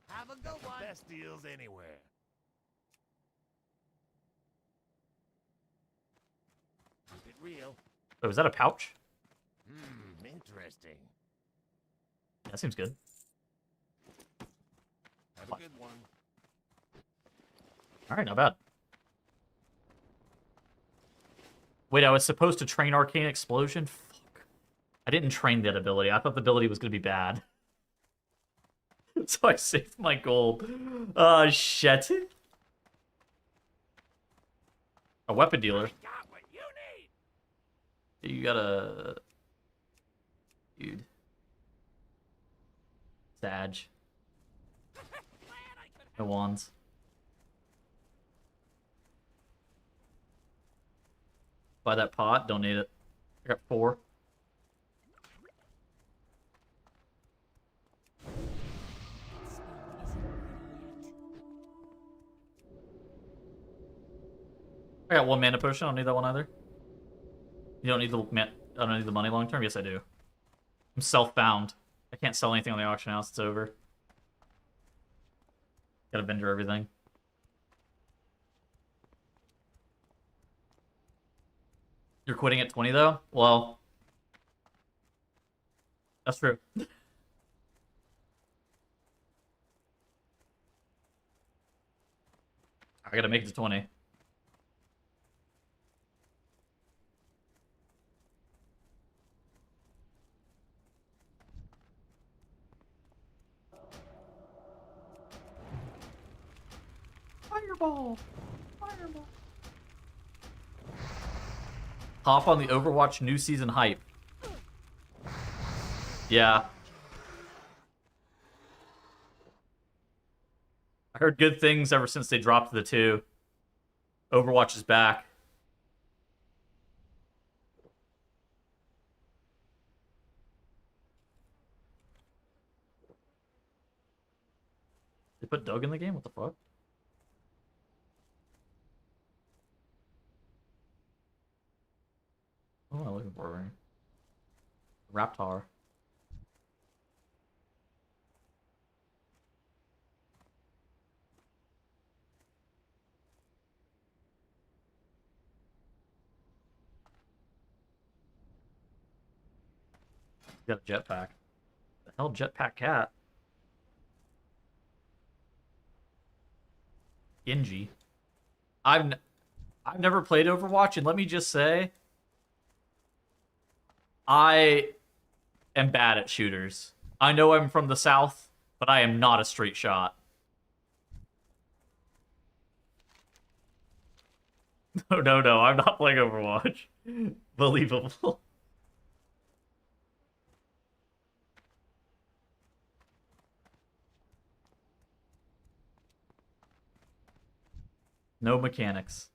Have a good one. Best deals anywhere. Keep it real. Oh, is that a pouch? Interesting. That seems good. Have a good one. Alright, not bad. Wait, I was supposed to train Arcane Explosion? Fuck. I didn't train that ability. I thought the ability was going to be bad. So I saved my gold. Shit. A weapon dealer. Got what you need. You gotta... Dude. Sag. No wands. Buy that pot, don't need it. I got 4. I got 1 mana potion, I don't need that one either. You don't need the I don't need the money long term? Yes, I do. I'm self-bound. I can't sell anything on the auction house, it's over. Gotta vendor everything. You're quitting at 20 though? Well, that's true. I gotta make it to 20. Fireball! Fireball! Hop on the Overwatch new season hype. Yeah. I heard good things ever since they dropped the 2. Overwatch is back. They put Doug in the game? What the fuck? What am I looking for? Raptor. Got a jetpack. The hell, jetpack cat? Genji. I've never played Overwatch, and let me just say, I am bad at shooters. I know I'm from the South, but I am not a straight shot. No, I'm not playing Overwatch. Believable. No mechanics.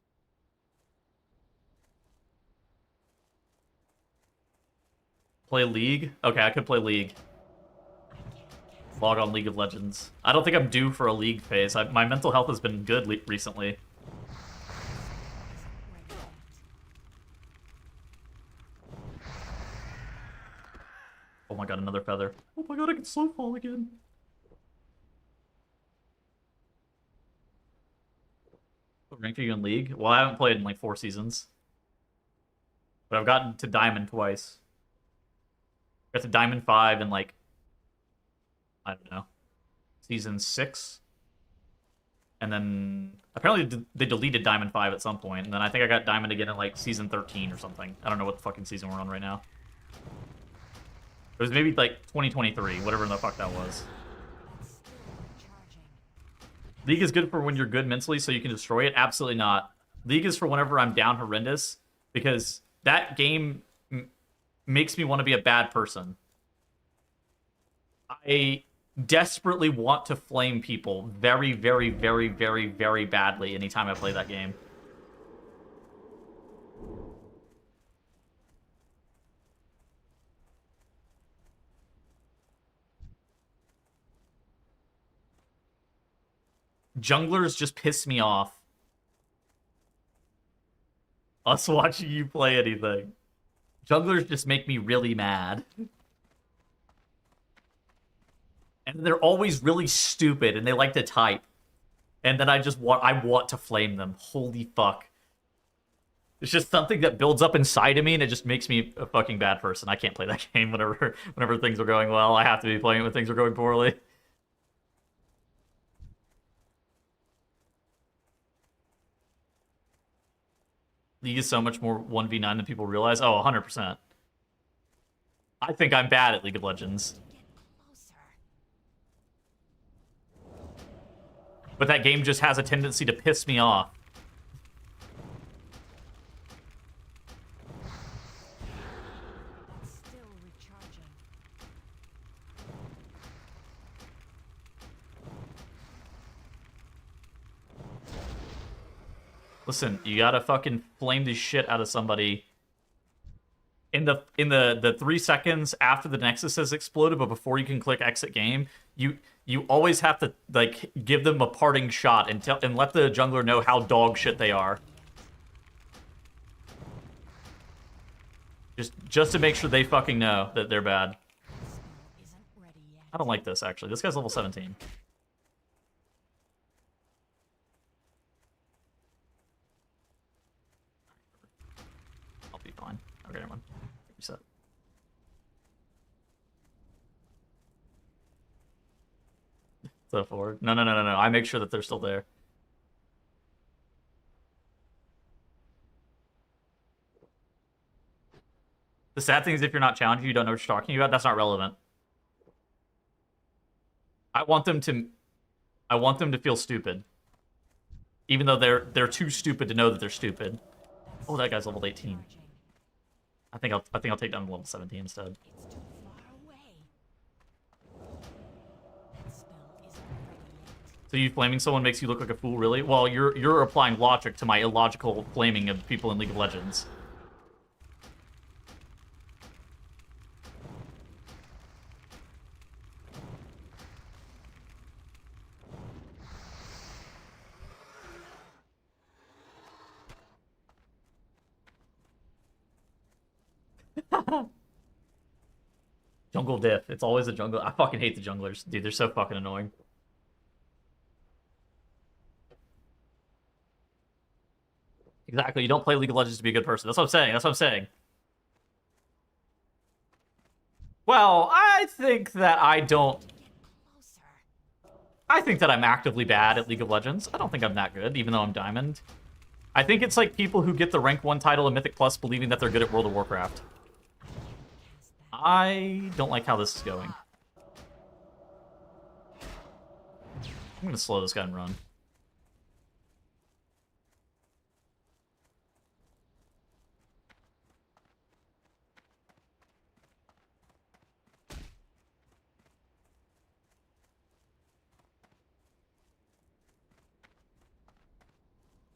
Play League? Okay, I could play League. Log on League of Legends. I don't think I'm due for a League phase. My mental health has been good recently. Oh my god, another feather. Oh my god, I can slow fall again. What rank are you in League? Well, I haven't played in like 4 seasons. But I've gotten to Diamond twice. Got to Diamond 5 in like, I don't know, season 6. And then apparently they deleted Diamond 5 at some point. And then I think I got Diamond again in like season 13 or something. I don't know what the fucking season we're on right now. It was maybe like 2023, whatever the fuck that was. League is good for when you're good mentally so you can destroy it? Absolutely not. League is for whenever I'm down horrendous, because that game makes me want to be a bad person. I desperately want to flame people very, very, very, very, very badly anytime I play that game. Junglers just piss me off. Us watching you play anything. Junglers just make me really mad. And they're always really stupid, and they like to type. And then I want to flame them. Holy fuck. It's just something that builds up inside of me, and it just makes me a fucking bad person. I can't play that game whenever things are going well. I have to be playing it when things are going poorly. League is so much more 1v9 than people realize. Oh, 100%. I think I'm bad at League of Legends. But that game just has a tendency to piss me off. Listen, you gotta fucking flame the shit out of somebody in the 3 seconds after the Nexus has exploded, but before you can click exit game, you always have to like give them a parting shot and let the jungler know how dog shit they are. Just to make sure they fucking know that they're bad. I don't like this actually. This guy's level 17. Fine. Okay, never mind. Reset. So forward. No. I make sure that they're still there. The sad thing is if you're not challenging, you don't know what you're talking about, that's not relevant. I want them to feel stupid. Even though they're too stupid to know that they're stupid. Oh, that guy's level 18. I think I'll take down to level 17 instead. So you flaming someone makes you look like a fool, really? Well, you're applying logic to my illogical flaming of people in League of Legends. Jungle diff. It's always a jungle. I fucking hate the junglers. Dude, they're so fucking annoying. Exactly. You don't play League of Legends to be a good person. That's what I'm saying. That's what I'm saying. Well, I think that I don't... I think that I'm actively bad at League of Legends. I don't think I'm that good, even though I'm Diamond. I think it's like people who get the rank 1 title in Mythic Plus believing that they're good at World of Warcraft. I don't like how this is going. I'm gonna slow this guy and run.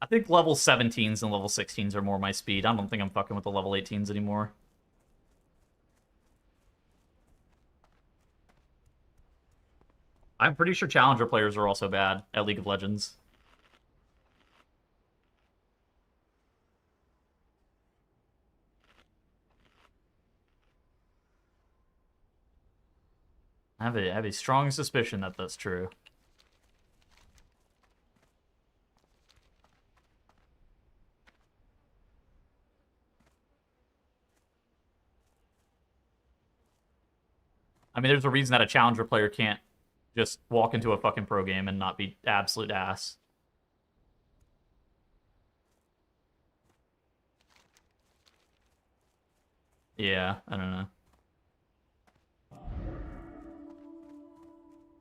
I think level 17s and level 16s are more my speed. I don't think I'm fucking with the level 18s anymore. I'm pretty sure Challenger players are also bad at League of Legends. I have a strong suspicion that that's true. I mean, there's a reason that a Challenger player can't just walk into a fucking pro game and not be absolute ass. Yeah, I don't know.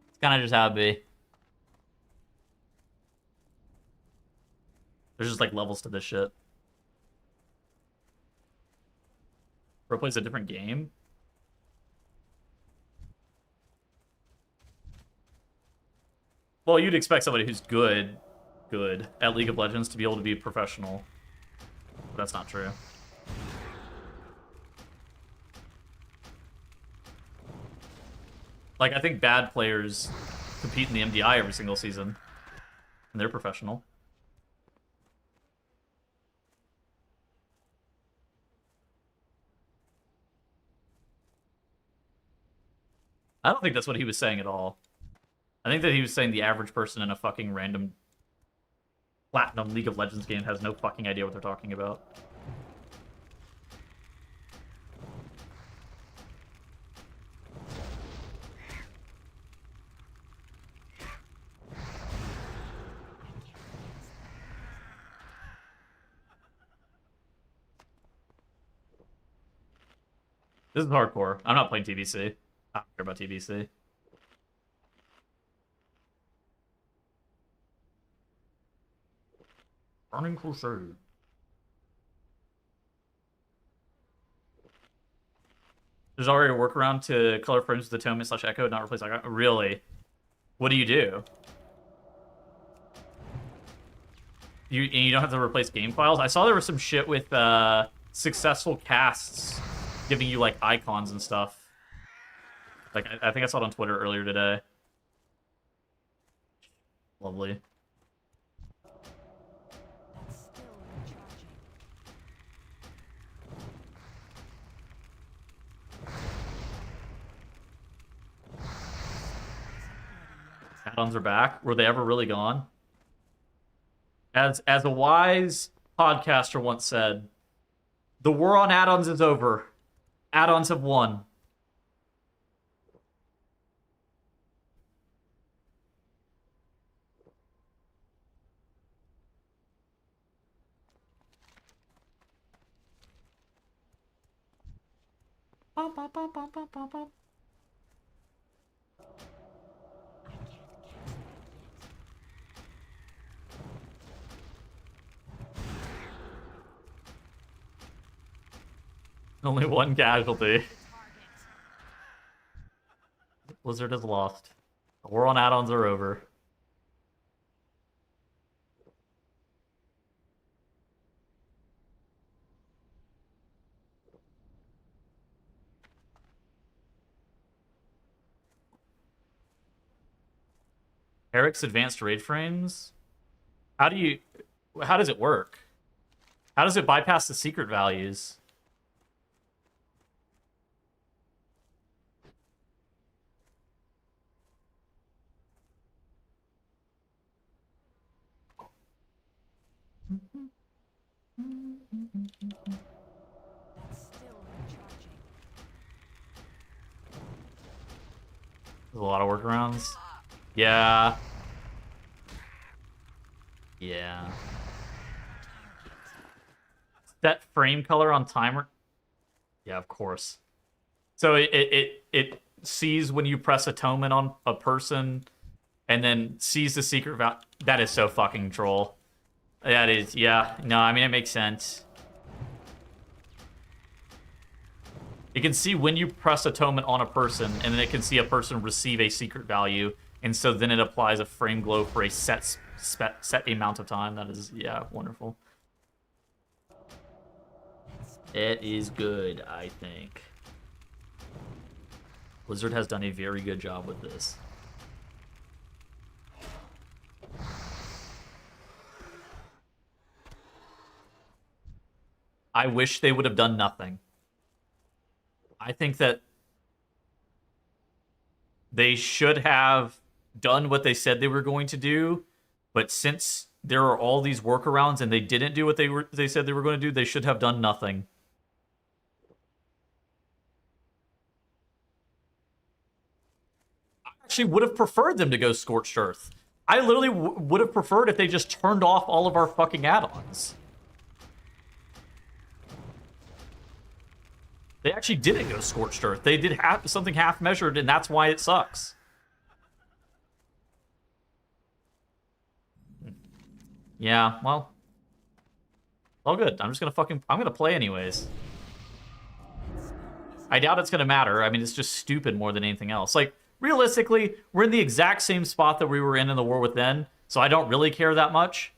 It's kind of just how it be. There's just like levels to this shit. Pro plays a different game. Well, you'd expect somebody who's good at League of Legends to be able to be professional. But that's not true. Like, I think bad players compete in the MDI every single season. And they're professional. I don't think that's what he was saying at all. I think that he was saying the average person in a fucking random Platinum League of Legends game has no fucking idea what they're talking about. This is hardcore. I'm not playing TBC. I don't care about TBC. Burning Crusade. There's already a workaround to color frames with atonement / echo, not replace icon. Really? What do? You don't have to replace game files? I saw there was some shit with successful casts giving you like icons and stuff. Like I think I saw it on Twitter earlier today. Lovely. Add-ons are back. Were they ever really gone? As a wise podcaster once said, the war on add-ons is over. Add-ons have won. Bum, bum, bum, bum, bum, bum, bum. Only one casualty. Blizzard has lost. The war on add-ons are over. Eric's advanced raid frames. How does it work? How does it bypass the secret values? Still recharging. There's a lot of workarounds. Yeah. Yeah. Set frame color on timer. Yeah, of course. So it sees when you press atonement on a person, and then sees the secret value. That is so fucking troll. That is, yeah. No, I mean, it makes sense. It can see when you press atonement on a person, and then it can see a person receive a secret value, and so then it applies a frame glow for a set amount of time. That is, yeah, wonderful. It is good, I think. Blizzard has done a very good job with this. I wish they would have done nothing. I think that they should have done what they said they were going to do, but since there are all these workarounds and they didn't do what they said they were going to do, they should have done nothing. I actually would have preferred them to go Scorched Earth. I literally would have preferred if they just turned off all of our fucking add-ons. They actually didn't go Scorched Earth. They did something half-measured, and that's why it sucks. Yeah, well. All good. I'm just gonna I'm gonna play anyways. I doubt it's gonna matter. I mean, it's just stupid more than anything else. Like, realistically, we're in the exact same spot that we were in the War Within, so I don't really care that much.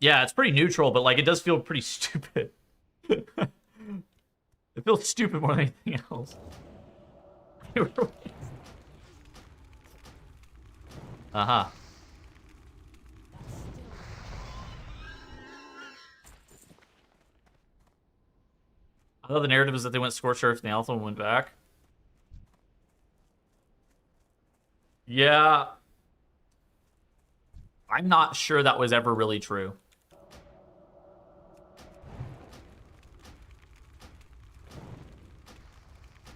Yeah, it's pretty neutral, but, like, it does feel pretty stupid. It feels stupid more than anything else. Uh-huh. I thought the narrative is that they went Scorched Earth and the Alpha went back. Yeah. I'm not sure that was ever really true.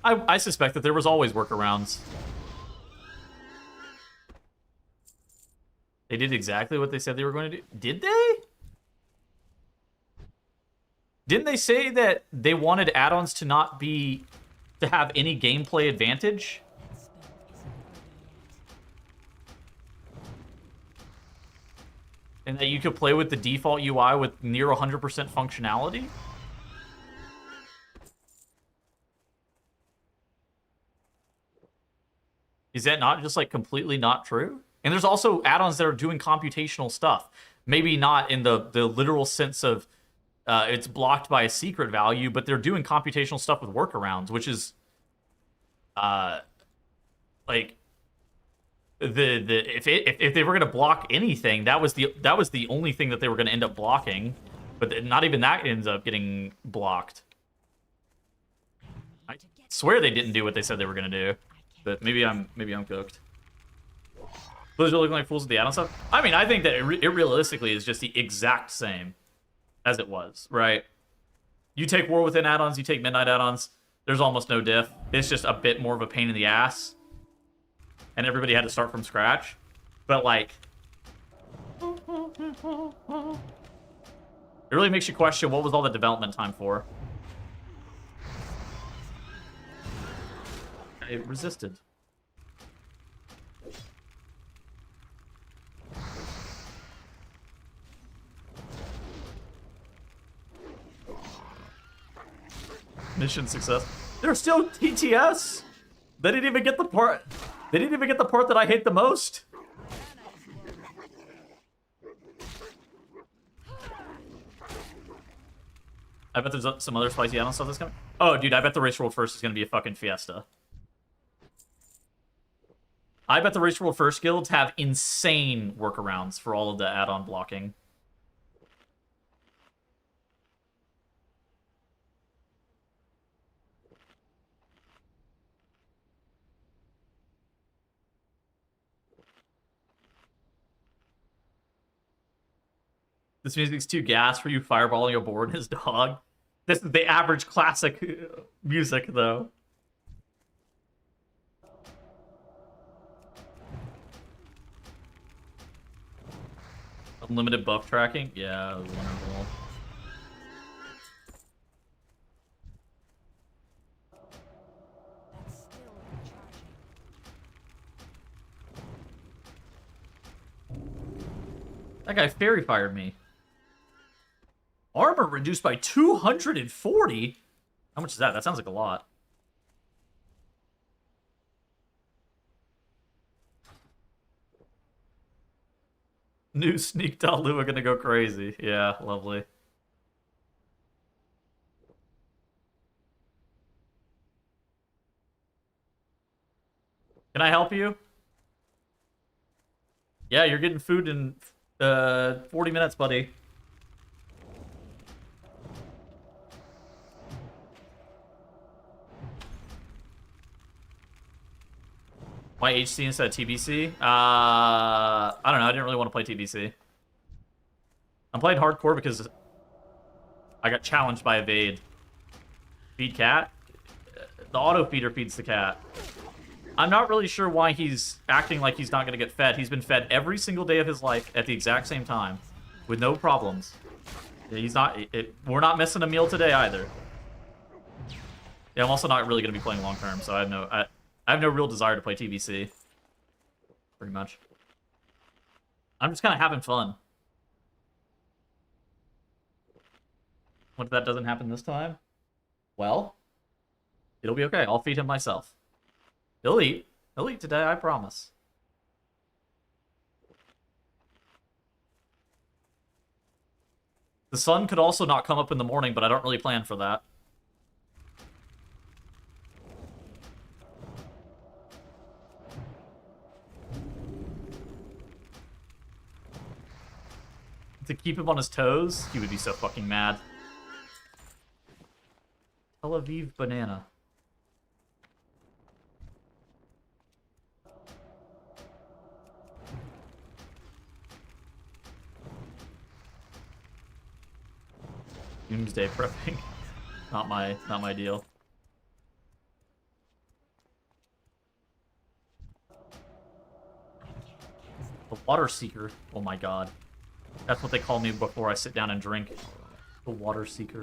I suspect that there was always workarounds. They did exactly what they said they were going to do. Did they? Didn't they say that they wanted add-ons to not be... to have any gameplay advantage? And that you could play with the default UI with near 100% functionality? Is that not just, like, completely not true? And there's also add-ons that are doing computational stuff. Maybe not in the literal sense of it's blocked by a secret value, but they're doing computational stuff with workarounds, which is like if they were gonna block anything, that was the only thing that they were gonna end up blocking. But not even that ends up getting blocked. I swear they didn't do what they said they were gonna do. But maybe I'm cooked. Blizzard looking like fools with the add-on stuff. I mean, I think that it realistically is just the exact same as it was, right? You take War Within add-ons, you take Midnight add-ons, there's almost no diff. It's just a bit more of a pain in the ass. And everybody had to start from scratch. But, like... it really makes you question what was all the development time for. It resisted. Mission success. There's still TTS. They didn't even get the part. They didn't even get the part that I hate the most. I bet there's some other spicy add-on stuff that's coming. Oh, dude, I bet the Race World First is going to be a fucking fiesta. I bet the Race World First guilds have insane workarounds for all of the add-on blocking. This music's too gas for you fireballing a board his dog. This is the average classic music, though. Unlimited buff tracking? Yeah, wonderful. That guy fairy fired me. Armor reduced by 240? How much is that? That sounds like a lot. New Sneak.Lua gonna go crazy. Yeah, lovely. Can I help you? Yeah, you're getting food in 40 minutes, buddy. Why HC instead of TBC? I don't know. I didn't really want to play TBC. I'm playing hardcore because I got challenged by Evade. Feed cat? The auto feeder feeds the cat. I'm not really sure why he's acting like he's not going to get fed. He's been fed every single day of his life at the exact same time with no problems. He's not. We're not missing a meal today either. Yeah, I'm also not really going to be playing long term, so I have no real desire to play TBC. Pretty much. I'm just kind of having fun. What if that doesn't happen this time? Well, it'll be okay. I'll feed him myself. He'll eat. He'll eat today, I promise. The sun could also not come up in the morning, but I don't really plan for that. To keep him on his toes, he would be so fucking mad. Tel Aviv banana. Doomsday prepping. Not my deal. The Water Seeker. Oh my god. That's what they call me before I sit down and drink. The Water Seeker.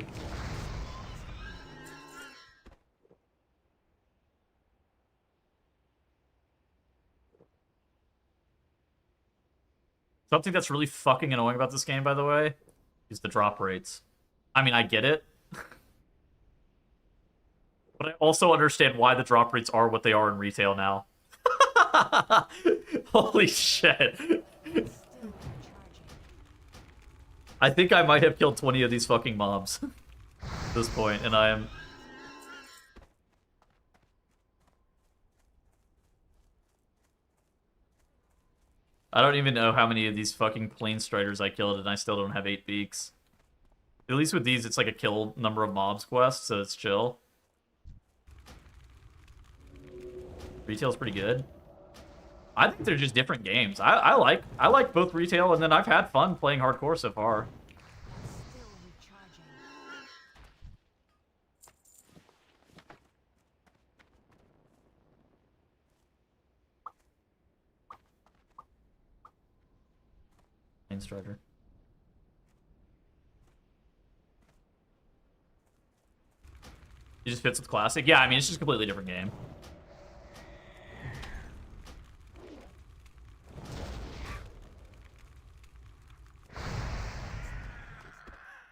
Something that's really fucking annoying about this game, by the way, is the drop rates. I mean, I get it. But I also understand why the drop rates are what they are in retail now. Holy shit. I think I might have killed 20 of these fucking mobs at this point, and I am... I don't even know how many of these fucking plane striders I killed, and I still don't have 8 beaks. At least with these, it's like a kill number of mobs quest, so it's chill. Retail's pretty good. I think they're just different games. I like both retail, and then I've had fun playing hardcore so far. Strider. It just fits with Classic? Yeah, I mean, it's just a completely different game.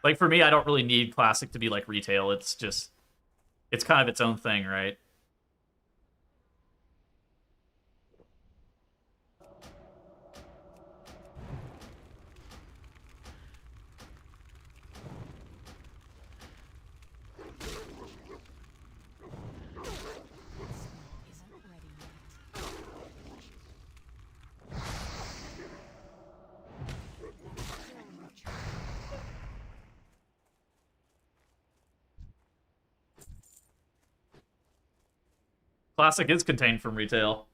Like, for me, I don't really need Classic to be like retail. It's just... It's kind of its own thing, right? Classic is contained from retail.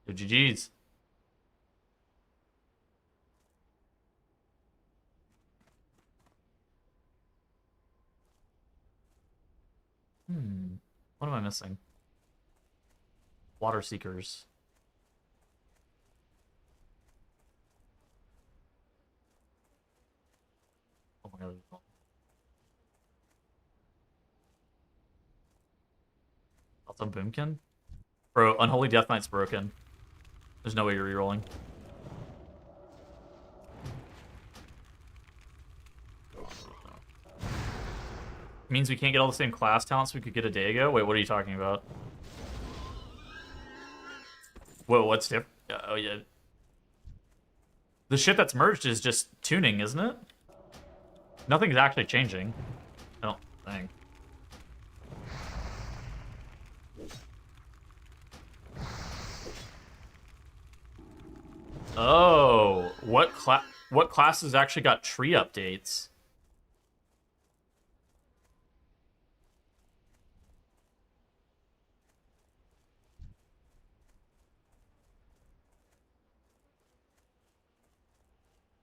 Yo, GG's. What am I missing? Water Seekers. Oh my god. That's a Boomkin? Bro, Unholy Death Knight's broken. There's no way you're rerolling. Means we can't get all the same class talents we could get a day ago? Wait, what are you talking about? Whoa, what's different? Oh, yeah. The shit that's merged is just tuning, isn't it? Nothing's actually changing. I don't think. Oh, what classes actually got tree updates?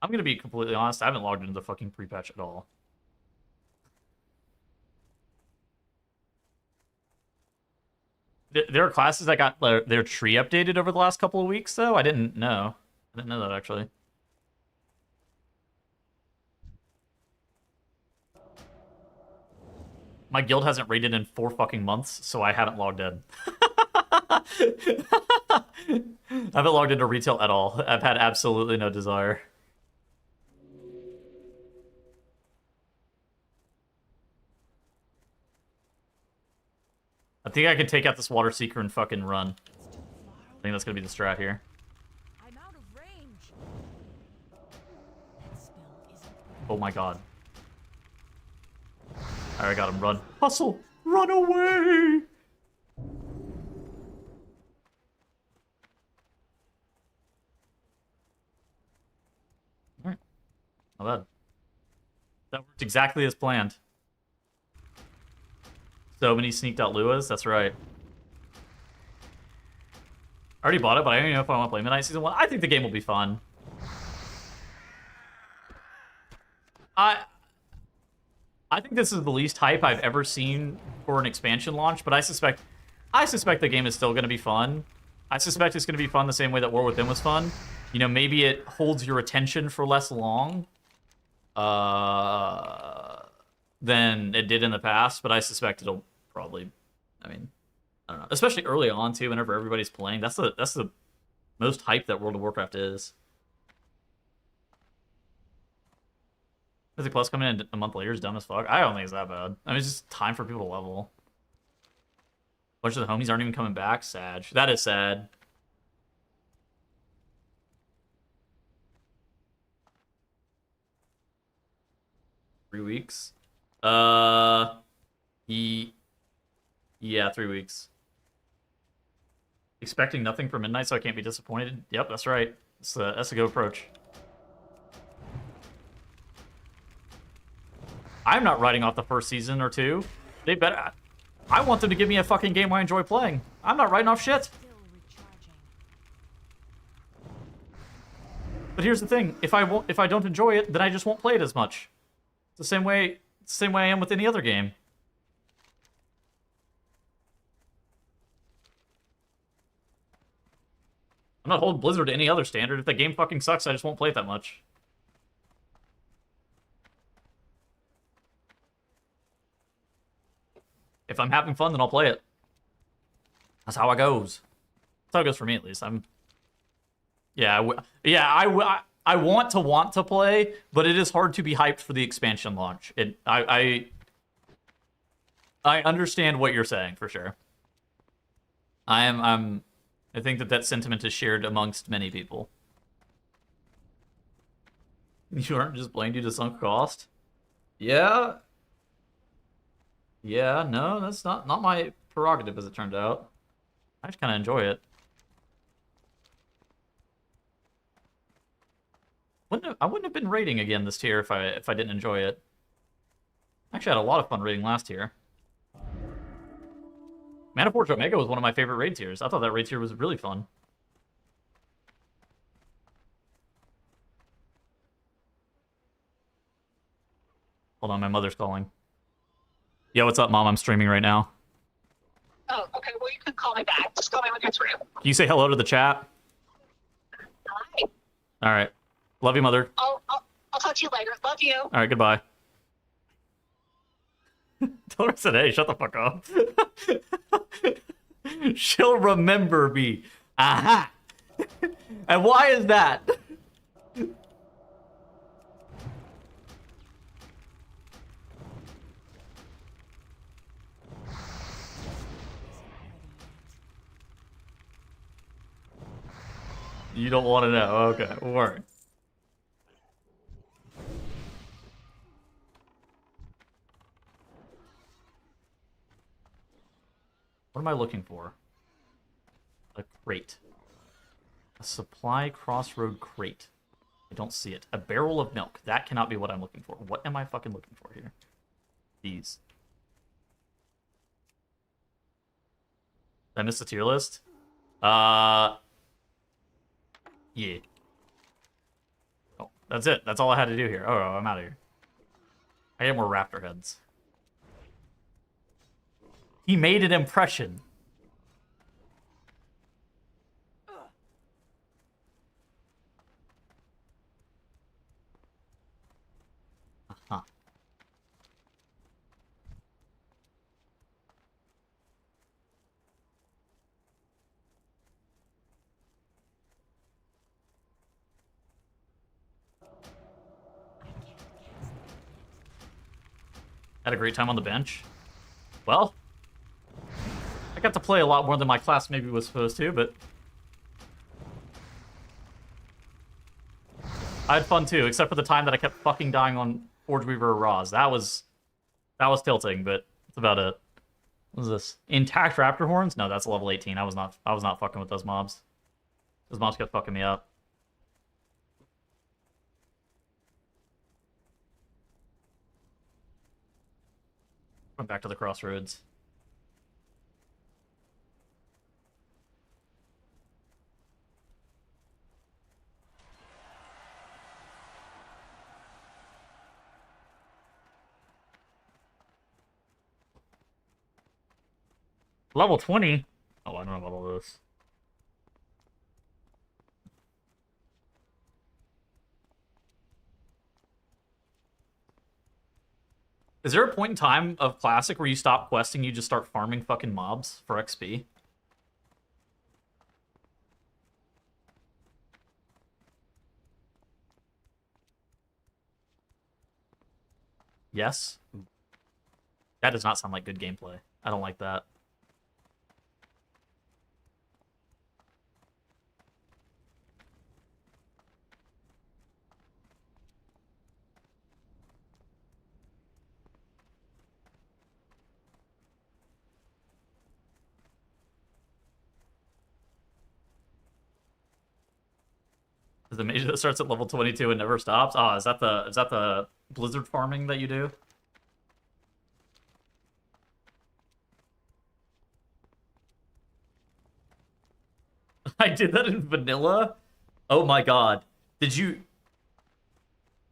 I'm gonna be completely honest, I haven't logged into the fucking pre-patch at all. There are classes that got their tree updated over the last couple of weeks, though? I didn't know. I didn't know that, actually. My guild hasn't raided in 4 fucking months, so I haven't logged in. I haven't logged into retail at all. I've had absolutely no desire. I think I can take out this Water Seeker and fucking run. I think that's gonna be the strat here. I'm out of range. Oh my god. Alright, I got him. Run. Hustle! Run away! Alright. Not bad. That worked exactly as planned. So many sneaked out Luas, that's right. I already bought it, but I don't even know if I want to play Midnight Season 1. I think the game will be fun. I think this is the least hype I've ever seen for an expansion launch, but I suspect the game is still going to be fun. I suspect it's going to be fun the same way that War Within was fun. You know, maybe it holds your attention for less long than it did in the past, but I suspect it'll probably, I mean, I don't know. Especially early on, too, whenever everybody's playing. That's the most hype that World of Warcraft is. Mythic Plus coming in a month later is dumb as fuck. I don't think it's that bad. I mean, it's just time for people to level. A bunch of the homies aren't even coming back. Sad. That is sad. Three weeks? Yeah, 3 weeks. Expecting nothing for Midnight, so I can't be disappointed. Yep, that's right. That's a good approach. I'm not writing off the first season or 2. They better. I want them to give me a fucking game I enjoy playing. I'm not writing off shit. But here's the thing: if I don't enjoy it, then I just won't play it as much. It's the same way I am with any other game. I'm not holding Blizzard to any other standard. If the game fucking sucks, I just won't play it that much. If I'm having fun, then I'll play it. That's how it goes. That's how it goes for me, at least. I want to play, but it is hard to be hyped for the expansion launch. I understand what you're saying for sure. I think that sentiment is shared amongst many people. You aren't just playing due to sunk cost? Yeah. Yeah, no, that's not my prerogative, as it turned out. I just kind of enjoy it. I wouldn't have been raiding again this tier if I didn't enjoy it. Actually, I had a lot of fun raiding last tier. Mana Forge Omega was one of my favorite raid tiers. I thought that raid tier was really fun. Hold on, my mother's calling. Yo, what's up, Mom? I'm streaming right now. Oh, okay. Well, you can call me back. Just call me when you're through. Can you say hello to the chat? Hi. All right. Love you, Mother. I'll talk to you later. Love you. All right, goodbye. Tell her I said, hey, shut the fuck up. She'll remember me. Aha! And why is that? You don't want to know. Okay, word. What am I looking for? A crate. A supply crossroad crate. I don't see it. A barrel of milk. That cannot be what I'm looking for. What am I fucking looking for here? These. Did I miss the tier list? Yeah. Oh, that's it. That's all I had to do here. Oh, I'm out of here. I get more raptor heads. He made an impression. Uh-huh. Had a great time on the bench. Well, I got to play a lot more than my class maybe was supposed to, but I had fun too, except for the time that I kept fucking dying on Forge Weaver or Roz. That was tilting, but that's about it. What is this? Intact Raptor Horns? No, that's level 18. I was not fucking with those mobs. Those mobs kept fucking me up. Went back to the crossroads. Level 20? Oh, I don't know about all this. Is there a point in time of Classic where you stop questing, you just start farming fucking mobs for XP? Yes? That does not sound like good gameplay. I don't like that. Is the mage that starts at level 22 and never stops? Oh, is that the blizzard farming that you do? I did that in vanilla? Oh my god. Did you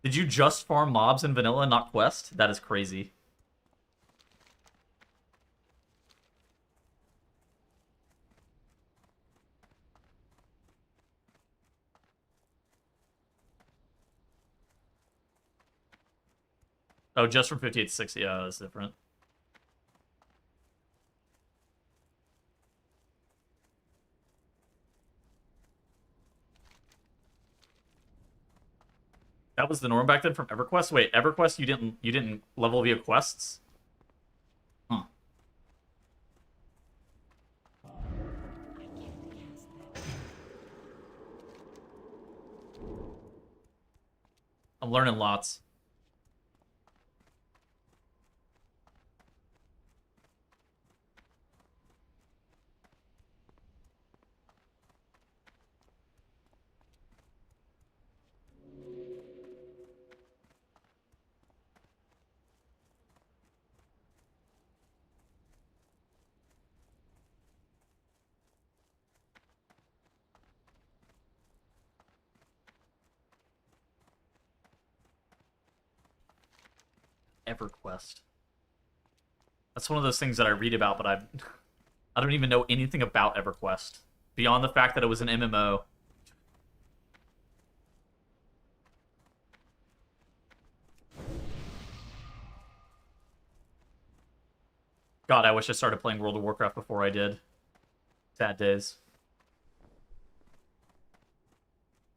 just farm mobs in vanilla and not quest? That is crazy. Oh, just from 58 to 60. Yeah, that's different. That was the norm back then from EverQuest? Wait, EverQuest you didn't level via quests? Huh. I'm learning lots. EverQuest. That's one of those things that I read about, but I don't even know anything about EverQuest beyond the fact that it was an MMO. God, I wish I started playing World of Warcraft before I did. Sad days.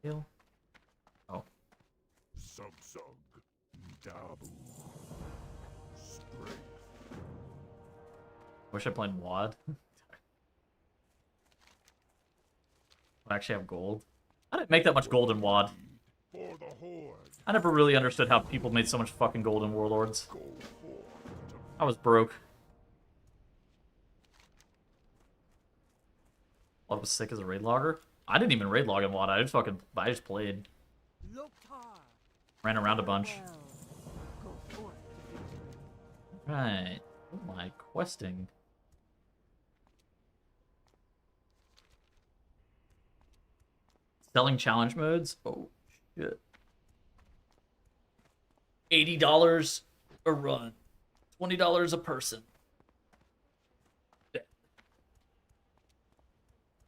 Heal. Oh. Sub-sug. Dabu. Strength. Wish I played WoD. I actually have gold. I didn't make that much gold in WoD. For the Horde. I never really understood how people made so much fucking gold in Warlords. Go forth to I was broke. I was sick as a raid logger. I didn't even raid log in WoD. I just played. Ran around a bunch. Right. Oh my, questing. Selling challenge modes? Oh, shit. $80 a run. $20 a person.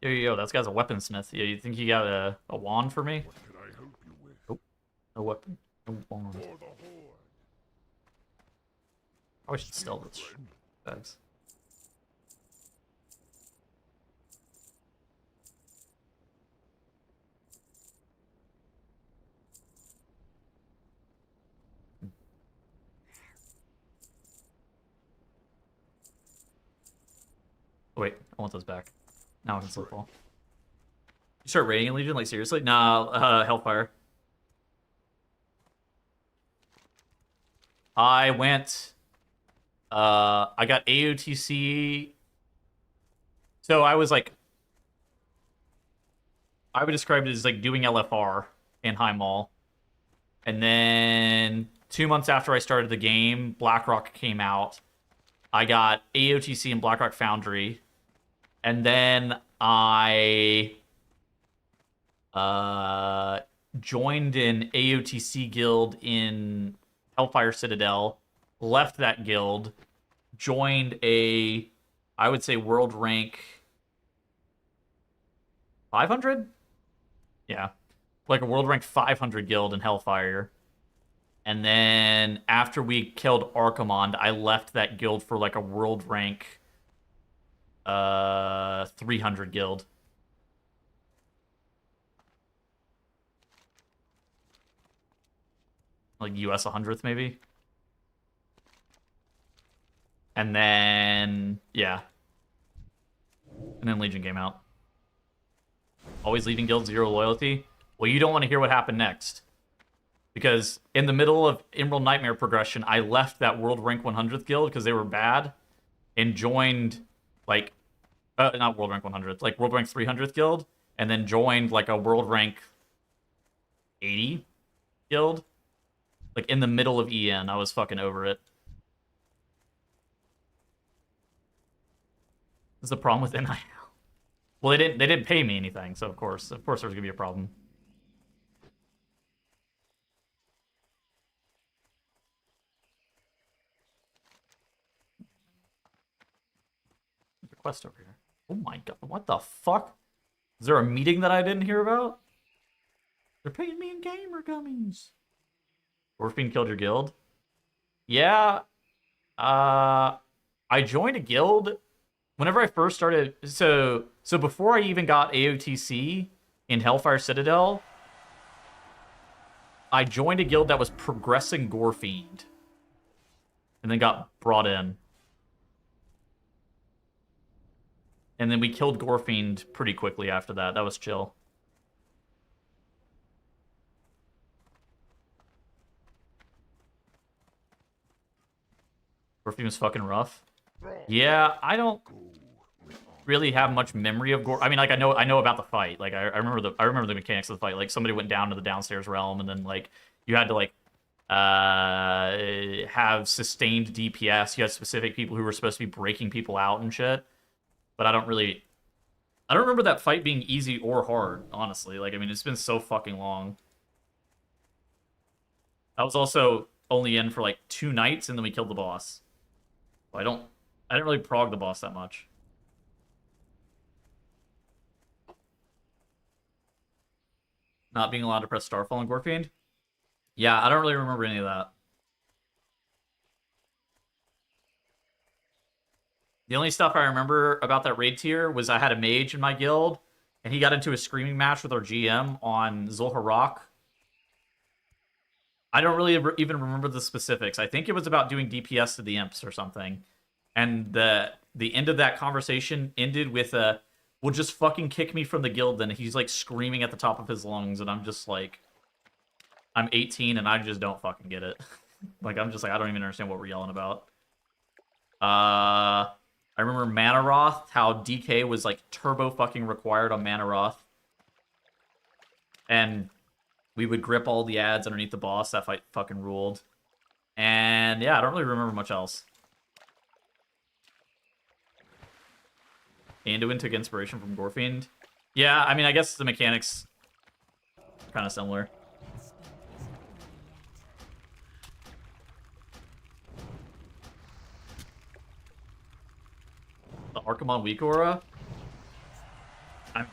Yo, that guy's a weaponsmith. Yeah, you think you got a wand for me? what can I help you with? Nope. No weapon. No wand. For the Horde. I should steal this Friend. bags. Oh, wait, I want those back. Now I can slip fall. You start raiding in Legion? Like, seriously? Nah, Hellfire. I went... I got AOTC... So I was like... I would describe it as like doing LFR in High Mall. And then 2 months after I started the game, BlackRock came out. I got AOTC and BlackRock Foundry. And then I joined an AOTC guild in Hellfire Citadel, left that guild, joined a, I would say, world rank 500? Yeah. Like a world rank 500 guild in Hellfire. And then after we killed Archimond, I left that guild for like a world rank 300 guild. Like US 100th maybe. And then yeah. And then Legion came out. Always leaving guild, 0 loyalty. Well, you don't want to hear what happened next. Because in the middle of Emerald Nightmare progression, I left that world rank 100th guild because they were bad and joined like not world rank 100th, like world rank 300th guild, and then joined like a world rank 80 guild. Like in the middle of EN, I was fucking over it. This is the problem with NIL. Well, they didn't pay me anything, so of course there was gonna be a problem. There's a quest over here. Oh my god, what the fuck? Is there a meeting that I didn't hear about? They're paying me in gamer gummies. Orphan killed your guild? Yeah. I joined a guild whenever I first started. So before I even got AOTC in Hellfire Citadel, I joined a guild that was progressing Gorefiend. And then got brought in. And then we killed Gorefiend pretty quickly after that. That was chill. Gorefiend was fucking rough. Yeah, I don't really have much memory of Gore. I mean, like I know about the fight. Like I remember the mechanics of the fight. Like somebody went down to the downstairs realm, and then like you had to like have sustained DPS. You had specific people who were supposed to be breaking people out and shit. But I don't remember that fight being easy or hard, honestly. Like, I mean, it's been so fucking long. That was also only in for like 2 nights, and then we killed the boss. So I didn't really prog the boss that much. Not being allowed to press Starfall on Gorefiend? Yeah, I don't really remember any of that. The only stuff I remember about that raid tier was I had a mage in my guild, and he got into a screaming match with our GM on Zul'Harrak. I don't really even remember the specifics. I think it was about doing DPS to the imps or something. And the end of that conversation ended with a, "Well, just fucking kick me from the guild then." He's like screaming at the top of his lungs, and I'm just like, I'm 18 and I just don't fucking get it. Like, I'm just like, I don't even understand what we're yelling about. I remember Manaroth, how DK was like turbo fucking required on Manaroth. And we would grip all the ads underneath the boss. That fight fucking ruled. And yeah, I don't really remember much else. Anduin took inspiration from Gorefiend. Yeah, I mean, I guess the mechanics are kind of similar. The Archimon weak aura? I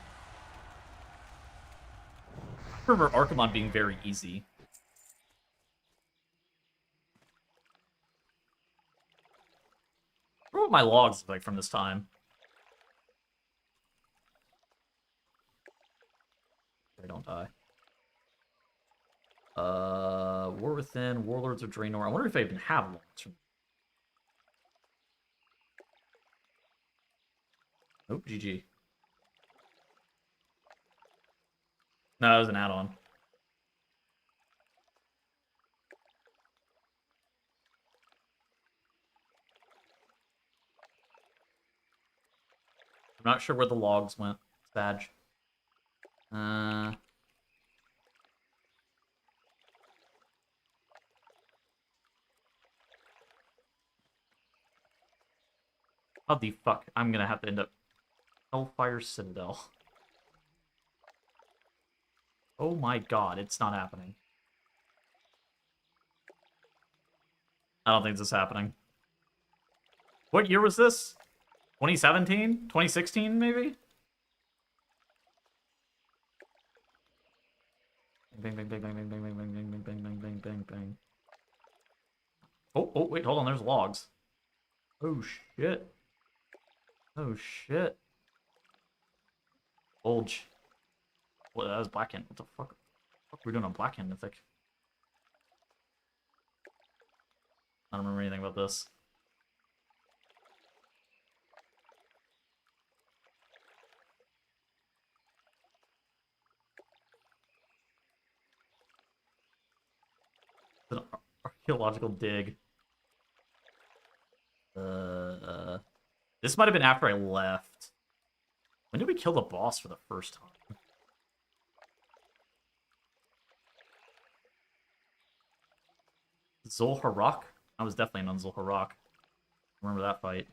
remember Archimon being very easy. What were my logs like from this time? They don't die. War Within, Warlords of Draenor. I wonder if I even have logs from. Oh, GG. No, it was an add-on. I'm not sure where the logs went. Badge. How the fuck? I'm gonna have to end up Hellfire Citadel. Oh my god, it's not happening. I don't think this is happening. What year was this? 2017? 2016, maybe? Bang, bang, bang, bang, bang, bang, bang, bang, bang, bang, bang, bang, bang, bang. Oh, wait, hold on, there's logs. Oh, shit. Oh, shit. Bulge. What, that was Blackhand. What the fuck? What the fuck are we doing on Blackhand, Mythic? I don't remember anything about this. It's an archaeological dig. This might have been after I left. When did we kill the boss for the first time? Zul'Harrak? I was definitely on Zul'Harrak. Remember that fight.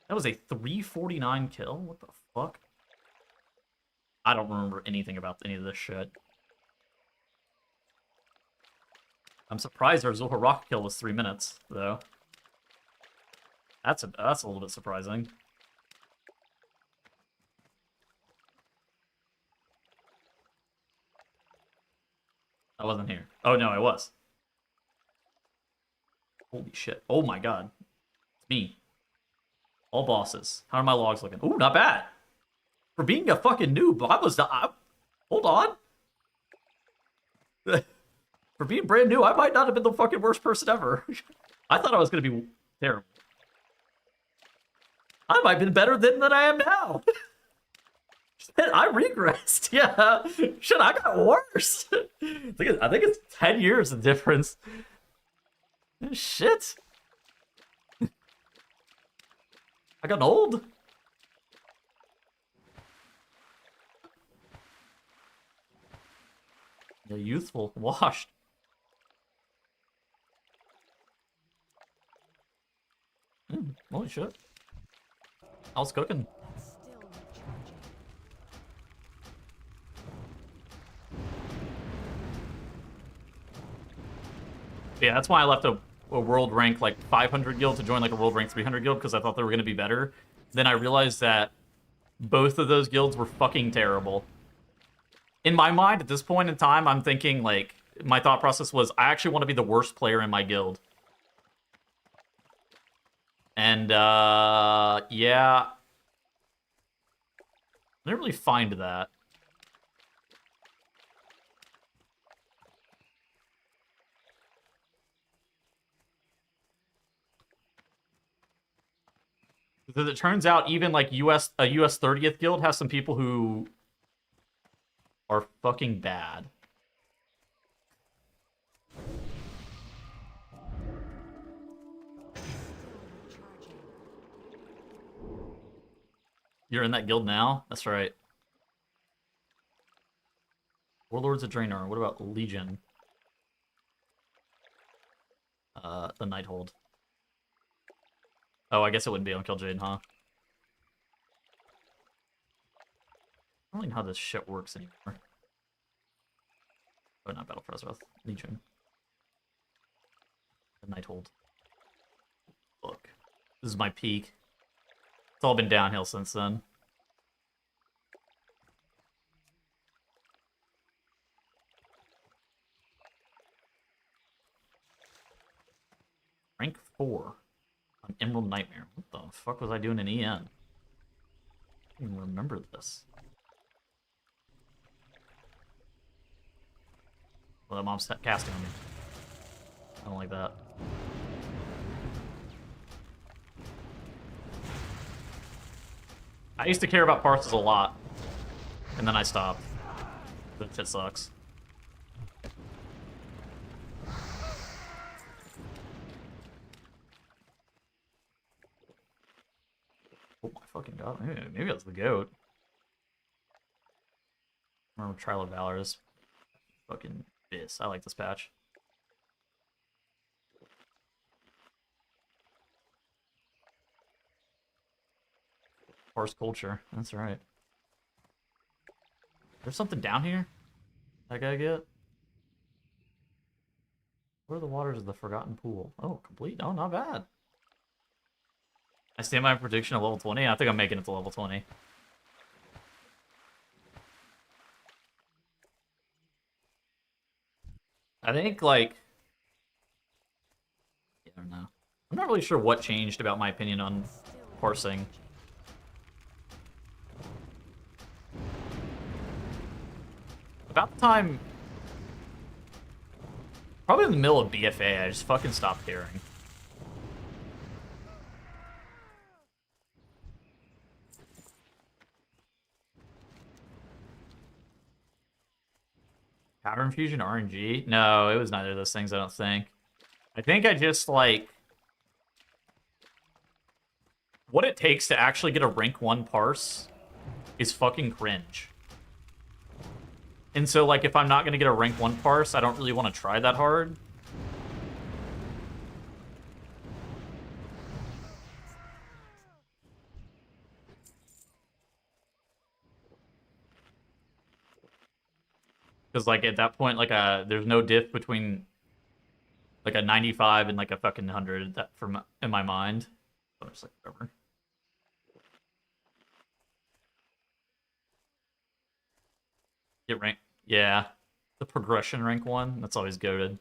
That was a 349 kill? What the fuck? I don't remember anything about any of this shit. I'm surprised our Zul'Harrak kill was 3 minutes, though. That's a little bit surprising. I wasn't here. Oh no, I was. Holy shit. Oh my god. It's me. All bosses. How are my logs looking? Ooh, not bad. For being a fucking noob, hold on. For being brand new, I might not have been the fucking worst person ever. I thought I was going to be terrible. I might have been better than I am now. Shit, I regressed. Yeah. Shit, I got worse. I think it's 10 years of difference. Shit. I got old. Yeah, youthful, washed. Holy shit. How's cooking? Still recharging. Yeah, that's why I left a world rank like 500 guild to join like a world rank 300 guild, because I thought they were going to be better. Then I realized that both of those guilds were fucking terrible. In my mind, at this point in time, I'm thinking, like, my thought process was, I actually want to be the worst player in my guild. And, yeah. I didn't really find that. Because it turns out even, like, a US 30th guild has some people who are fucking bad. You're in that guild now? That's right. Warlord's a Draenor. What about Legion? The Nighthold. Oh, I guess it wouldn't be on Killjade, huh? I don't know how this shit works anymore. Oh, not Battle for Azeroth. Legion. The Nighthold. Look. This is my peak. It's all been downhill since then. Rank 4 on Emerald Nightmare. What the fuck was I doing in EN? I don't even remember this. Well, that mom's casting on me. I don't like that. I used to care about parses a lot, and then I stopped. The shit sucks. Oh my fucking god. Maybe that's the goat. Remember Trial of Valor is fucking this. I like this patch. Parse culture. That's right. There's something down here I gotta get. What are the waters of the Forgotten Pool? Oh, complete. Oh, not bad. I stand by my prediction of level 20. I think I'm making it to level 20. I think, like... I don't know. I'm not really sure what changed about my opinion on parsing. About the time... Probably in the middle of BFA, I just fucking stopped caring. Powder Infusion, RNG? No, it was neither of those things, I don't think. I think I just, like... What it takes to actually get a rank 1 parse is fucking cringe. And so, like, if I'm not going to get a rank 1 parse, I don't really want to try that hard. Because, like, at that point, like, there's no diff between, like, a 95 and, like, a fucking 100 that in my mind. So I'm just like, whatever. Get rank. Yeah. The progression rank 1. That's always goated.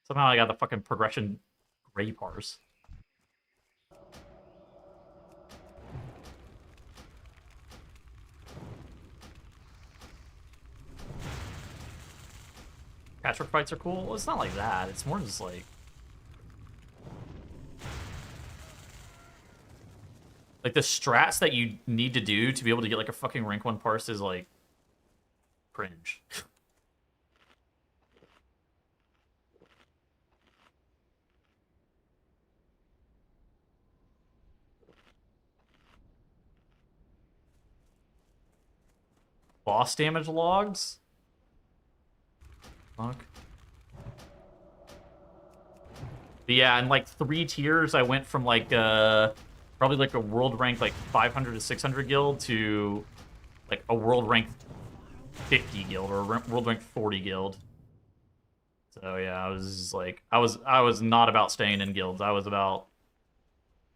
Somehow I got the fucking progression gray parse. Patchwork fights are cool. Well, it's not like that. It's more just like... Like, the strats that you need to do to be able to get, like, a fucking rank 1 parse is, like... cringe. Boss damage logs? Fuck. But yeah, in like 3 tiers, I went from like probably like a world rank like 500 to 600 guild to like a world rank 50 guild or world rank 40 guild. So yeah, I was like, I was not about staying in guilds. I was about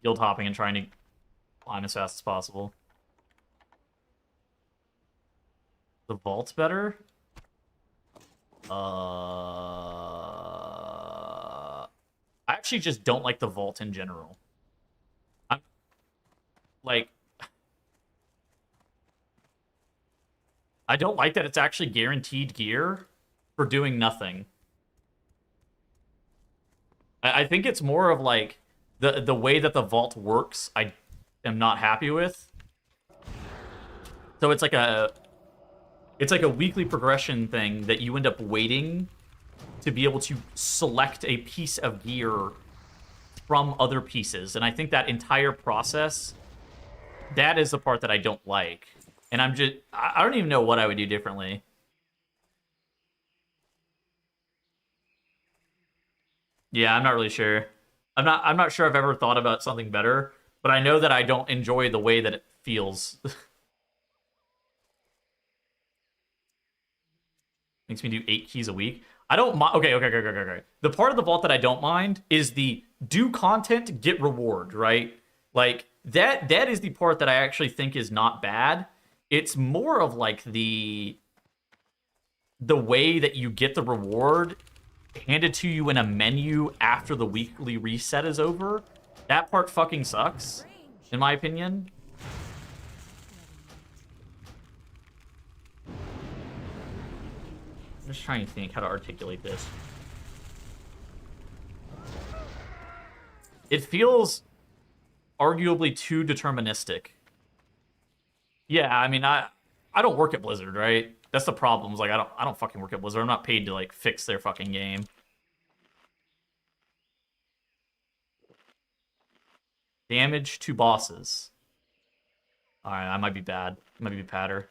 guild hopping and trying to climb as fast as possible. The vault's better. I actually just don't like the vault in general. I'm like, I don't like that it's actually guaranteed gear for doing nothing. I think it's more of like the way that the vault works. I am not happy with. So it's like a weekly progression thing that you end up waiting to be able to select a piece of gear from other pieces. And I think that entire process, that is the part that I don't like. And I don't even know what I would do differently. Yeah, I'm not really sure. I'm not sure I've ever thought about something better, but I know that I don't enjoy the way that it feels. Makes me do 8 keys a week. I don't mind. Okay. The part of the vault that I don't mind is the do content, get reward, right? Like that is the part that I actually think is not bad. It's more of like the way that you get the reward handed to you in a menu after the weekly reset is over. That part fucking sucks, in my opinion. I'm just trying to think how to articulate this. It feels arguably too deterministic. Yeah, I mean, I don't work at Blizzard, right? That's the problem. Like, I don't fucking work at Blizzard. I'm not paid to like fix their fucking game. Damage to bosses. All right, I might be bad. I might be badder.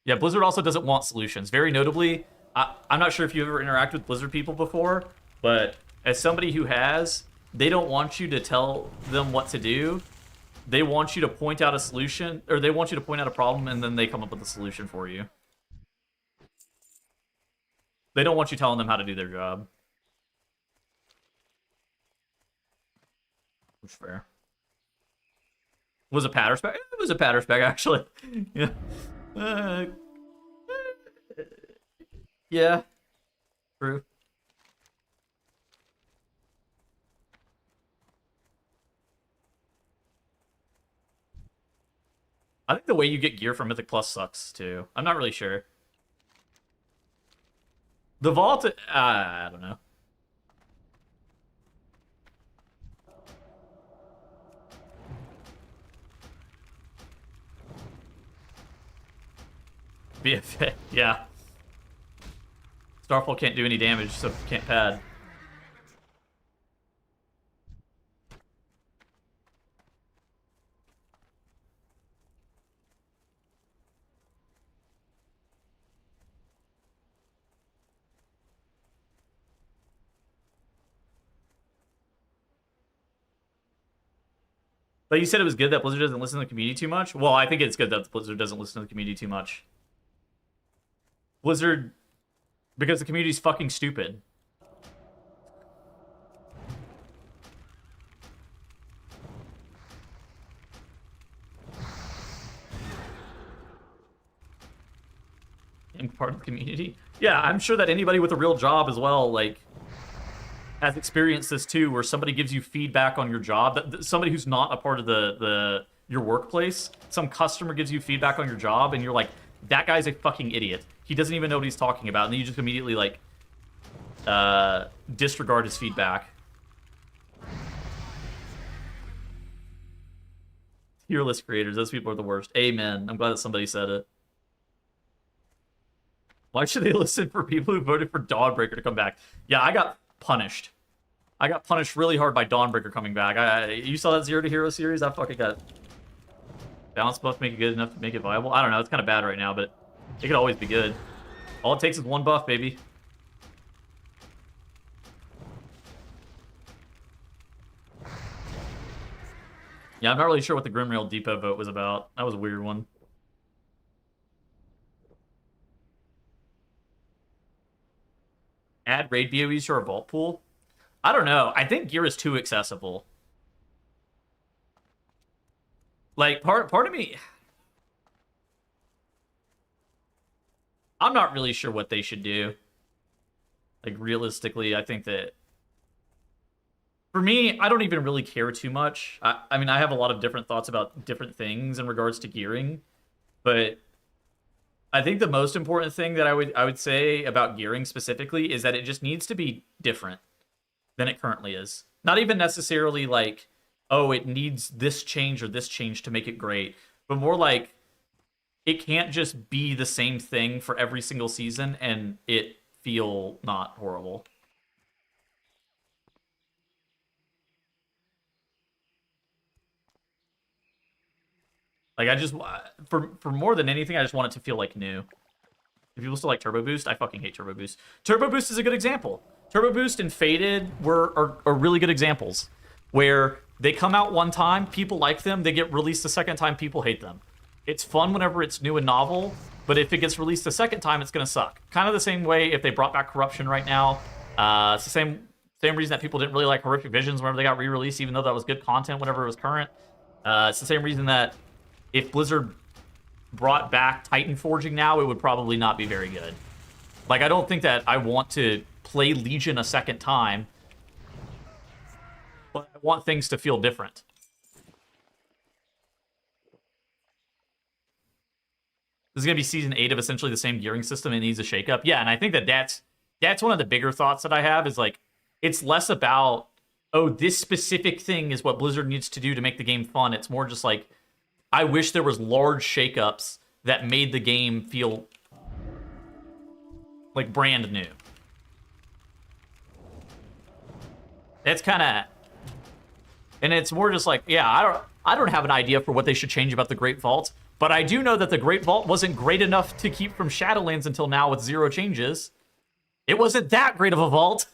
Yeah, Blizzard also doesn't want solutions. Very notably, I'm not sure if you've ever interacted with Blizzard people before, but as somebody who has, they don't want you to tell them what to do. They want you to point out a solution, or they want you to point out a problem, and then they come up with a solution for you. They don't want you telling them how to do their job. Which is fair. Was a patter spec? It was a patter spec, actually. Yeah. Yeah. True. I think the way you get gear from Mythic Plus sucks, too. I'm not really sure. The vault... I don't know. BFA, yeah. Starfall can't do any damage, so can't pad. But you said it was good that Blizzard doesn't listen to the community too much? Well, I think it's good that Blizzard doesn't listen to the community too much. Blizzard... Because the community's fucking stupid. I'm part of the community. Yeah, I'm sure that anybody with a real job as well, like, has experienced this too, where somebody gives you feedback on your job. Somebody who's not a part of your workplace, some customer gives you feedback on your job, and you're like, that guy's a fucking idiot. He doesn't even know what he's talking about, and then you just immediately, like, disregard his feedback. Tier list creators, those people are the worst. Amen. I'm glad that somebody said it. Why should they listen for people who voted for Dawnbreaker to come back? Yeah, I got punished. I got punished really hard by Dawnbreaker coming back. You saw that Zero to Hero series? I fucking got... Balance buff make it good enough to make it viable? I don't know, it's kind of bad right now, but it could always be good. All it takes is one buff, baby. Yeah, I'm not really sure what the Grimrail Depot vote was about. That was a weird one. Add raid BOEs to our vault pool. I don't know. I think gear is too accessible. Like, part of me... I'm not really sure what they should do. Like, realistically, I think that... For me, I don't even really care too much. I mean, I have a lot of different thoughts about different things in regards to gearing. But I think the most important thing that I would say about gearing specifically is that it just needs to be different than it currently is. Not even necessarily like, oh, it needs this change or this change to make it great, but more like it can't just be the same thing for every single season and it feel not horrible. Like, I just, for more than anything, I just want it to feel like new. If people still like Turbo Boost, I fucking hate Turbo Boost. Turbo Boost is a good example. Turbo Boost and Faded are really good examples where they come out one time, people like them, they get released the second time, people hate them. It's fun whenever it's new and novel, but if it gets released the second time, it's going to suck. Kind of the same way if they brought back Corruption right now. It's the same reason that people didn't really like Horrific Visions whenever they got re-released, even though that was good content whenever it was current. It's the same reason that if Blizzard brought back Titan Forging now, it would probably not be very good. Like, I don't think that I want to play Legion a second time, but I want things to feel different. This is going to be Season 8 of essentially the same gearing system and it needs a shakeup. Yeah, and I think that that's one of the bigger thoughts that I have is, like, it's less about, oh, this specific thing is what Blizzard needs to do to make the game fun. It's more just like, I wish there was large shakeups that made the game feel like brand new. That's kind of, and it's more just like, yeah, I don't have an idea for what they should change about the Great Vault, but I do know that the Great Vault wasn't great enough to keep from Shadowlands until now with 0 changes. It wasn't that great of a vault.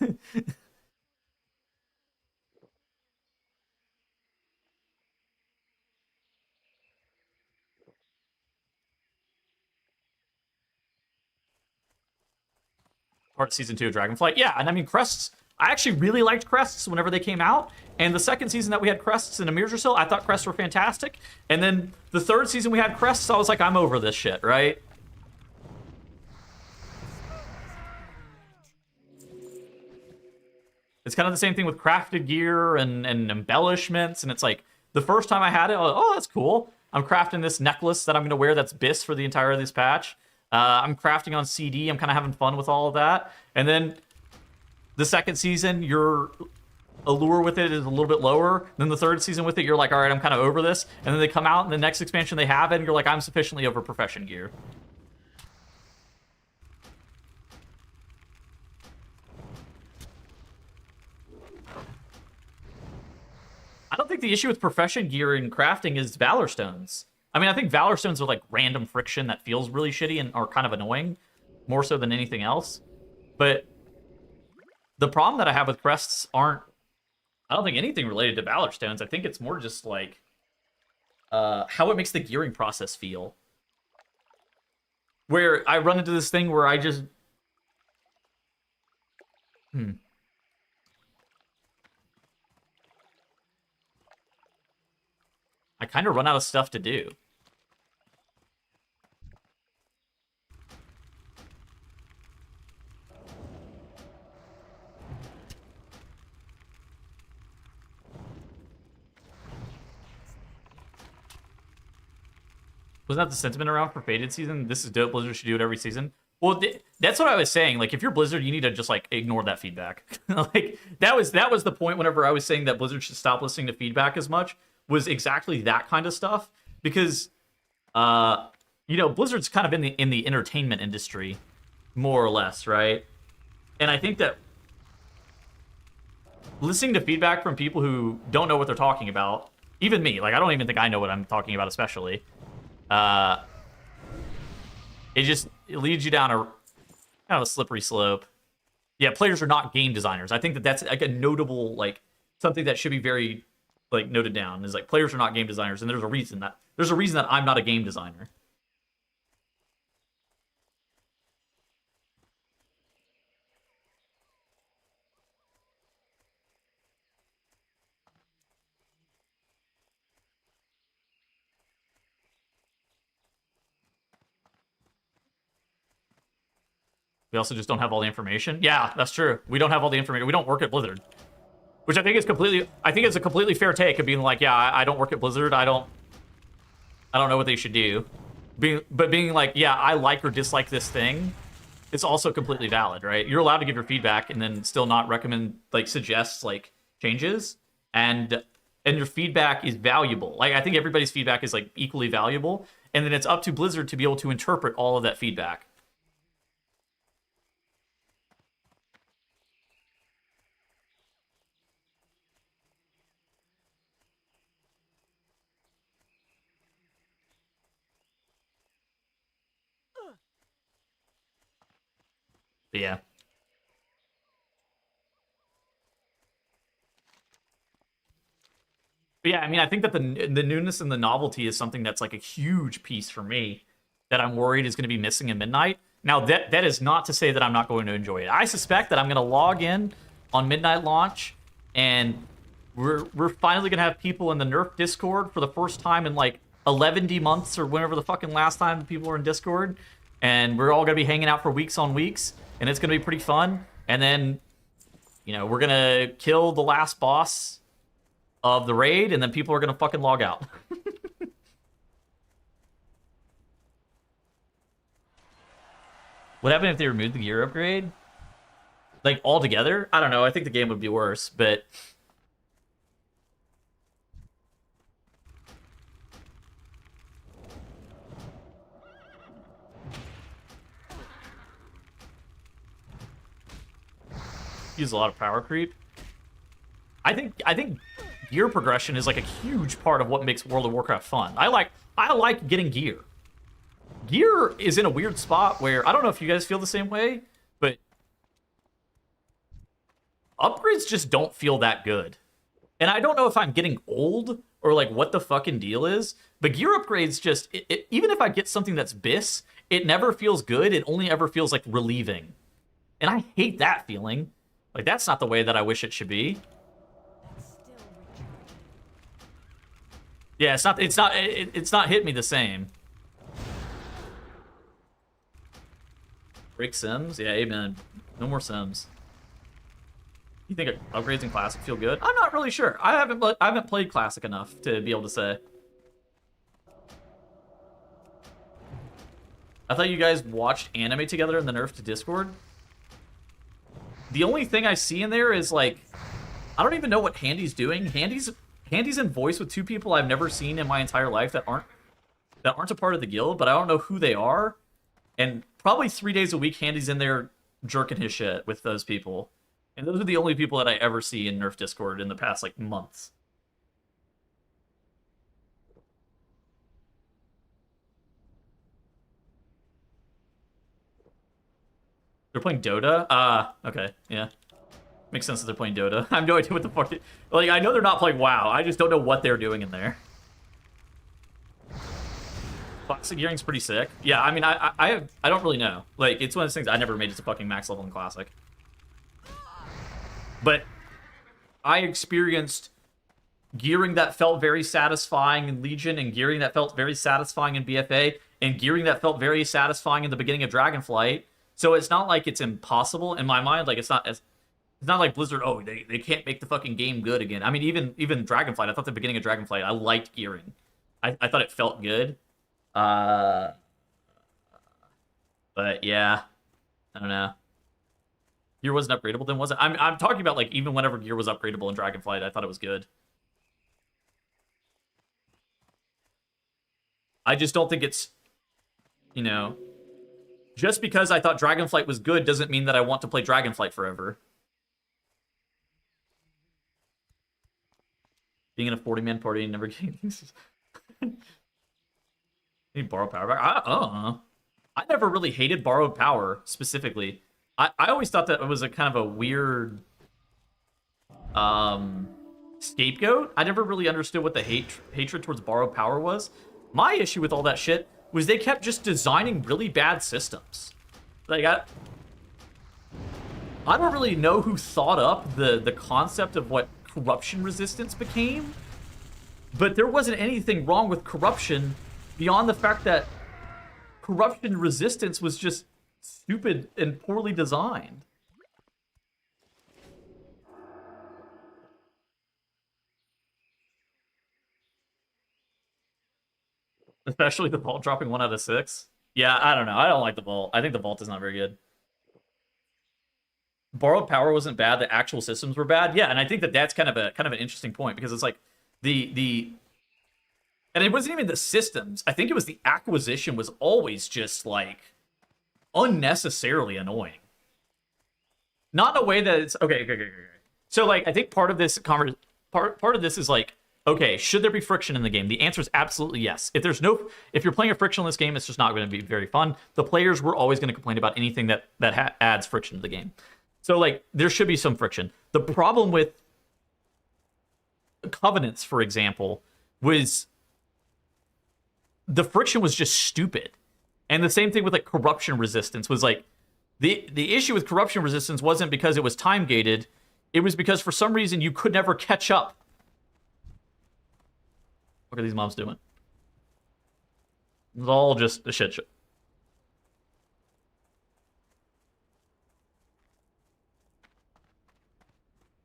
Part of Season 2 of Dragonflight. Yeah, and I mean, Crests, I actually really liked Crests whenever they came out. And the second season that we had Crests and Emirs or so, I thought Crests were fantastic. And then the third season we had Crests, I was like, I'm over this shit, right? It's kind of the same thing with crafted gear and embellishments. And it's like, the first time I had it, I was like, oh, that's cool. I'm crafting this necklace that I'm going to wear that's BIS for the entire of this patch. I'm crafting on CD. I'm kind of having fun with all of that. And then the second season, your allure with it is a little bit lower. Then the third season with it, you're like, all right, I'm kind of over this. And then they come out, and the next expansion they have it, and you're like, I'm sufficiently over profession gear. I don't think the issue with profession gear and crafting is Valor Stones. I mean, I think Valor Stones are like random friction that feels really shitty and are kind of annoying, more so than anything else. But the problem that I have with crests aren't, I don't think anything related to Valor Stones. I think it's more just like how it makes the gearing process feel. Where I run into this thing where I just... I kind of run out of stuff to do. Wasn't that the sentiment around for Faded season? This is dope. Blizzard should do it every season. Well, that's what I was saying. Like, if you're Blizzard, you need to just, like, ignore that feedback. Like, that was the point whenever I was saying that Blizzard should stop listening to feedback as much, was exactly that kind of stuff. Because, you know, Blizzard's kind of in the entertainment industry, more or less, right? And I think that listening to feedback from people who don't know what they're talking about, even me, like, I don't even think I know what I'm talking about, especially... it leads you down a kind of a slippery slope. Yeah, players are not game designers. I think that that's like a notable, like, something that should be very, like, noted down, is like, players are not game designers, and there's a reason that I'm not a game designer. We also just don't have all the information. Yeah, that's true. We don't have all the information. We don't work at Blizzard. Which I think is a completely fair take of being like, yeah, I don't work at Blizzard. I don't know what they should do. Being like, yeah, I like or dislike this thing, it's also completely valid, right? You're allowed to give your feedback and then still not recommend, like, suggest, like, changes. And your feedback is valuable. Like, I think everybody's feedback is, like, equally valuable. And then it's up to Blizzard to be able to interpret all of that feedback. But yeah. But yeah, I mean, I think that the newness and the novelty is something that's like a huge piece for me that I'm worried is going to be missing in Midnight. Now, that is not to say that I'm not going to enjoy it. I suspect that I'm going to log in on Midnight launch, and we're finally going to have people in the Nerf Discord for the first time in like 11 months or whenever the fucking last time people were in Discord, and we're all going to be hanging out for weeks on weeks. And it's going to be pretty fun. And then, you know, we're going to kill the last boss of the raid, and then people are going to fucking log out. What happened if they removed the gear upgrade? Like, altogether? I don't know. I think the game would be worse, but... use a lot of power creep. I think gear progression is like a huge part of what makes World of Warcraft fun. I like getting gear. Gear is in a weird spot where I don't know if you guys feel the same way, but upgrades just don't feel that good. And I don't know if I'm getting old or like what the fucking deal is, but gear upgrades just even if I get something that's BIS, it never feels good. It only ever feels like relieving. And I hate that feeling. Like, that's not the way that I wish it should be. Yeah, it's not hit me the same. Break Sims? Yeah, amen. No more Sims. You think upgrades in Classic feel good? I'm not really sure. I haven't played Classic enough to be able to say. I thought you guys watched anime together in the Nerf to Discord. The only thing I see in there is, like, I don't even know what Handy's doing. Handy's in voice with two people I've never seen in my entire life that aren't a part of the guild, but I don't know who they are. And probably 3 days a week, Handy's in there jerking his shit with those people. And those are the only people that I ever see in Nerf Discord in the past, like, months. They're playing Dota? Okay, yeah. Makes sense that they're playing Dota. I have no idea what the fuck... Like, I know they're not playing WoW. I just don't know what they're doing in there. Classic gearing's pretty sick. Yeah, I mean, I don't really know. Like, it's one of those things I never made it to fucking max level in Classic. But I experienced gearing that felt very satisfying in Legion, and gearing that felt very satisfying in BFA, and gearing that felt very satisfying in the beginning of Dragonflight. So it's not like it's impossible in my mind. Like, it's not like Blizzard, oh, they can't make the fucking game good again. I mean, even Dragonflight, I thought the beginning of Dragonflight, I liked gearing. I thought it felt good. But yeah, I don't know. Gear wasn't upgradable then, was it? I'm talking about, like, even whenever gear was upgradable in Dragonflight, I thought it was good. I just don't think it's, you know... Just because I thought Dragonflight was good doesn't mean that I want to play Dragonflight forever. Being in a 40-man party and never getting things... Need borrowed power back? I don't know. I never really hated borrowed power, specifically. I always thought that it was a kind of a weird... scapegoat. I never really understood what the hatred towards borrowed power was. My issue with all that shit was they kept just designing really bad systems. Like, I don't really know who thought up the concept of what corruption resistance became, but there wasn't anything wrong with corruption beyond the fact that corruption resistance was just stupid and poorly designed. Especially the vault dropping 1 out of 6. Yeah, I don't know. I don't like the vault. I think the vault is not very good. Borrowed power wasn't bad. The actual systems were bad. Yeah, and I think that that's kind of an interesting point because it's like the and it wasn't even the systems. I think it was the acquisition was always just like unnecessarily annoying. Not in a way that it's okay. So like I think part of this part of this is like, okay, should there be friction in the game? The answer is absolutely yes. If you're playing a frictionless game, it's just not going to be very fun. The players were always going to complain about anything that adds friction to the game. So like there should be some friction. The problem with Covenants, for example, was the friction was just stupid. And the same thing with like corruption resistance was like the issue with corruption resistance wasn't because it was time gated. It was because for some reason you could never catch up. What are these mobs doing? It's all just a shit show.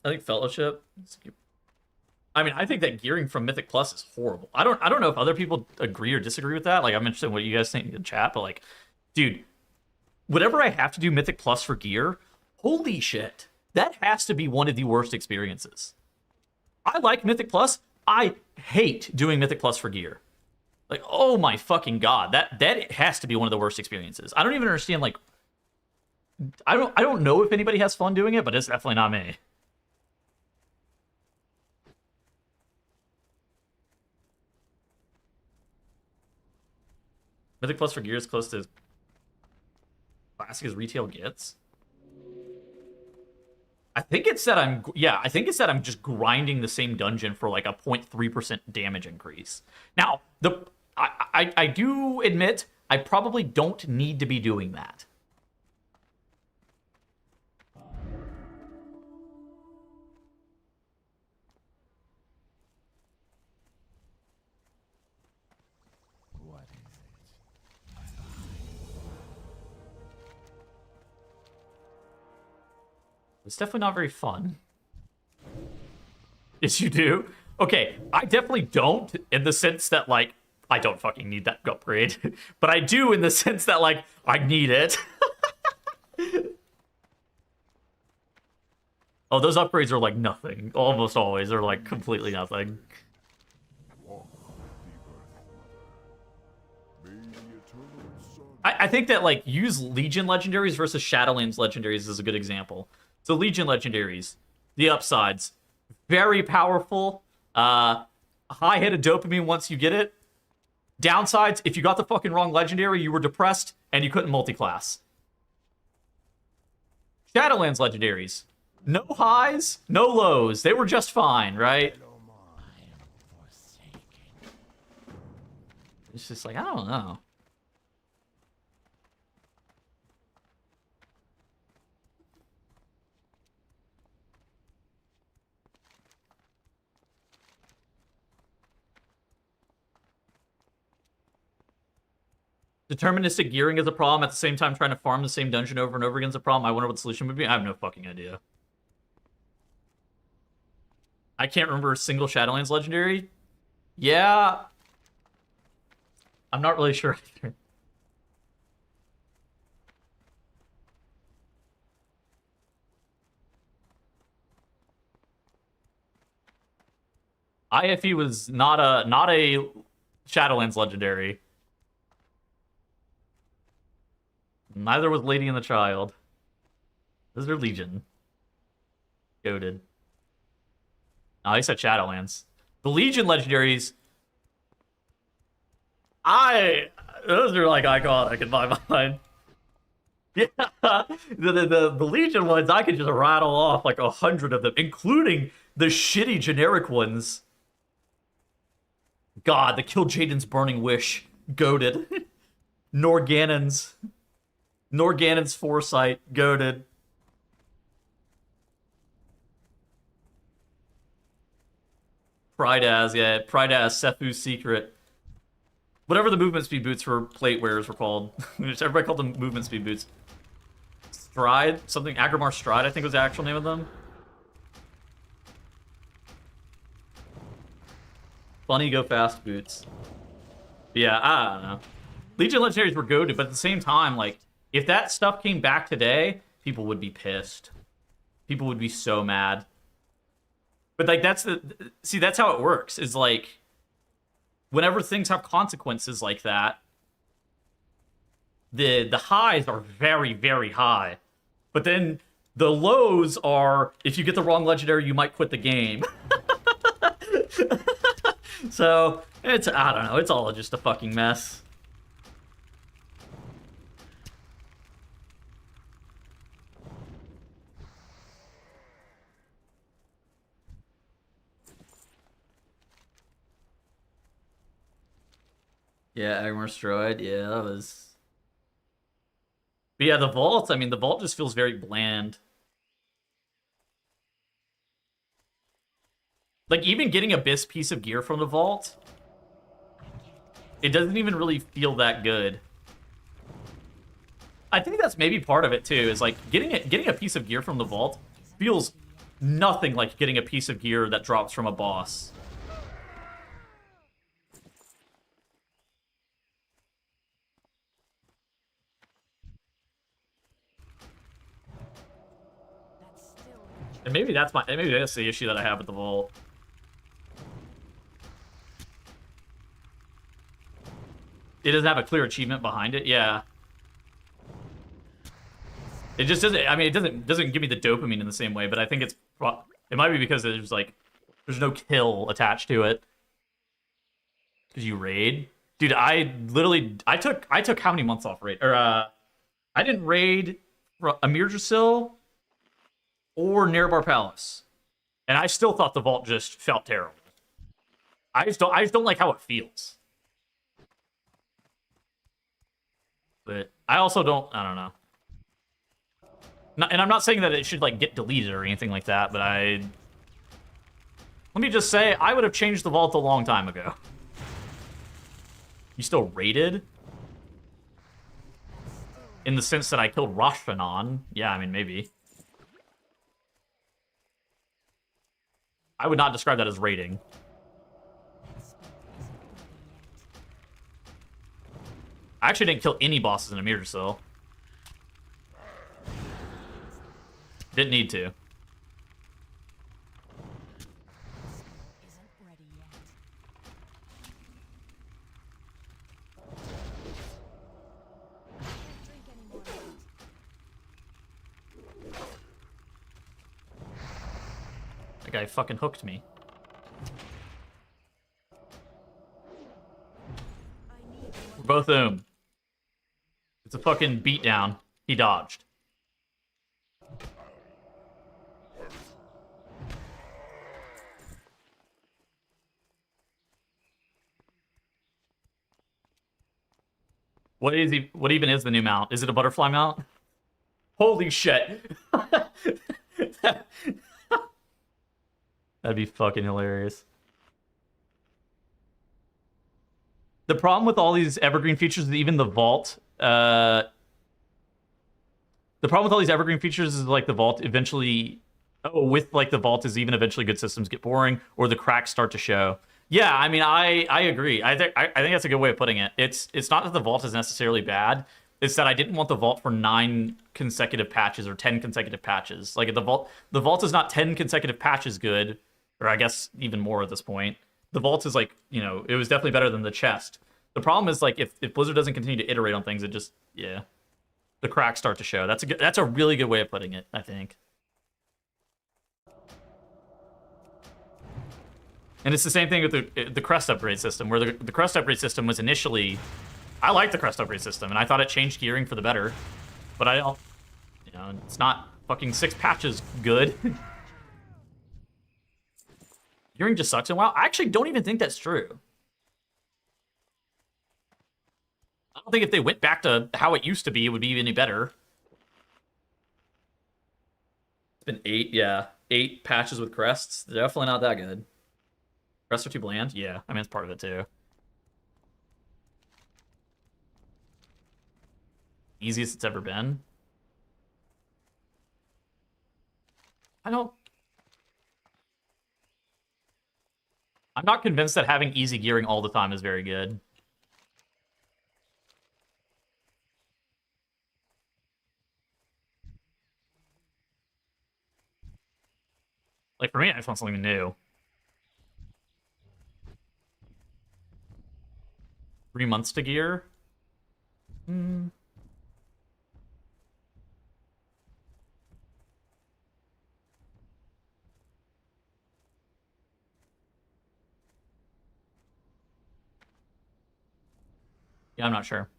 I think Fellowship. I mean, I think that gearing from Mythic Plus is horrible. I don't know if other people agree or disagree with that. Like, I'm interested in what you guys think in the chat, but like, dude, whatever I have to do Mythic Plus for gear, holy shit, that has to be one of the worst experiences. I like Mythic Plus. I hate doing Mythic Plus for gear. Like, oh my fucking god, that has to be one of the worst experiences. I don't even understand. Like, I don't know if anybody has fun doing it, but it's definitely not me. Mythic Plus for gear is close to classic as retail gets. I think it's that I'm just grinding the same dungeon for like a 0.3% damage increase. Now, I do admit I probably don't need to be doing that. It's definitely not very fun. Yes, you do. Okay, I definitely don't in the sense that, like, I don't fucking need that upgrade. But I do in the sense that, like, I need it. Oh, those upgrades are, like, nothing. Almost always. They're, like, completely nothing. I think that, like, use Legion legendaries versus Shadowlands legendaries is a good example. So Legion legendaries, the upsides, very powerful, high hit of dopamine once you get it. Downsides, if you got the fucking wrong legendary, you were depressed and you couldn't multi-class. Shadowlands legendaries, no highs, no lows. They were just fine, right? It's just like, I don't know. Deterministic gearing is a problem. At the same time, trying to farm the same dungeon over and over again is a problem. I wonder what the solution would be. I have no fucking idea. I can't remember a single Shadowlands legendary. Yeah. I'm not really sure either. IFE was not a Shadowlands legendary. Neither was Lady and the Child. Those are Legion. Goated. Oh, he said Shadowlands. The Legion legendaries. Those are like iconic in my mind. Yeah, the Legion ones, I could just rattle off like 100 of them, including the shitty generic ones. God, the Kill Jaden's Burning Wish. Goated. Norgannon's Foresight, goated. Pride as Sefu's Secret. Whatever the movement speed boots for plate wearers were called. Everybody called them movement speed boots. Stride, something, Agrimar Stride, I think was the actual name of them. Funny go fast boots. But yeah, I don't know. Legion Legendaries were goated, but at the same time, like, if that stuff came back today, people would be pissed. People would be so mad. But, like, that's how it works, is, like, whenever things have consequences like that, the highs are very, very high. But then the lows are, if you get the wrong legendary, you might quit the game. So, it's, I don't know, it's all just a fucking mess. Yeah, Agrimar Stride, yeah, that was... But yeah, the Vault, I mean, the Vault just feels very bland. Like, even getting a Abyss piece of gear from the Vault, it doesn't even really feel that good. I think that's maybe part of it, too, is, like, getting a piece of gear from the Vault feels nothing like getting a piece of gear that drops from a boss. And maybe that's the issue that I have with the Vault. It doesn't have a clear achievement behind it, yeah. It just doesn't, I mean, it doesn't give me the dopamine in the same way, but I think it might be because there's no kill attached to it. Because you raid? Dude, I took how many months off raid? Or, I didn't raid Amir Drasil or Nerebar Palace. And I still thought the Vault just felt terrible. I just don't like how it feels. But I also don't know. And I'm not saying that it should, like, get deleted or anything like that, but let me just say, I would have changed the Vault a long time ago. You still raided? In the sense that I killed Rashtanon? Yeah, I mean, maybe. I would not describe that as raiding. I actually didn't kill any bosses in Amir Drasil. Didn't need to. That guy fucking hooked me. We're both It's a fucking beatdown. He dodged. What even is the new mount? Is it a butterfly mount? Holy shit. That'd be fucking hilarious. The problem with all these evergreen features is even the Vault. The problem with all these evergreen features is, like, the Vault eventually... Oh, with, like, the Vault is even eventually good systems get boring or the cracks start to show. Yeah, I mean, I agree. I think that's a good way of putting it. It's not that the Vault is necessarily bad. It's that I didn't want the Vault for 9 consecutive patches or 10 consecutive patches. Like, the Vault is not 10 consecutive patches good, or I guess even more at this point. The Vault is, like, you know, it was definitely better than the chest. The problem is, like, if Blizzard doesn't continue to iterate on things, it just, yeah, the cracks start to show. That's a really good way of putting it, I think. And it's the same thing with the crest upgrade system, where the crest upgrade system was initially... I liked the crest upgrade system, and I thought it changed gearing for the better. But I don't... You know, it's not fucking 6 patches good. Gearing just sucks in WoW. I actually don't even think that's true. I don't think if they went back to how it used to be, it would be any better. It's been 8, yeah. 8 patches with crests. They're definitely not that good. Crests are too bland? Yeah, I mean, it's part of it, too. easiest it's ever been. I'm not convinced that having easy gearing all the time is very good. Like, for me, I just want something new. 3 months to gear? Hmm. Yeah, I'm not sure.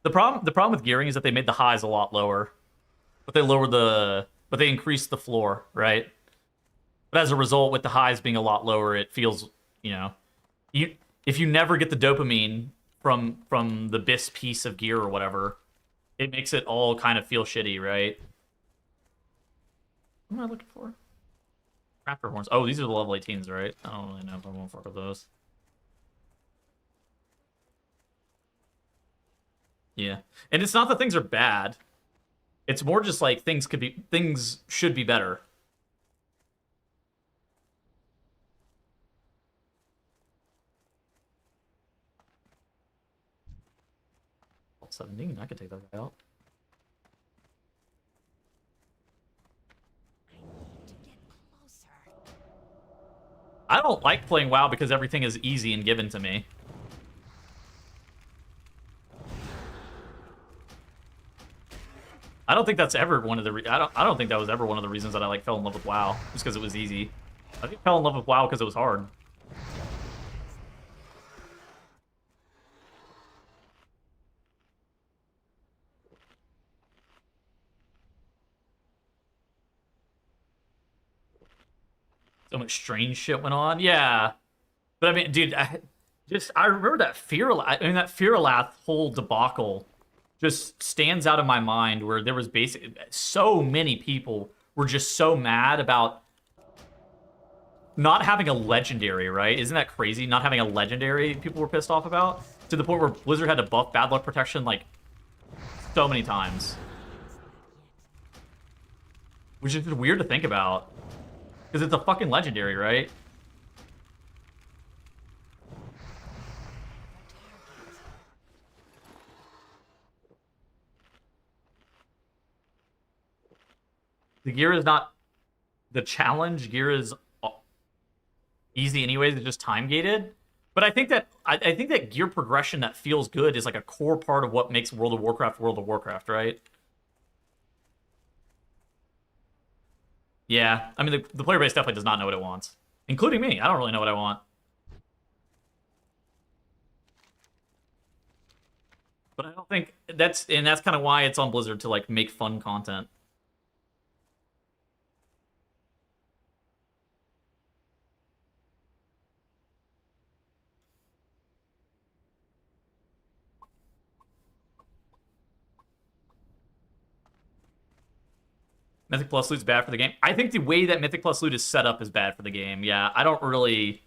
The problem with gearing is that they made the highs a lot lower. But they increased the floor, right? But as a result, with the highs being a lot lower, it feels, if you never get the dopamine from the BIS piece of gear or whatever, it makes it all kind of feel shitty, right? What am I looking for? Raptor horns. Oh, these are the level 18s, right? I don't really know if I want to fuck with those. Yeah. And it's not that things are bad. It's more just like things should be better. Level 17, I could take that guy out. I don't like playing WoW because everything is easy and given to me. I don't think that's ever one of the I don't think that was ever one of the reasons that I fell in love with WoW, just because it was easy. I think I fell in love with WoW because it was hard. So much strange shit went on. Yeah. But I mean, dude, I remember that that Fearlath whole debacle just stands out of my mind, where there was basically so many people were just so mad about not having a legendary, right? Isn't that crazy? Not having a legendary, people were pissed off about, to the point where Blizzard had to buff bad luck protection so many times, which is just weird to think about because it's a fucking legendary, right? The gear is not the challenge. Gear is easy anyways. It's just time gated. But I think that gear progression that feels good is a core part of what makes World of Warcraft, right? Yeah, I mean the player base definitely does not know what it wants, including me. I don't really know what I want. But I don't think that's kind of why it's on Blizzard to make fun content. Mythic Plus Loot's bad for the game. I think the way that Mythic Plus Loot is set up is bad for the game. Yeah, I don't really...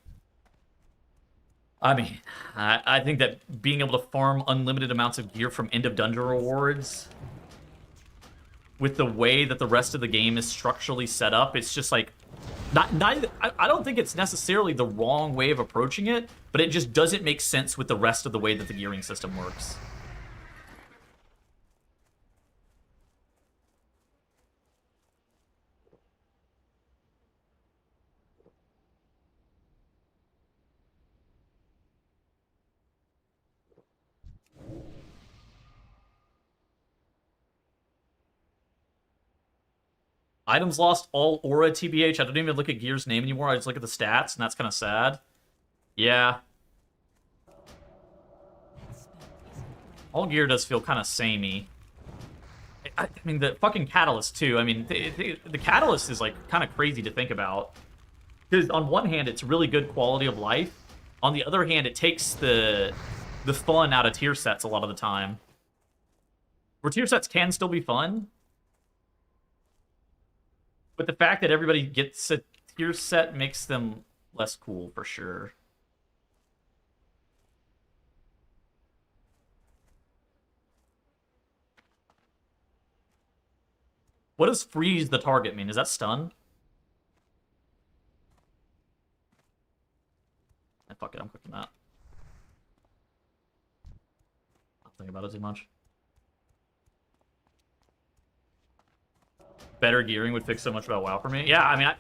I mean, I think that being able to farm unlimited amounts of gear from end of dungeon rewards with the way that the rest of the game is structurally set up, it's just I don't think it's necessarily the wrong way of approaching it, but it just doesn't make sense with the rest of the way that the gearing system works. Items lost all aura TBH. I don't even look at Gear's name anymore. I just look at the stats, and that's kind of sad. Yeah. All Gear does feel kind of samey. I mean, the fucking Catalyst, too. I mean, the Catalyst is, kind of crazy to think about. Because on one hand, it's really good quality of life. On the other hand, it takes the fun out of tier sets a lot of the time. Where tier sets can still be fun, but the fact that everybody gets a tier set makes them less cool, for sure. What does freeze the target mean? Is that stun? Fuck it, I'm clicking that. Not thinking about it too much. Better gearing would fix so much about WoW for me. Yeah, I mean,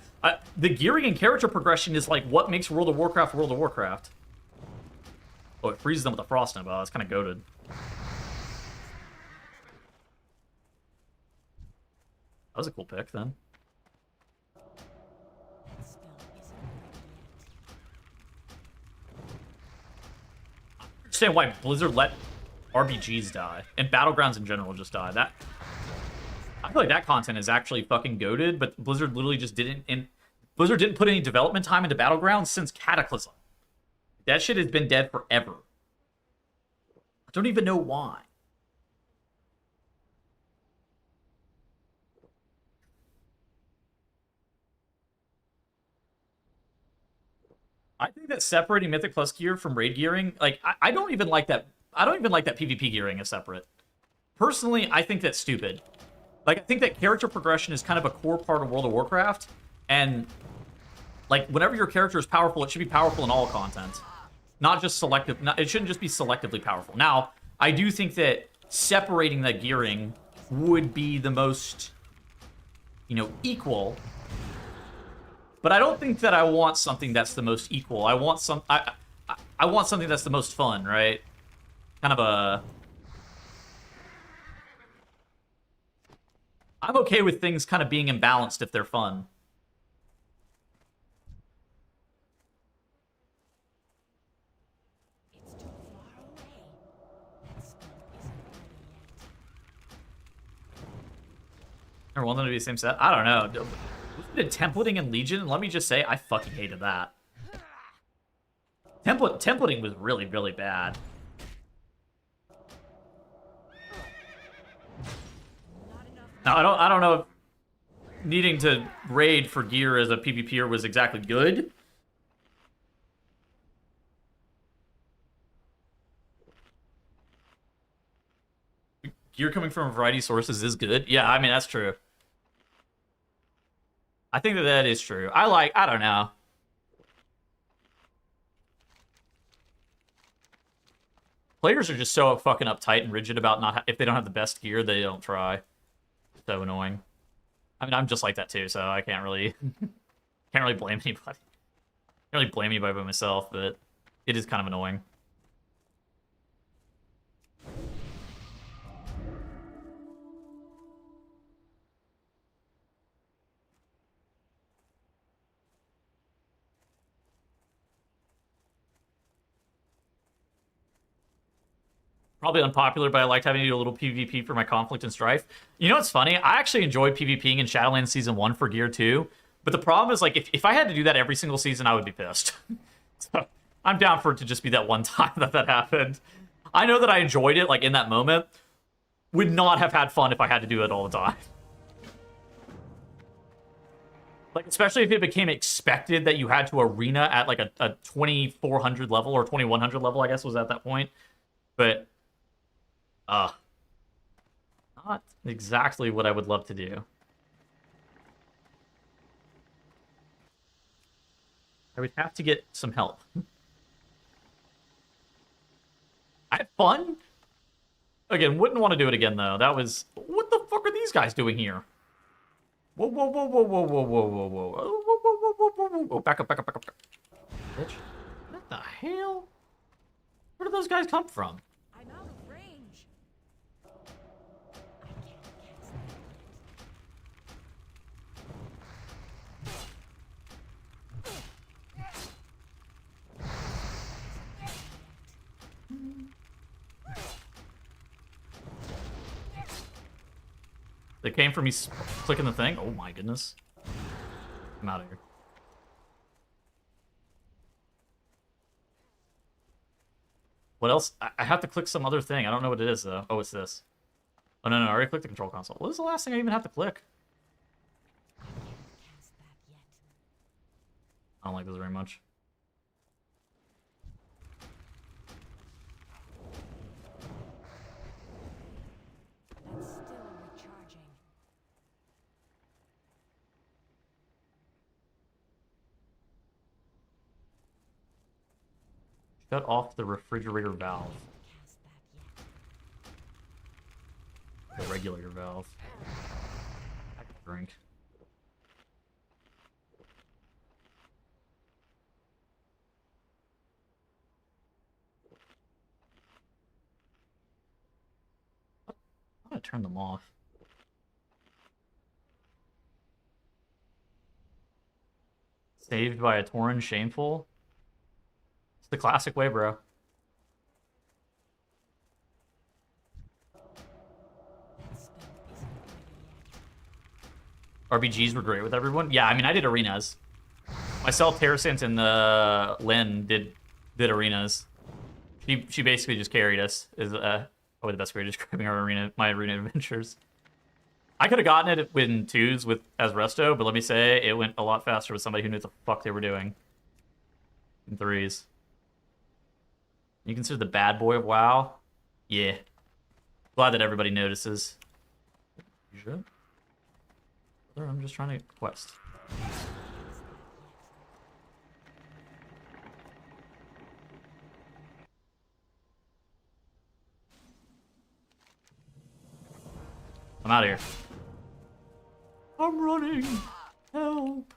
the gearing and character progression is like what makes World of Warcraft World of Warcraft. Oh, it freezes them with the frost nova. That's kind of goated. That was a cool pick then. I understand why Blizzard let RBGs die and Battlegrounds in general just die. That I feel like that content is actually fucking goated, but Blizzard literally just didn't. And Blizzard didn't put any development time into Battlegrounds since Cataclysm. That shit has been dead forever. I don't even know why. I think that separating Mythic Plus gear from raid gearing, like I don't even like that. I don't even like that PvP gearing is separate. Personally, I think that's stupid. Like, I think that character progression is kind of a core part of World of Warcraft, and like whenever your character is powerful, it should be powerful in all content, not just selective. It shouldn't just be selectively powerful. Now, I do think that separating that gearing would be the most, equal. But I don't think that I want something that's the most equal. I want I want something that's the most fun, right? Kind of a. I'm okay with things kind of being imbalanced if they're fun. It's too far away. That spell isn't ready yet. Or want them to be the same set? I don't know. Did templating in Legion? Let me just say, I fucking hated that. Templating was really, really bad. Now, I don't know if needing to raid for gear as a PvPer was exactly good. Gear coming from a variety of sources is good. Yeah, I mean, that's true. I think that is true. I don't know. Players are just so fucking uptight and rigid about if they don't have the best gear, they don't try. So annoying. I mean, I'm just like that too, so I can't really blame anybody. Can't really blame anybody but myself, but it is kind of annoying. Probably unpopular, but I liked having to do a little PvP for my conflict and strife. You know what's funny? I actually enjoyed PvPing in Shadowlands Season 1 for gear too. But the problem is, like, if I had to do that every single season, I would be pissed. So I'm down for it to just be that one time that happened. I know that I enjoyed it, like, in that moment. Would not have had fun if I had to do it all the time. Like, especially if it became expected that you had to arena at, like, a 2400 level, or 2100 level, I guess, was at that point. But... not exactly what I would love to do. I would have to get some help. I had fun. Again, wouldn't want to do it again, though. That was... What the fuck are these guys doing here? Whoa, whoa, whoa, whoa, whoa, whoa, whoa, whoa, whoa. Whoa, whoa, whoa, whoa, whoa, whoa, whoa. Back up, back up, back up. Bitch. What the hell? Where did those guys come from? I'm out of range. They came for me clicking the thing? Oh my goodness. I'm out of here. What else? I have to click some other thing. I don't know what it is, though. Oh, it's this. Oh, no, I already clicked the control console. What was the last thing I even have to click? I don't like this very much. That's still recharging. Shut off the refrigerator valve. The regulator valve. I could drink. I'm gonna turn them off. Saved by a Tauren Shameful? It's the classic way, bro. RBGs were great with everyone. Yeah, I mean, I did arenas. Myself, Terrasant, and Lynn did arenas. She basically just carried us. Is probably the best way of describing my arena adventures. I could have gotten it in twos as Resto, but let me say it went a lot faster with somebody who knew what the fuck they were doing. In threes. You consider the bad boy of WoW? Yeah. Glad that everybody notices. Sure. I'm just trying to quest. I'm out of here. I'm running. Help.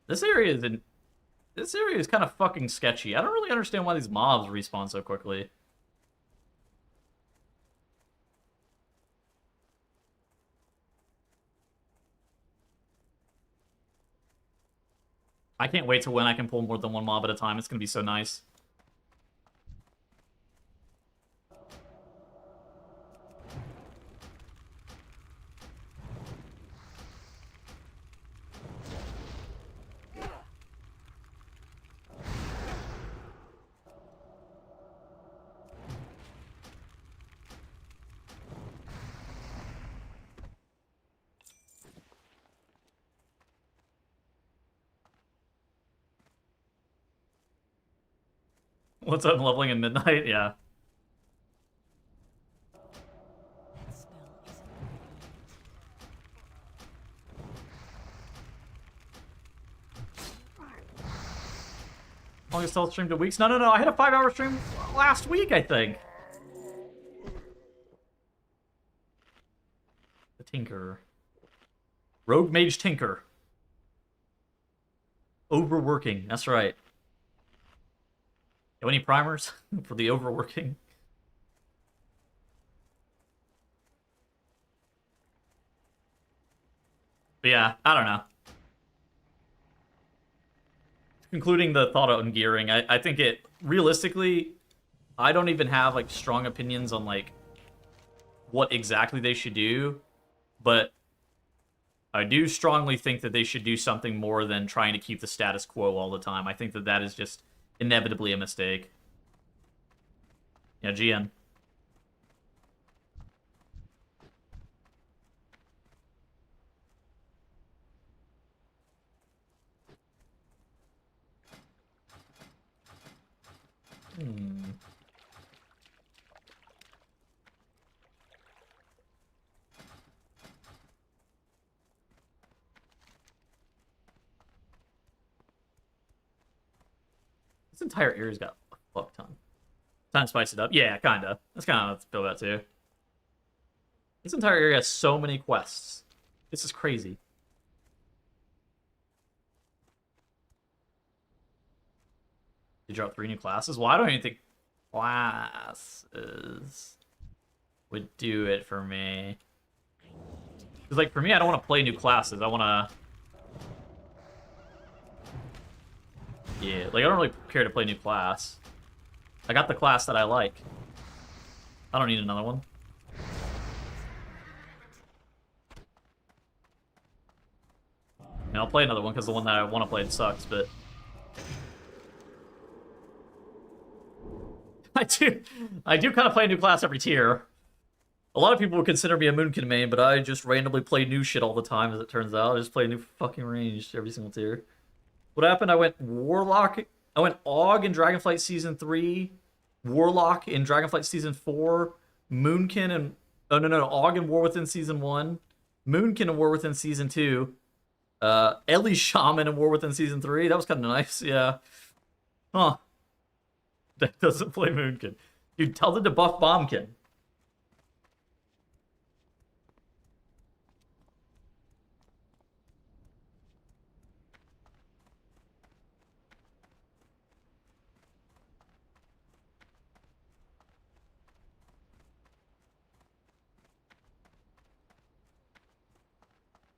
This area is kind of fucking sketchy. I don't really understand why these mobs respawn so quickly. I can't wait till when I can pull more than one mob at a time. It's gonna be so nice. What's up, leveling at midnight? Yeah. Longest stealth stream 2 weeks? No. I had a 5-hour stream last week, I think. The Tinker. Rogue Mage Tinker. Overworking, that's right. Have any primers for the overworking? But yeah, I don't know. Concluding the thought on gearing, I think it, realistically, I don't even have, like, strong opinions on, like, what exactly they should do, but I do strongly think that they should do something more than trying to keep the status quo all the time. I think that that is just inevitably a mistake. Yeah, GN. This entire area's got a fuck ton. Time to spice it up. Yeah, kinda. That's kind of how I feel about too. This entire area has so many quests. This is crazy. You drop 3 new classes? Well, I don't even think classes would do it for me. Because, like, for me, I don't want to play new classes. I want to... Yeah, like, I don't really care to play new class. I got the class that I like. I don't need another one. And I'll play another one because the one that I want to play sucks, but... I do kind of play a new class every tier. A lot of people would consider me a Moonkin main, but I just randomly play new shit all the time, as it turns out. I just play a new fucking range every single tier. What happened? I went Warlock. I went Aug in Dragonflight Season 3, Warlock in Dragonflight Season 4, Moonkin and... Oh, no. Aug in War Within Season 1, Moonkin in War Within Season 2, Ellie Shaman in War Within Season 3. That was kind of nice, yeah. Huh. That doesn't play Moonkin. Dude, tell them to buff Bombkin.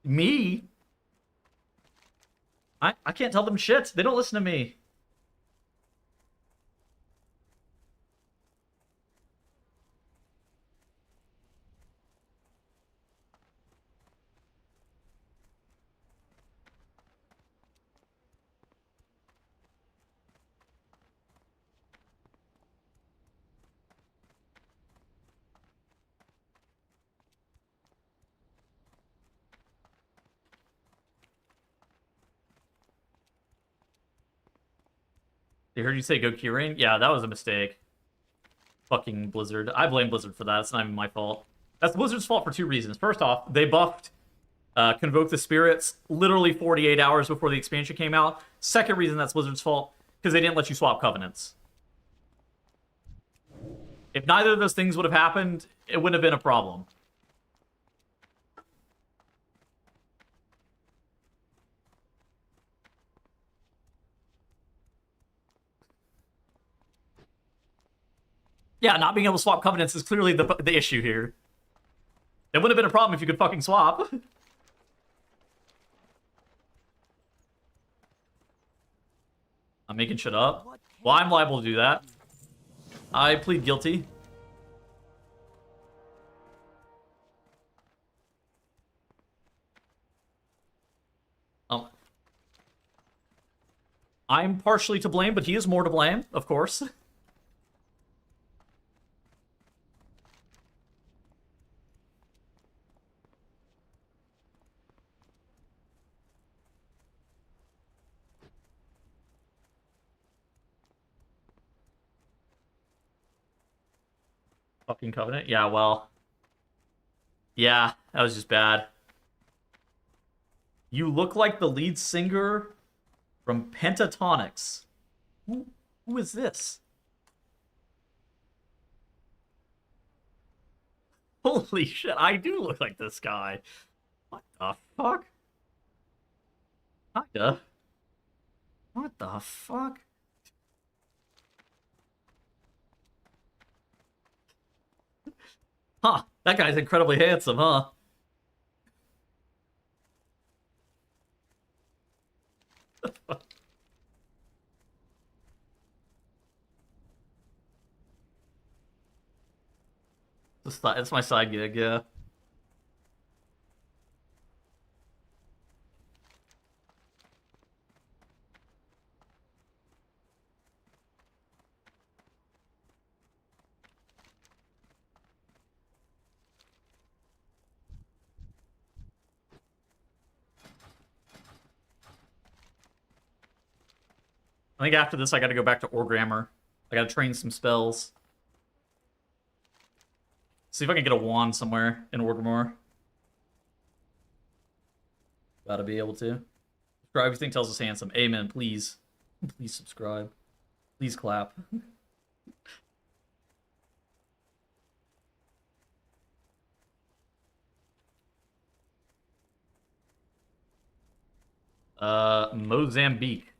Me? I can't tell them shit. They don't listen to me. They heard you say go Kyurem? Yeah, that was a mistake. Fucking Blizzard. I blame Blizzard for that. It's not even my fault. That's Blizzard's fault for two reasons. First off, they buffed Convoke the Spirits literally 48 hours before the expansion came out. Second reason that's Blizzard's fault, because they didn't let you swap Covenants. If neither of those things would have happened, it wouldn't have been a problem. Yeah, not being able to swap Covenants is clearly the issue here. It wouldn't have been a problem if you could fucking swap. I'm making shit up. Well, I'm liable to do that. I plead guilty. I'm partially to blame, but he is more to blame, of course. Fucking Covenant? Yeah, well. Yeah, that was just bad. You look like the lead singer from Pentatonics. Who is this? Holy shit, I do look like this guy. What the fuck? Kinda. What the fuck? Huh, that guy's incredibly handsome, huh? It's my side gig, yeah. I think after this, I gotta go back to Orgrammer. I gotta train some spells. See if I can get a wand somewhere in Orgrimmar. Gotta be able to. Subscribe, everything tells us handsome. Amen, please. Please subscribe. Please clap. Mozambique.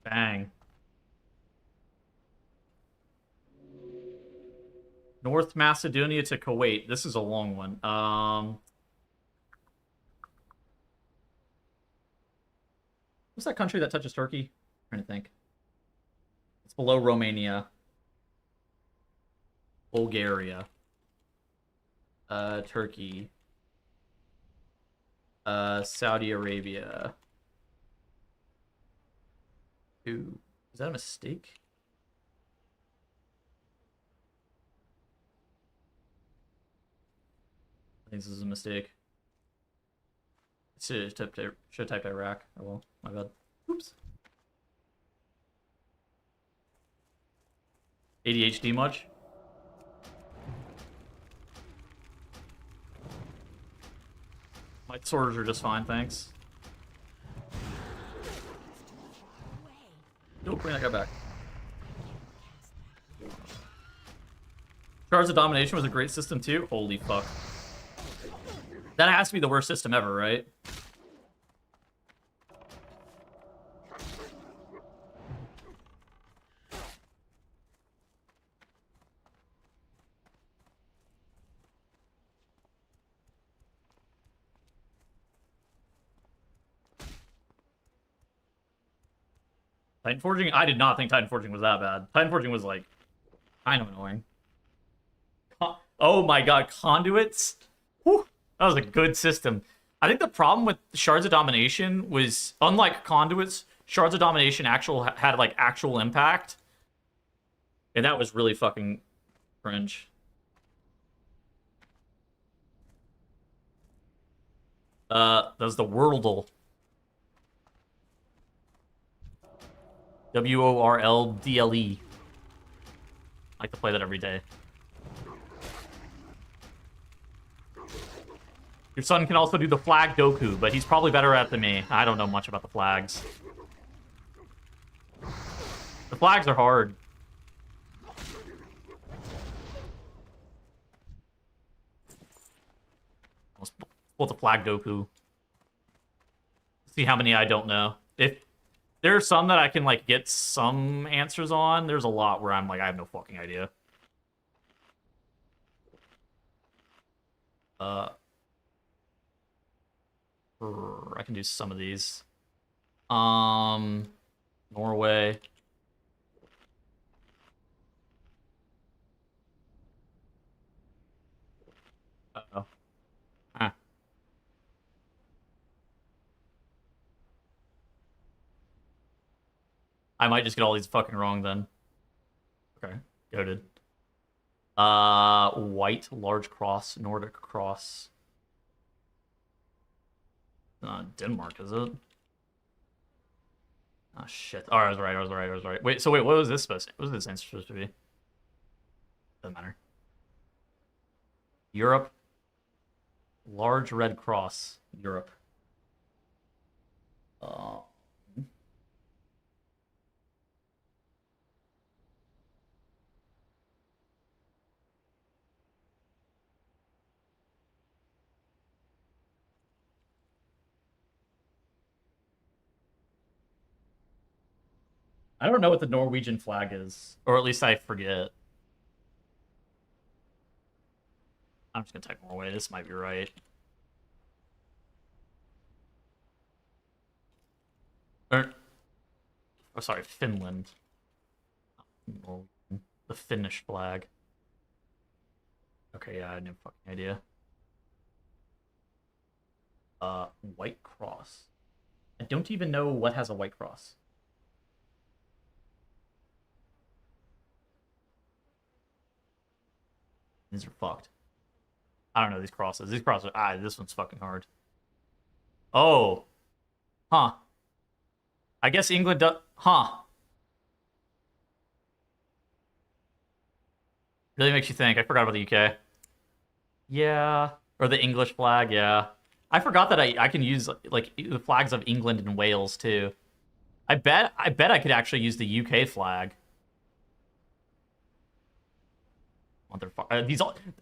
Bang. North Macedonia to Kuwait. This is a long one. What's that country that touches Turkey? I'm trying to think. It's below Romania. Bulgaria. Turkey. Saudi Arabia. Ooh. Is that a mistake? I think this is a mistake. Should have typed Iraq. Oh well, my bad. Oops. ADHD much? My swords are just fine, thanks. Nope, bring that guy back. Shards of Domination was a great system too. Holy fuck. That has to be the worst system ever, right? Titan Forging? I did not think Titan Forging was that bad. Titan Forging was, like, kind of annoying. Oh my god, Conduits? Whew, that was a good system. I think the problem with Shards of Domination was, unlike Conduits, Shards of Domination had, like, actual impact. And that was really fucking cringe. That was the Worldle. WORLDLE. I like to play that every day. Your son can also do the flag Doku, but he's probably better at it than me. I don't know much about the flags. The flags are hard. Let's pull the flag Doku. See how many I don't know. If there are some that I can, like, get some answers on. There's a lot where I'm like, I have no fucking idea. I can do some of these. Norway. Uh-oh. Huh. I might just get all these fucking wrong then. Okay, goated. White, large cross, Nordic cross. Denmark, is it? Oh shit. Oh, I was right. Wait, what was this supposed to be? What was this answer supposed to be? Doesn't matter. Europe. Large red cross. Europe. I don't know what the Norwegian flag is. Or at least I forget. I'm just gonna type Norway. This might be right. Oh, sorry, Finland. The Finnish flag. Okay, yeah, I had no fucking idea. White cross. I don't even know what has a white cross. These are fucked. I don't know these crosses. These crosses this one's fucking hard. Oh. Huh. I guess England does... Huh. Really makes you think. I forgot about the UK. Yeah. Or the English flag, yeah. I forgot that I can use, like, the flags of England and Wales, too. I bet I could actually use the UK flag.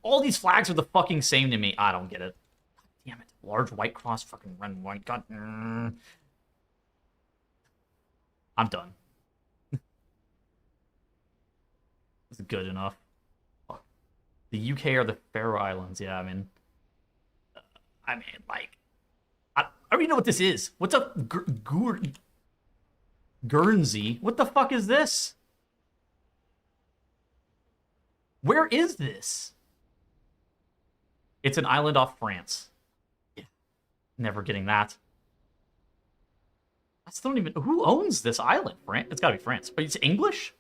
All these flags are the fucking same to me. I don't get it. God damn it. Large white cross, fucking red white. God. I'm done. It's good enough. Fuck. The UK or the Faroe Islands. Yeah, I mean, like, I already know what this is. What's up, Guernsey? What the fuck is this? Where is this? It's an island off France. Yeah. Never getting that. I still don't even... Who owns this island? France? It's gotta be France. But it's English?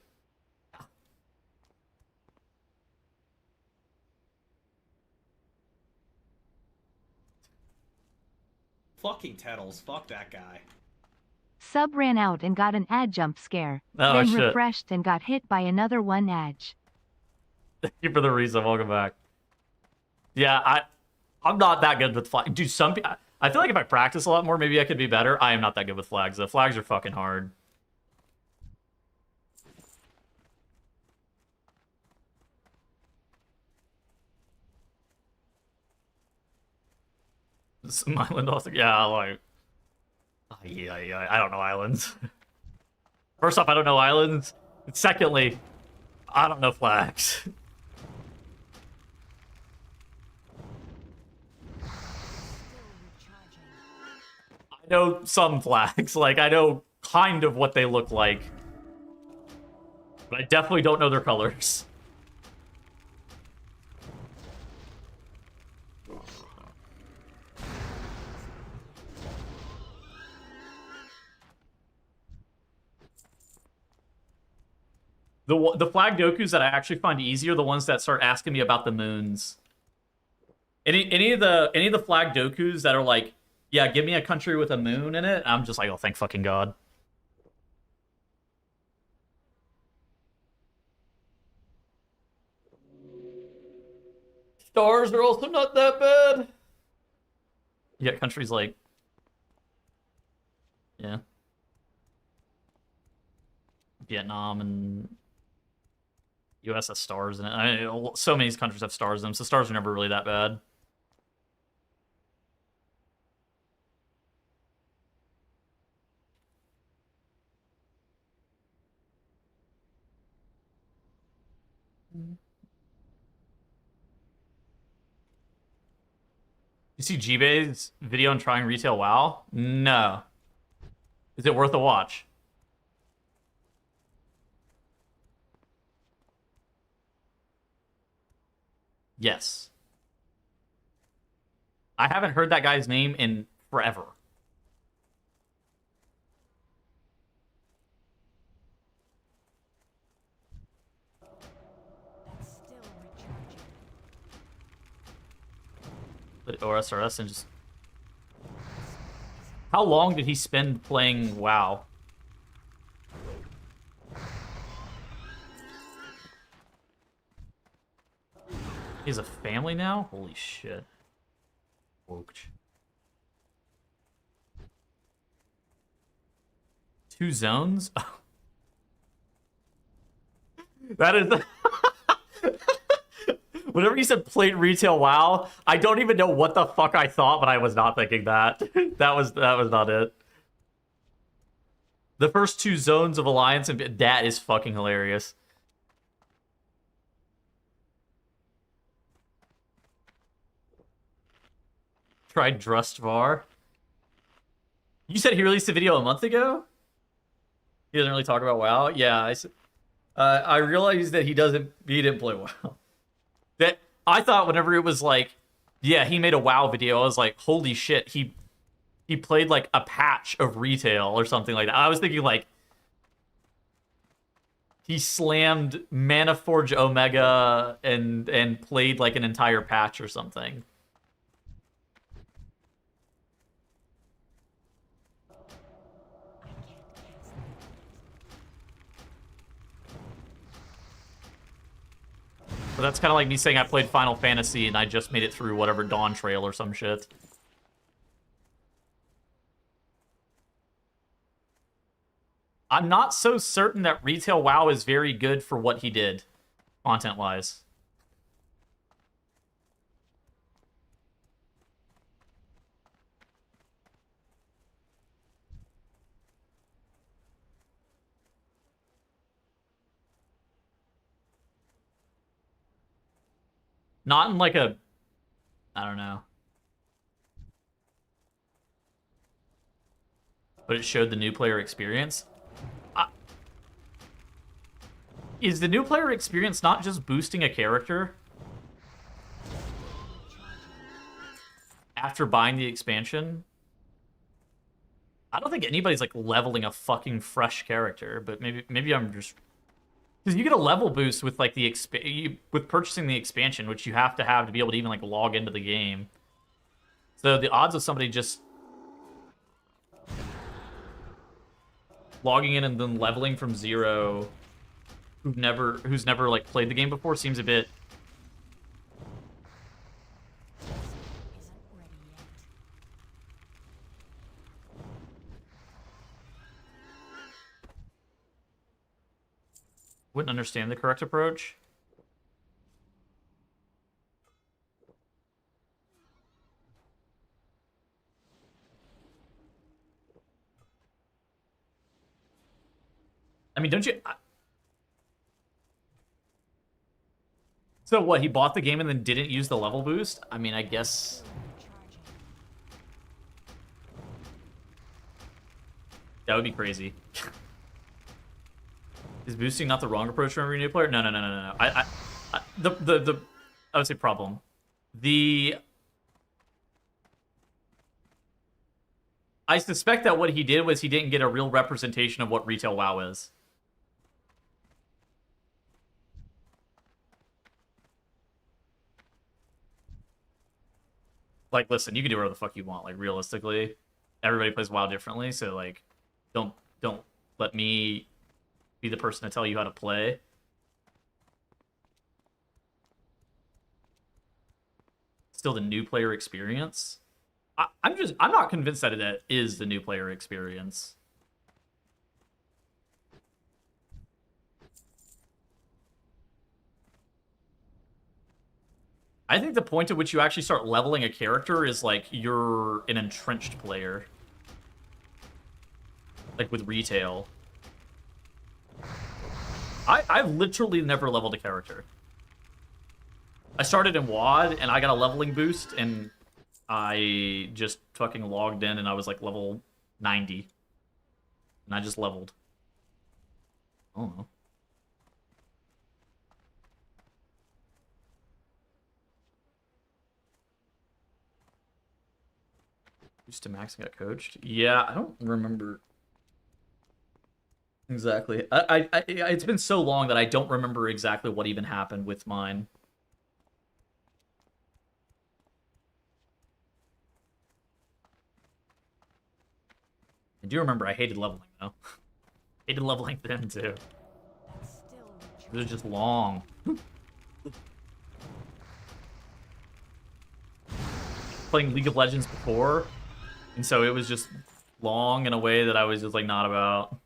Fucking Tettles. Fuck that guy. Sub ran out and got an ad jump scare. Oh, then shit. refreshed and got hit by another one edge. Thank you for the reason. Welcome back. Yeah, I'm not that good with flags. Dude, I feel like if I practice a lot more, maybe I could be better. I am not that good with flags. The flags are fucking hard. Some island also, yeah, like, yeah, I don't know islands. First off, I don't know islands. And secondly, I don't know flags. I know some flags, like I know kind of what they look like, but I definitely don't know their colors. The flag dokus that I actually find easier are the ones that start asking me about the moons. Any of the flag dokus that are like, yeah, give me a country with a moon in it, I'm just like, oh, thank fucking God. Stars are also not that bad. You got countries like, yeah, Vietnam and US has stars in it. I mean, so many countries have stars in them, so stars are never really that bad. You see G-Bay's video on trying retail WoW? No. Is it worth a watch? Yes. I haven't heard that guy's name in forever. Or SRS and just... How long did he spend playing WoW? He has a family now? Holy shit. Woke. 2 zones? That is... Whenever you said played retail WoW, I don't even know what the fuck I thought, but I was not thinking that. that was not it. The first 2 zones of Alliance, and that is fucking hilarious. Tried Drustvar. You said he released a video a month ago? He doesn't really talk about WoW? Yeah, I realized that he didn't play WoW. That I thought whenever it was like, yeah, he made a WoW video, I was like, holy shit, he played like a patch of retail or something like that. I was thinking like he slammed Manaforge Omega and played like an entire patch or something. But that's kind of like me saying I played Final Fantasy and I just made it through whatever Dawn Trail or some shit. I'm not so certain that Retail WoW is very good for what he did, content-wise. Not in like a... I don't know. But it showed the new player experience. Is the new player experience not just boosting a character after buying the expansion? I don't think anybody's like leveling a fucking fresh character, but maybe I'm just... Because you get a level boost with like the with purchasing the expansion, which you have to be able to even like log into the game. So the odds of somebody just logging in and then leveling from 0 who's never like played the game before seems a bit wouldn't understand the correct approach. I mean, don't you... So what, he bought the game and then didn't use the level boost? I mean, I guess... That would be crazy. Is boosting not the wrong approach for every new player? No. I would say problem. I suspect that what he did was he didn't get a real representation of what retail WoW is. Like, listen, you can do whatever the fuck you want. Like, realistically, everybody plays WoW differently. So, like, don't let me be the person to tell you how to play. Still the new player experience. I'm not convinced that it is the new player experience. I think the point at which you actually start leveling a character is like you're an entrenched player. Like with retail. I've literally never leveled a character. I started in WoD and I got a leveling boost and I just fucking logged in and I was like level 90. And I just leveled. I don't know. Used to max and got coached? Yeah, I don't remember exactly. It's been so long that I don't remember exactly what even happened with mine. I do remember I hated leveling, though. Hated leveling then, too. It was just long. Playing League of Legends before, and so it was just long in a way that I was just, like, not about.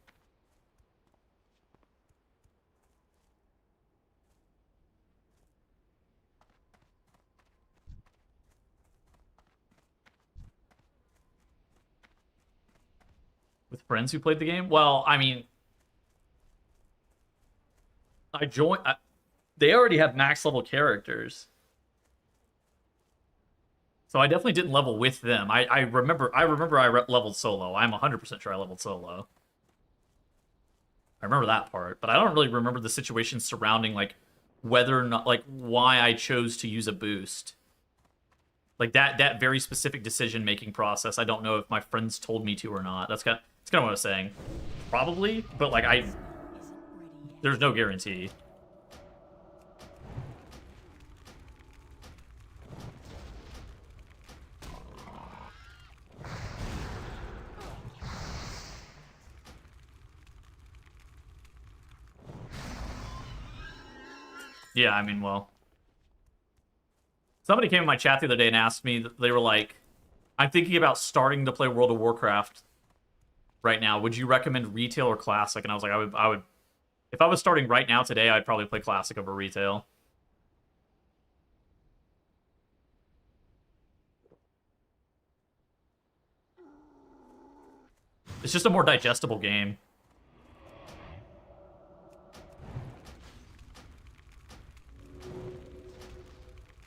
With friends who played the game? Well, I mean, I joined. They already have max level characters, so I definitely didn't level with them. I remember I leveled solo. I'm 100% sure I leveled solo. I remember that part, but I don't really remember the situation surrounding like whether or not like why I chose to use a boost. Like that very specific decision making process. I don't know if my friends told me to or not. That's kind of what I was saying. Probably, but like there's no guarantee. Yeah, I mean, well. Somebody came in my chat the other day and asked me, they were like, I'm thinking about starting to play World of Warcraft right now. Would you recommend retail or classic? And I was like, I would if I was starting right now today, I'd probably play classic over retail. It's just a more digestible game.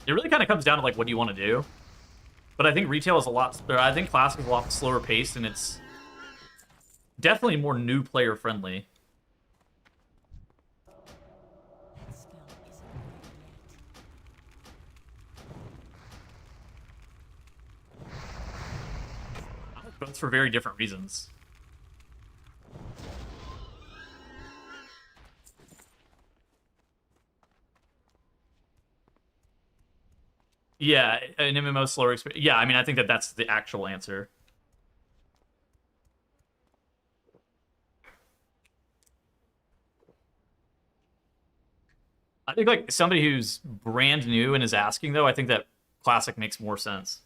It really kind of comes down to like what do you want to do. But I think retail is I think classic is a lot slower paced, and it's definitely more new player friendly. Both for very different reasons. Yeah, an MMO slower experience. Yeah, I mean, I think that's the actual answer. I think like somebody who's brand new and is asking though, I think that classic makes more sense.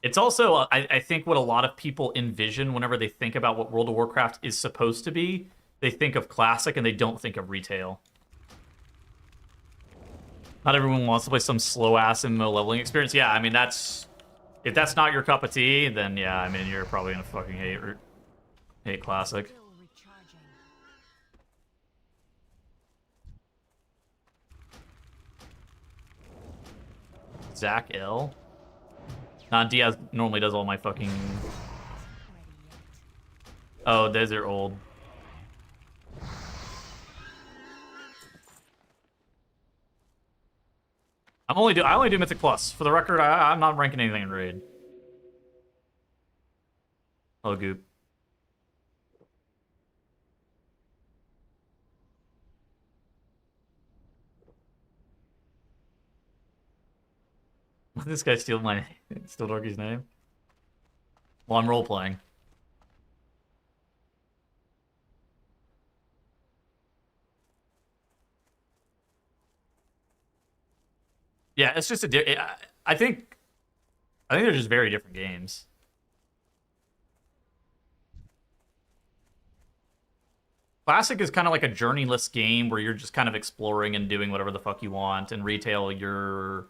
It's also, I think, what a lot of people envision whenever they think about what World of Warcraft is supposed to be. They think of classic and they don't think of retail. Not everyone wants to play some slow-ass MMO leveling experience. Yeah, I mean, if that's not your cup of tea, then yeah, I mean, you're probably gonna fucking hate classic. Still recharging. Zach L. Nah, Diaz normally does all my fucking... Oh, those are old. I only do Mythic Plus. For the record, I'm not ranking anything in Raid. Oh, Goop. This guy steal Dorky's name? Well, I'm role-playing. Yeah, it's just I think they're just very different games. Classic is kind of like a journeyless game where you're just kind of exploring and doing whatever the fuck you want. And retail, you're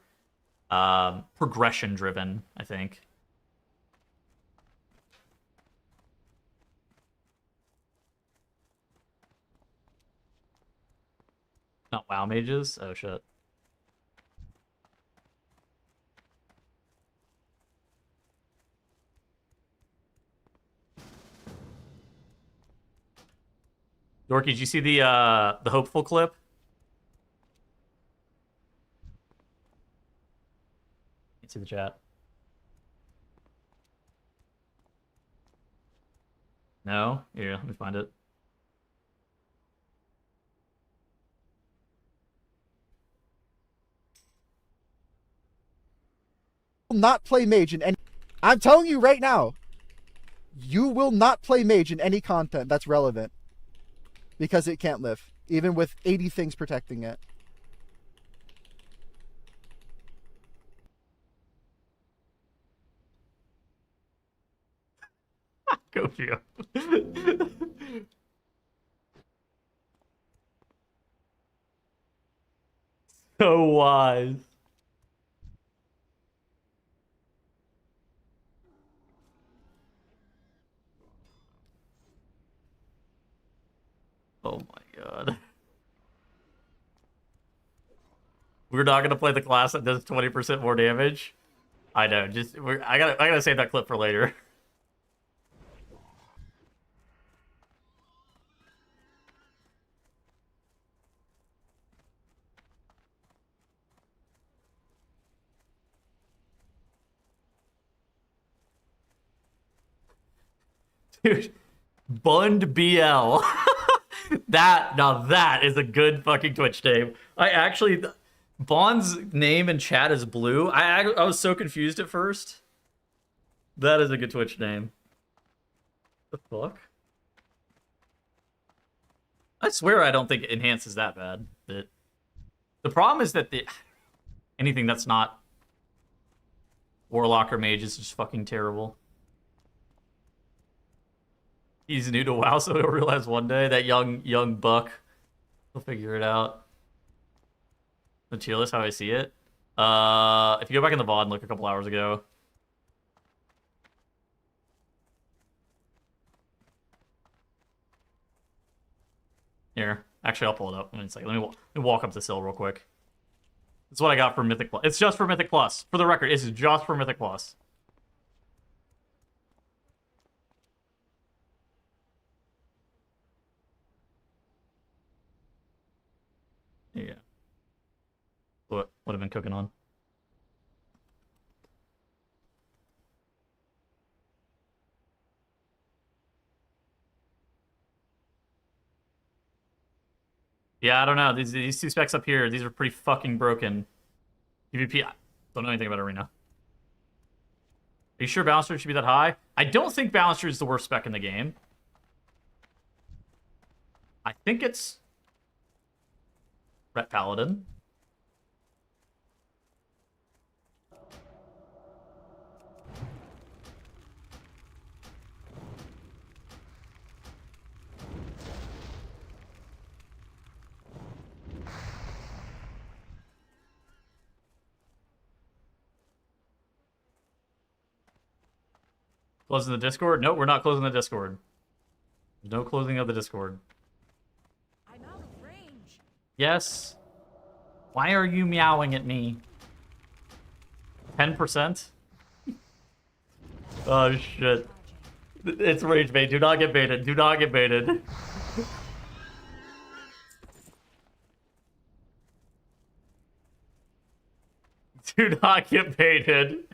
progression driven, I think. Not WoW mages? Oh shit. Dorky, did you see the hopeful clip? Can't see the chat. No? Here, let me find it. Will not play mage in any... I'm telling you right now, you will not play mage in any content that's relevant. Because it can't live, even with 80 things protecting it. Go for you. So wise. Oh my god. We're not gonna play the class that does 20% more damage. I know. I gotta save that clip for later. Dude, Bund BL. That is a good fucking Twitch name. I actually, Bond's name in chat is blue. I was so confused at first. That is a good Twitch name. The fuck? I swear I don't think Enhance is that bad. But the problem is that anything that's not Warlock or Mage is just fucking terrible. He's new to WoW, so he'll realize one day that young buck will figure it out. The tier list, how I see it. If you go back in the VOD and look a couple hours ago. Here, actually, I'll pull it up. Let me walk up this hill real quick. That's what I got for Mythic Plus. It's just for Mythic Plus. For the record, it's just for Mythic Plus. Yeah. What have been cooking on? Yeah, I don't know. These two specs up here, these are pretty fucking broken. PvP, I don't know anything about Arena. Are you sure Balancer should be that high? I don't think Balancer is the worst spec in the game. I think it's Ret Paladin. Closing the Discord? Nope, we're not closing the Discord. There's no closing of the Discord. I'm out of range. Yes. Why are you meowing at me? 10%? Oh shit. It's rage bait. Do not get baited. Do not get baited. Do not get baited.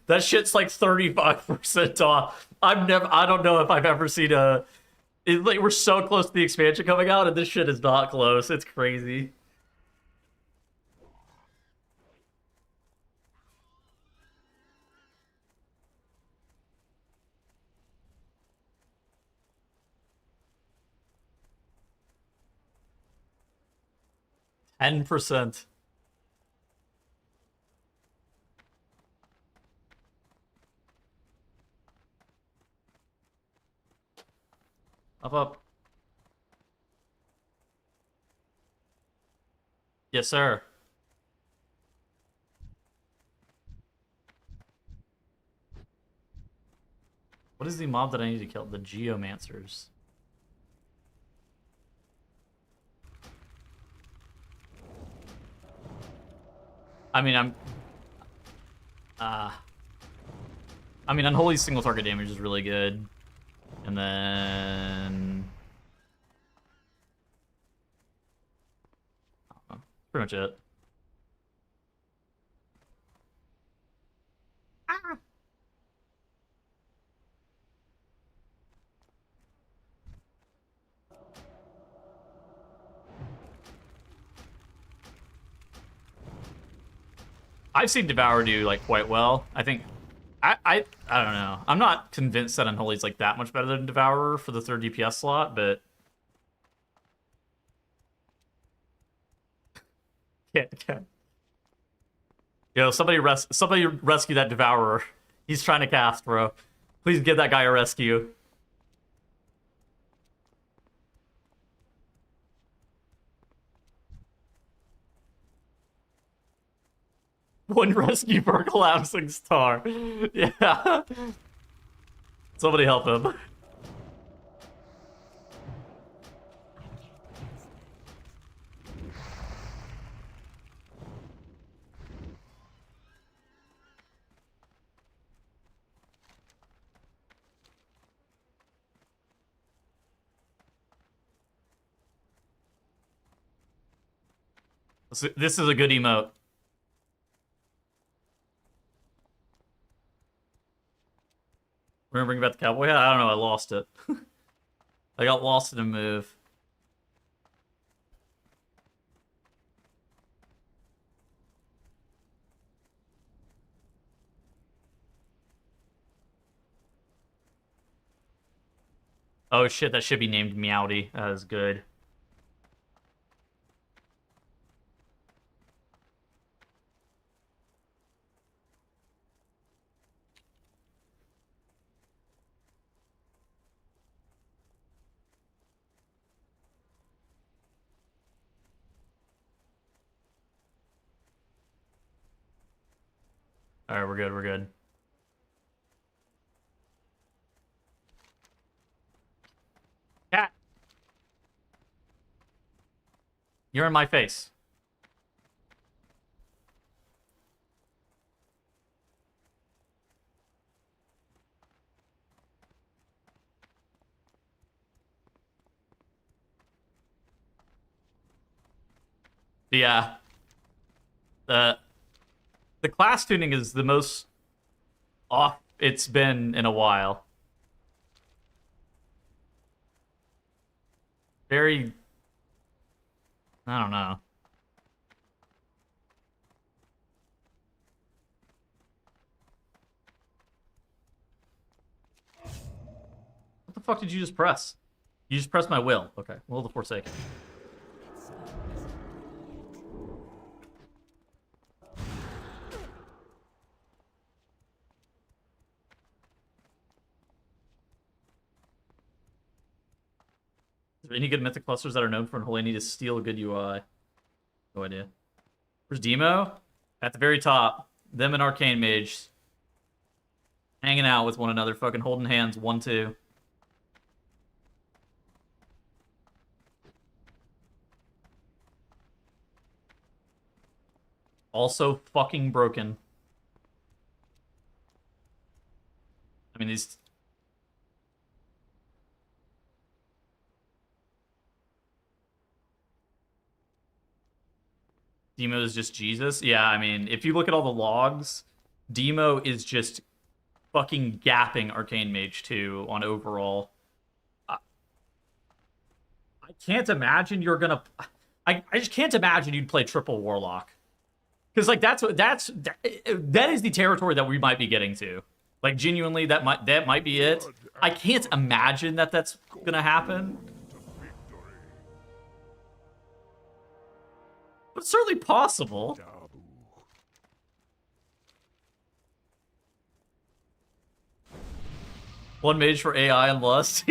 That shit's like 35% off. I don't know if I've ever seen like, we're so close to the expansion coming out, and this shit is not close. It's crazy. %. Up. Yes, sir. What is the mob that I need to kill? The Geomancers. I mean, Unholy single target damage is really good. And then... pretty much it. I've seen Devour do like quite well. I think I don't know. I'm not convinced that Unholy's like that much better than Devourer for the 3rd DPS slot, but can't. Yo, somebody rescue that Devourer. He's trying to cast, bro. Please give that guy a rescue. One rescue for a collapsing star. Yeah. Somebody help him. This is a good emote. We're gonna bring back the cowboy hat? I don't know, I lost it. I got lost in a move. Oh shit, that should be named Meowdy. That is good. Alright, we're good, we're good. Cat! You're in my face. Yeah. The class tuning is the most off it's been in a while. very... I don't know. What the fuck did you just press? You just pressed my will. Okay, Will of the Forsaken. Is there any good Mythic clusters that are known for all I need to steal a good UI? No idea. Where's Demo? At the very top. Them and Arcane Mage. Hanging out with one another, fucking holding hands, 1-2. Also fucking broken. I mean, these... Demo is just Jesus? Yeah, I mean, if you look at all the logs, Demo is just fucking gapping Arcane Mage 2 on overall. I can't imagine you're gonna... I just can't imagine you'd play triple Warlock. Because, like, that is the territory that we might be getting to. Like, genuinely, that might be it. I can't imagine that that's gonna happen. But it's certainly possible. One mage for AI and lust.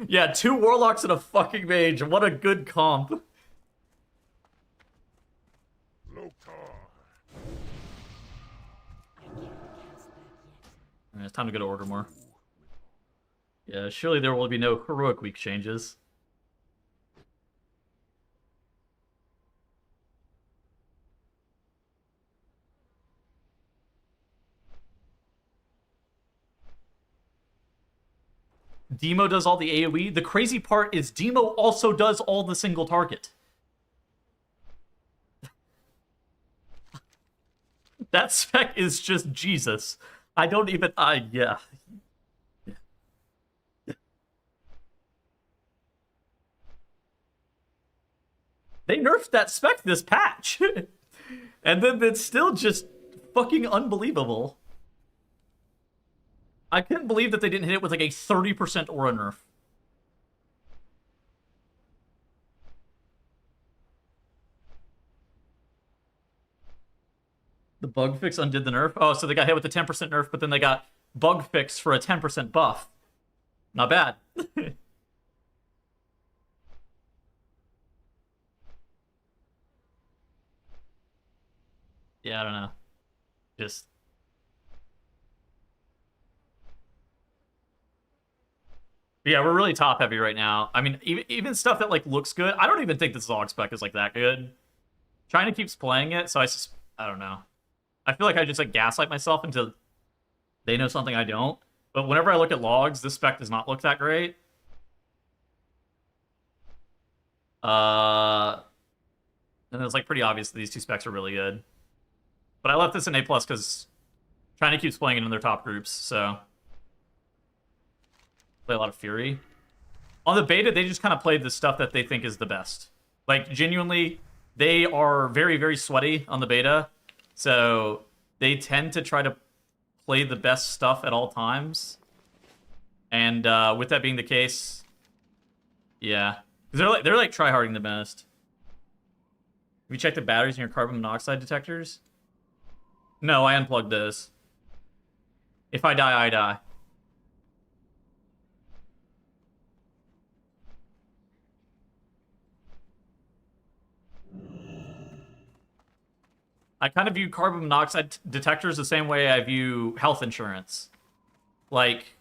Yeah, 2 warlocks and a fucking mage. What a good comp. Alright, it's time to go to order more. Yeah, surely there will be no heroic week changes. Demo does all the AoE. The crazy part is Demo also does all the single target. That spec is just Jesus. I don't even... yeah. They nerfed that spec this patch. And then it's still just fucking unbelievable. I couldn't believe that they didn't hit it with like a 30% aura nerf. The bug fix undid the nerf? Oh, so they got hit with a 10% nerf, but then they got bug fix for a 10% buff. Not bad. Yeah, I don't know. Just... Yeah, we're really top heavy right now. I mean, even stuff that like looks good. I don't even think this Zog spec is like that good. China keeps playing it, so I don't know. I feel like I just like gaslight myself into they know something I don't. But whenever I look at logs, this spec does not look that great. And it's like pretty obvious that these 2 specs are really good. But I left this in A+ because China keeps playing it in their top groups, so... Play a lot of Fury. On the beta, they just kind of played the stuff that they think is the best. Like, genuinely, they are very, very sweaty on the beta. So, they tend to try to play the best stuff at all times. And with that being the case, yeah. Because they're like tryharding the best. Have you checked the batteries in your carbon monoxide detectors? No, I unplugged those. If I die, I die. I kind of view carbon monoxide detectors the same way I view health insurance. Like,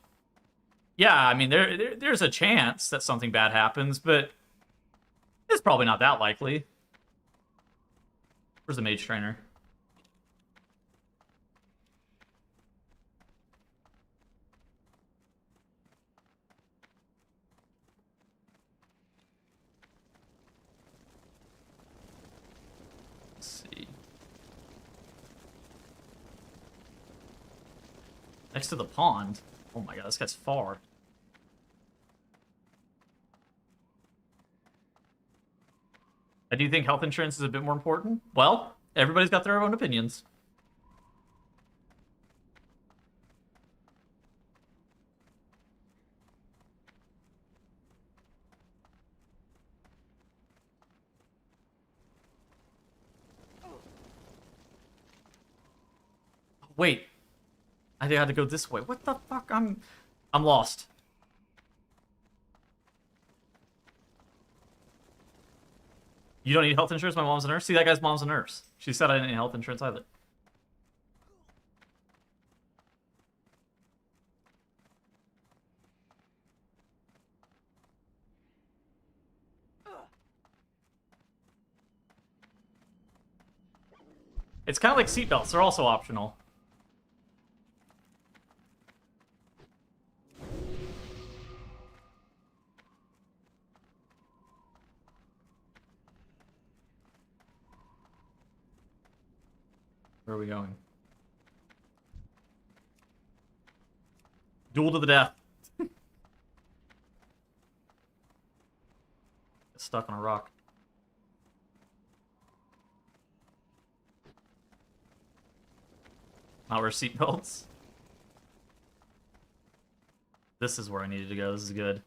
yeah, I mean, there's a chance that something bad happens, but it's probably not that likely. Where's the mage trainer? Let's see. Next to the pond. Oh my god, this guy's far. I do think health insurance is a bit more important. Well, everybody's got their own opinions. Wait. I think I had to go this way. What the fuck? I'm lost. You don't need health insurance? My mom's a nurse? See, that guy's mom's a nurse. She said I didn't need health insurance either. It's kind of like seatbelts. They're also optional. Where are we going? Duel to the death. Stuck on a rock. Not wear seatbelts. This is where I needed to go. This is good.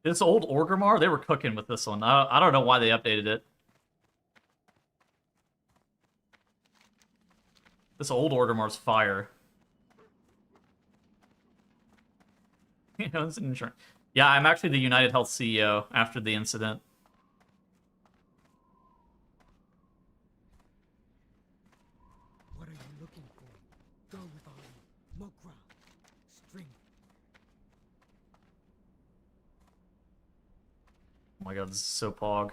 This old Orgrimmar, they were cooking with this one. I don't know why they updated it. This old Orgrimmar's fire. You know, it's an insurance. Yeah, I'm actually the United Health CEO after the incident. What are you looking for? Go with Ollie. Mogra. Strength. Oh my god, this is so pog.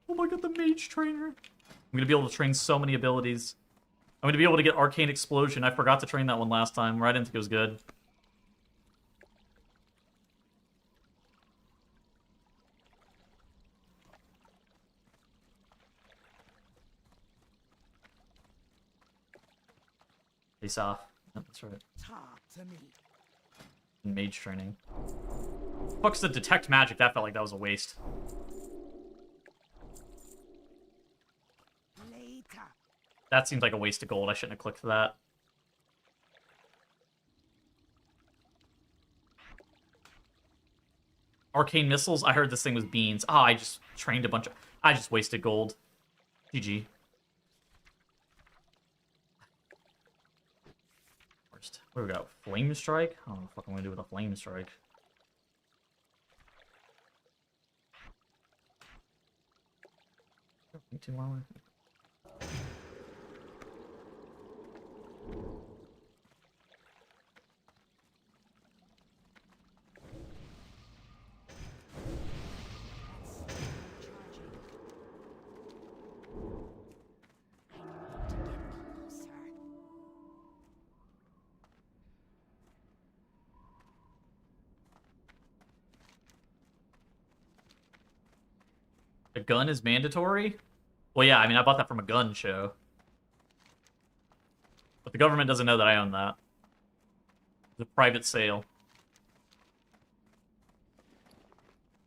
Oh my god, the mage trainer. I'm gonna be able to train so many abilities. I'm gonna be able to get Arcane Explosion. I forgot to train that one last time, or I didn't think it was good. Face off. Yep, that's right. Talk to me. Mage training. Fuck's the detect magic? That felt like that was a waste. Later. That seems like a waste of gold. I shouldn't have clicked that. Arcane missiles? I heard this thing was beans. Ah, I just trained a bunch of... I just wasted gold. GG. What do we got? Flame Strike? I don't know what the fuck I'm gonna do with a Flame Strike. Too long. A gun is mandatory? Well, yeah, I mean, I bought that from a gun show. But the government doesn't know that I own that. It's a private sale.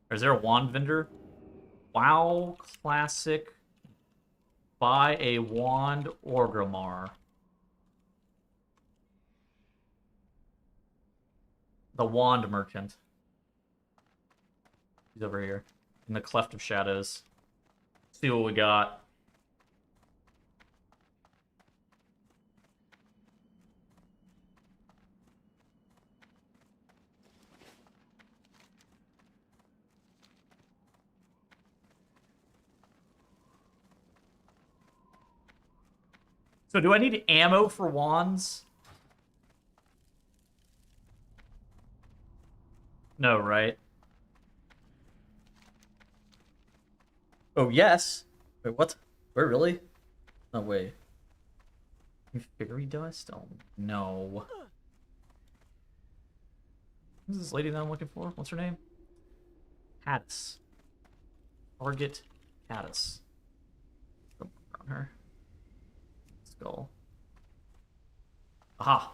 Or is there a wand vendor? WoW Classic. Buy a wand Orgrimmar. The wand merchant. He's over here. In the Cleft of Shadows. See what we got. So do I need ammo for wands? No, right? Oh, yes. Wait, what? Where, really? No way. Fairy dust? Oh, no. Who's this lady that I'm looking for? What's her name? Caddis. Target Caddis. Come on her. Skull. Aha.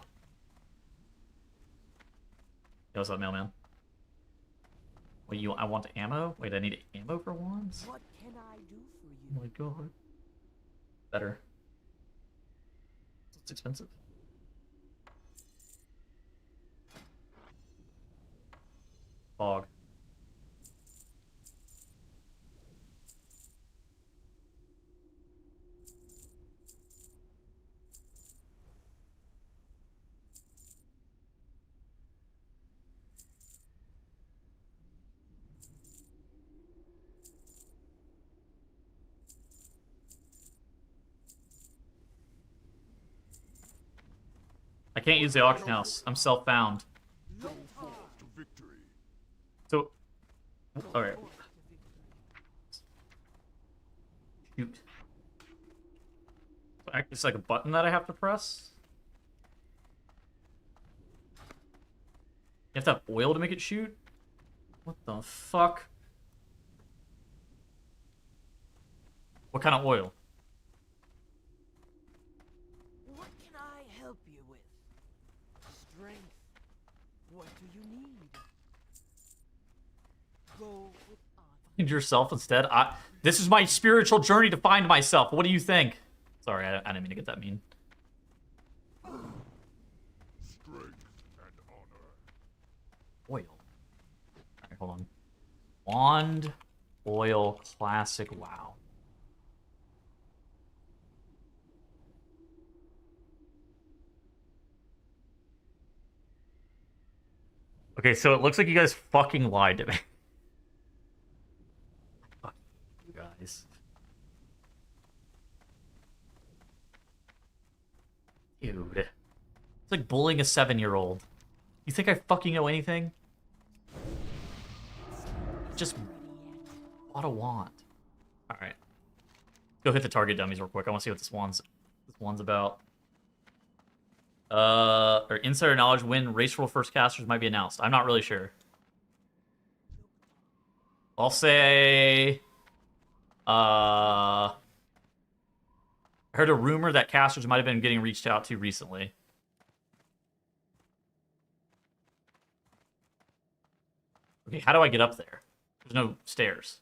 Yo, what's up, mailman? Wait, I want ammo? Wait, I need ammo for wands? What can I do for you? Oh my god. Better. It's expensive. Fog. I can't use the auction house. I'm self-found. Go forth to victory. So, alright. Shoot. It's like a button that I have to press? You have to have oil to make it shoot? What the fuck? What kind of oil? What can I help you with? Strength. What do you need? Go with honor. Find yourself instead? This is my spiritual journey to find myself. What do you think? Sorry, I didn't mean to get that mean. Strength and honor. Oil. Alright, hold on. Wand, oil, classic, wow. Okay, so it looks like you guys fucking lied to me. Fuck you guys. Dude. It's like bullying a 7-year-old. You think I fucking know anything? Just what a wand. Alright. Go hit the target dummies real quick. I want to see what this one's about. Or insider knowledge when race rule first casters might be announced. I'm not really sure. I'll say I heard a rumor that casters might have been getting reached out to recently. Okay, how do I get up there? There's no stairs.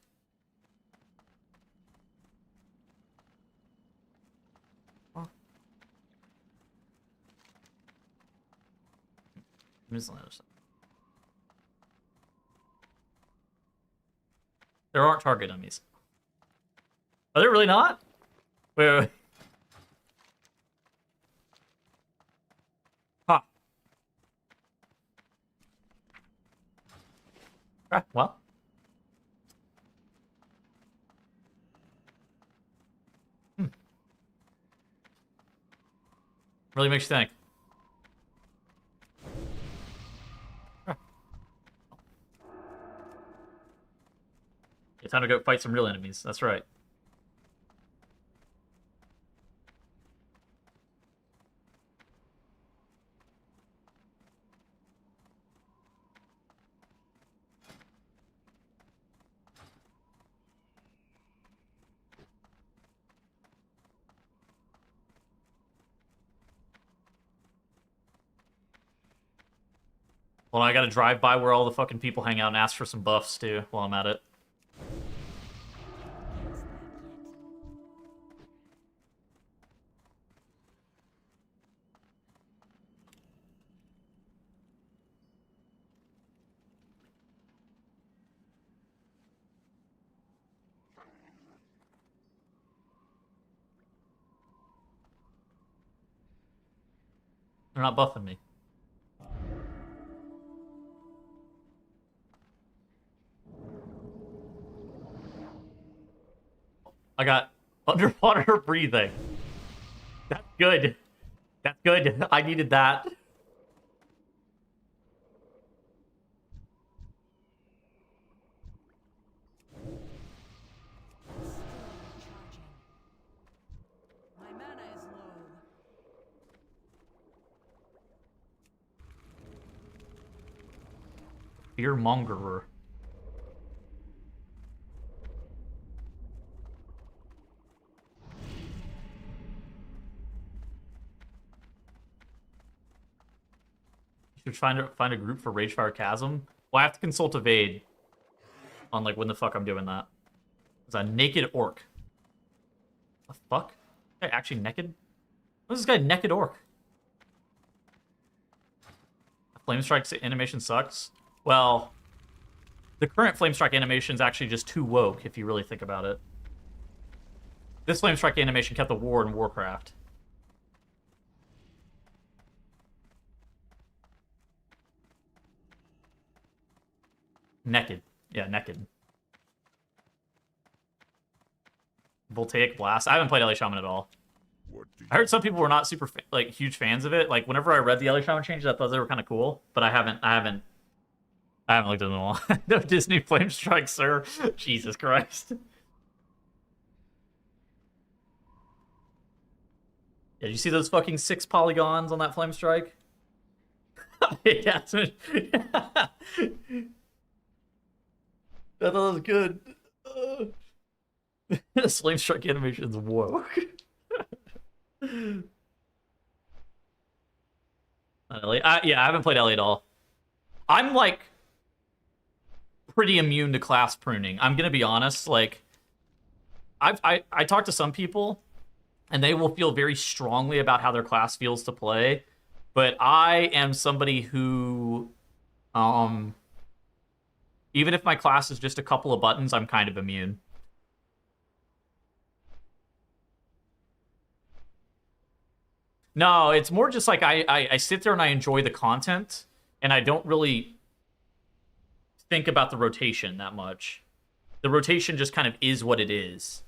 There aren't target dummies. Are there really not? Wait. Huh. Ah, well. Really makes you think. It's time to go fight some real enemies. That's right. Well, I gotta drive by where all the fucking people hang out and ask for some buffs, too, while I'm at it. They're not buffing me. I got underwater breathing. That's good. That's good. I needed that. My mana is low. Fearmongerer. Should find a group for Ragefire Chasm. Well, I have to consult Evade on like when the fuck I'm doing that. It's a naked orc. The fuck? This guy actually naked? What's this guy naked orc? Flame Strike's animation sucks. Well, the current Flame Strike animation is actually just too woke if you really think about it. This Flame Strike animation kept the war in Warcraft. Naked. Yeah, naked. Voltaic Blast. I haven't played LA Shaman at all. I heard some people were not super like huge fans of it. Like whenever I read the LA Shaman changes, I thought they were kind of cool, but I haven't looked at them all. No Disney Flame Strike, sir. Jesus Christ. Yeah, did you see those fucking 6 polygons on that Flame Strike? Yeah. I thought that was good. This Flame Strike animation's woke. Yeah, I haven't played LA at all. I'm like pretty immune to class pruning. I'm gonna be honest. Like, I talked to some people, and they will feel very strongly about how their class feels to play. But I am somebody who, even if my class is just a couple of buttons, I'm kind of immune. No, it's more just like I sit there and I enjoy the content, and I don't really think about the rotation that much. The rotation just kind of is what it is.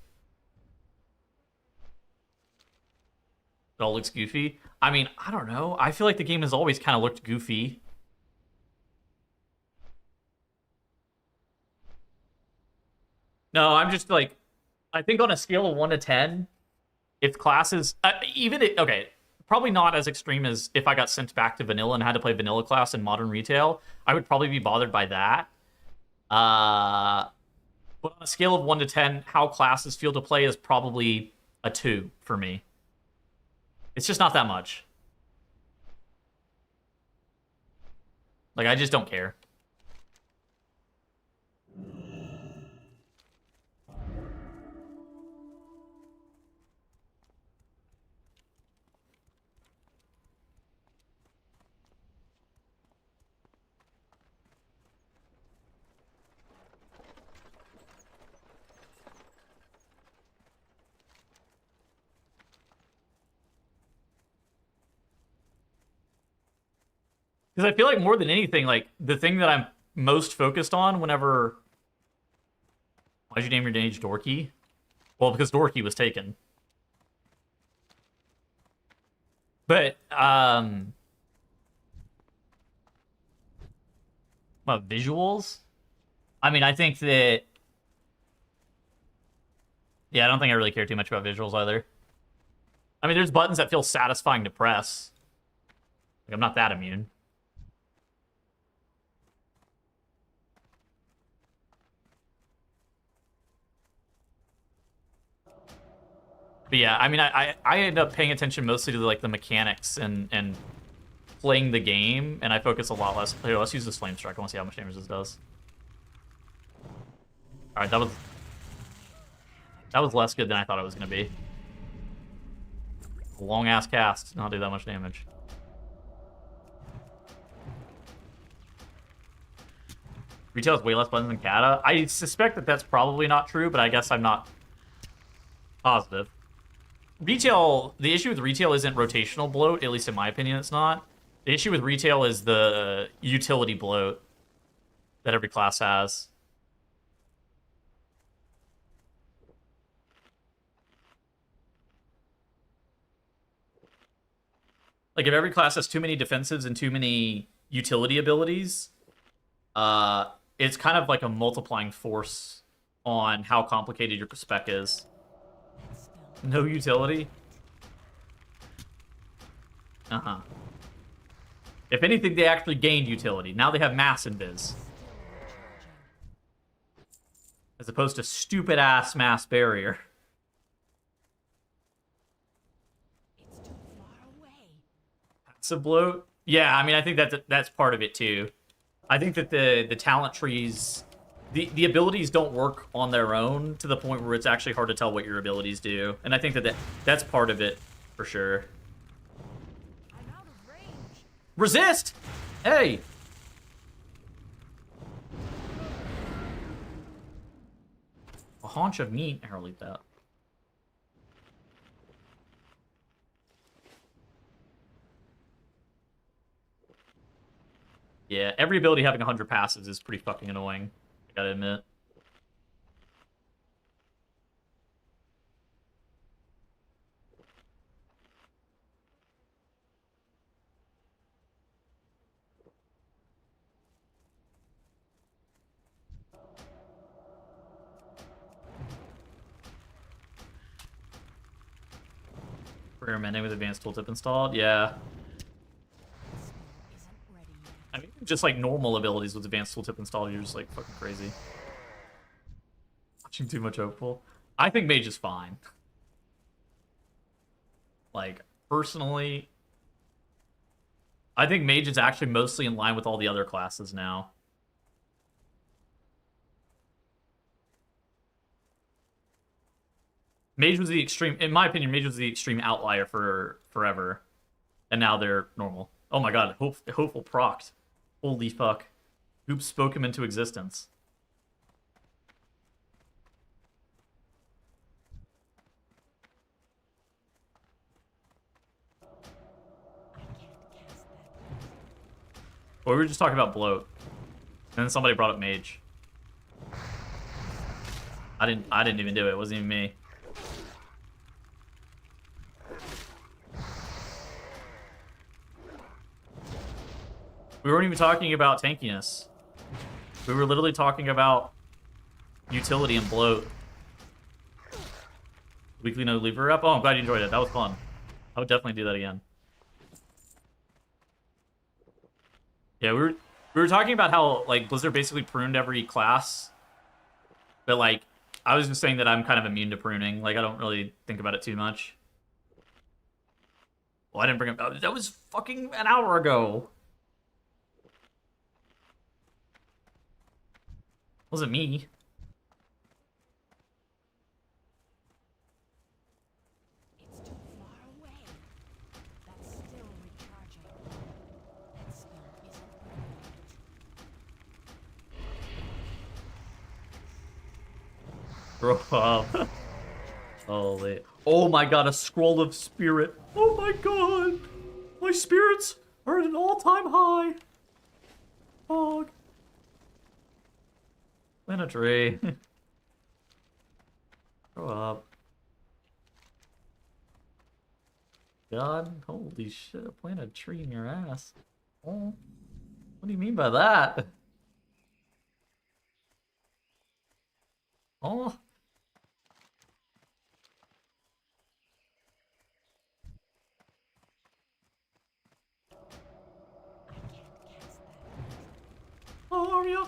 It all looks goofy. I mean, I don't know. I feel like the game has always kind of looked goofy. No, I'm just like, I think on a scale of 1 to 10, if classes, okay, probably not as extreme as if I got sent back to vanilla and had to play vanilla class in modern retail. I would probably be bothered by that. But on a scale of 1 to 10, how classes feel to play is probably a 2 for me. It's just not that much. Like, I just don't care. Because I feel like more than anything, like, the thing that I'm most focused on whenever... Why'd you name your mage Dorky? Well, because Dorky was taken. But, what, visuals? I mean, I think that... Yeah, I don't think I really care too much about visuals either. I mean, there's buttons that feel satisfying to press. Like, I'm not that immune. But yeah, I mean, I end up paying attention mostly to like the mechanics and playing the game, and I focus a lot less. Here, let's use this Flame Strike. I want to see how much damage this does. All right, that was less good than I thought it was gonna be. Long ass cast, not do that much damage. Retail has way less buttons than Kata. I suspect that that's probably not true, but I guess I'm not positive. Retail, the issue with retail isn't rotational bloat, at least in my opinion it's not. The issue with retail is the utility bloat that every class has. Like, if every class has too many defensives and too many utility abilities, it's kind of like a multiplying force on how complicated your spec is. No utility? Uh-huh. If anything, they actually gained utility. Now they have mass invis. As opposed to stupid-ass mass barrier. It's too far away. Passive bloat? Yeah, I mean, I think that's part of it too. I think that the talent trees, the abilities don't work on their own to the point where it's actually hard to tell what your abilities do, and I think that's part of it for sure. I'm out of range. Resist! Hey! A haunch of meat. I'll eat that. Yeah, every ability having 100 passives is pretty fucking annoying, I gotta admit. Rare mending with advanced tooltip installed? Yeah. I mean, just like normal abilities with advanced tooltip installed, you're just like fucking crazy. Watching too much hopeful. I think mage is fine. Like, personally, I think mage is actually mostly in line with all the other classes now. Mage was the extreme, in my opinion, mage was the extreme outlier for forever. And now they're normal. Oh my god, hopeful procced. Holy fuck. Hoop spoke him into existence. Well, we were just talking about bloat. And then somebody brought up mage. I didn't even do it. It wasn't even me. We weren't even talking about tankiness. We were literally talking about utility and bloat. Weekly no lever up. Oh, I'm glad you enjoyed it. That was fun. I would definitely do that again. Yeah, we were talking about how like Blizzard basically pruned every class, but like I was just saying that I'm kind of immune to pruning. Like I don't really think about it too much. Well, I didn't bring up. Oh, that was fucking an hour ago. Wasn't me. It's too far away. That's still recharging. That spell isn't Grow up. Holy. Oh my god, a scroll of spirit. Oh my god. My spirits are at an all-time high. Fog. Plant a tree. Grow up. God, holy shit, plant a tree in your ass. Oh. What do you mean by that? Oh. Oh, Aria.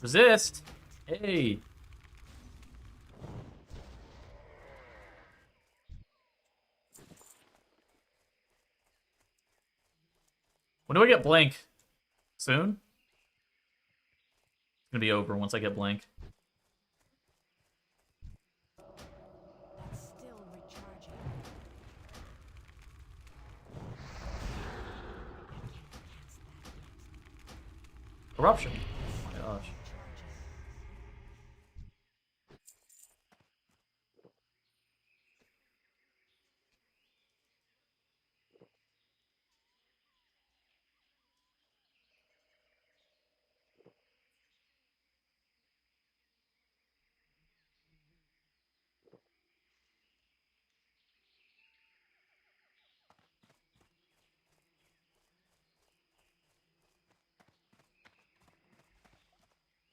Resist. Hey. When do I get blank? Soon? It's gonna be over once I get blank. That's still recharging. Corruption. Oh my gosh.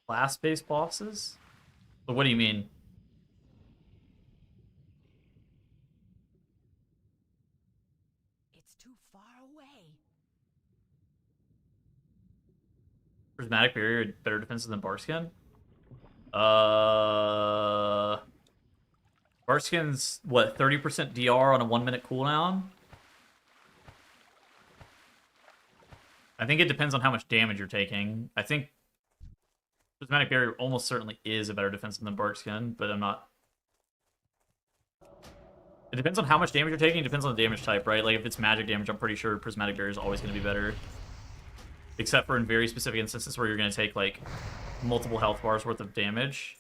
Class-based bosses? But what do you mean? It's too far away. Prismatic barrier, better defenses than Barskin? Barskin's, what, 30% DR on a 1-minute cooldown? I think it depends on how much damage you're taking. I think Prismatic Barrier almost certainly is a better defense than Barkskin, but I'm not... It depends on how much damage you're taking. It depends on the damage type, right? Like, if it's magic damage, I'm pretty sure Prismatic Barrier is always going to be better. Except for in very specific instances where you're going to take, like, multiple health bars worth of damage.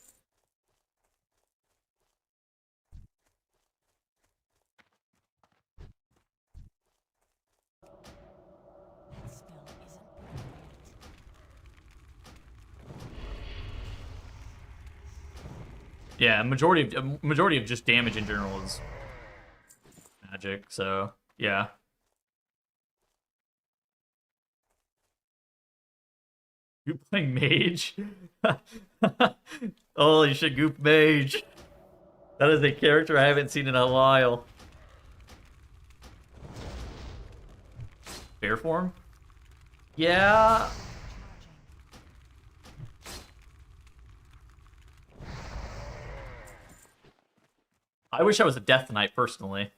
Yeah, majority of just damage in general is magic, so yeah. You playing mage? Holy shit, Goop Mage. That is a character I haven't seen in a while. Bear form? Yeah. I wish I was a Death Knight, personally.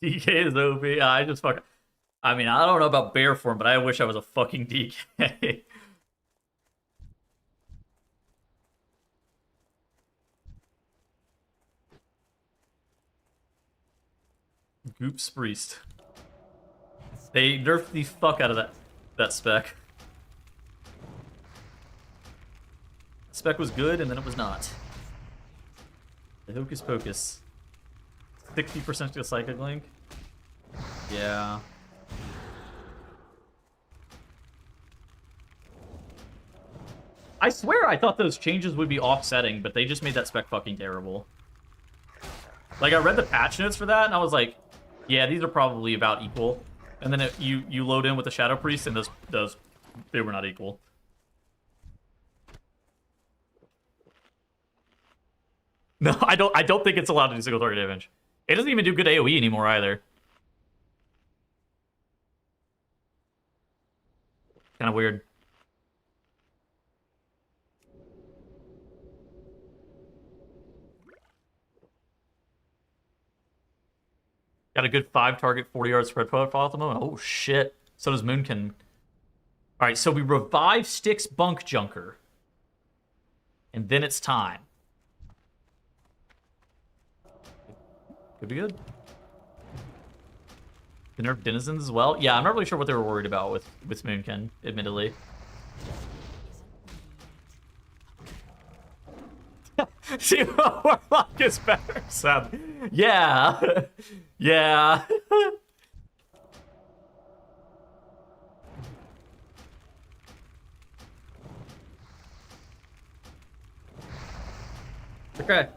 DK is OP. I just fucking... I mean, I don't know about bear form, but I wish I was a fucking DK. Goop's Priest. They nerfed the fuck out of that spec. Spec was good, and then it was not. The Hocus Pocus. 60% to the Psychic Link? Yeah. I swear I thought those changes would be offsetting, but they just made that spec fucking terrible. Like, I read the patch notes for that, and I was like, yeah, these are probably about equal. And then you load in with the Shadow Priest, and those they were not equal. No, I don't think it's allowed to do single target damage. It doesn't even do good AoE anymore either. Kind of weird. Got a good 5-target, 40-yard spread profile at the moment. Oh, shit. So does Moonkin. All right, so we revive Styx Bunk Junker. And then it's time. Could be good. The nerf Denizens as well? Yeah, I'm not really sure what they were worried about with Moonkin, admittedly. See, Warlock is better, son. Yeah. Yeah. Okay.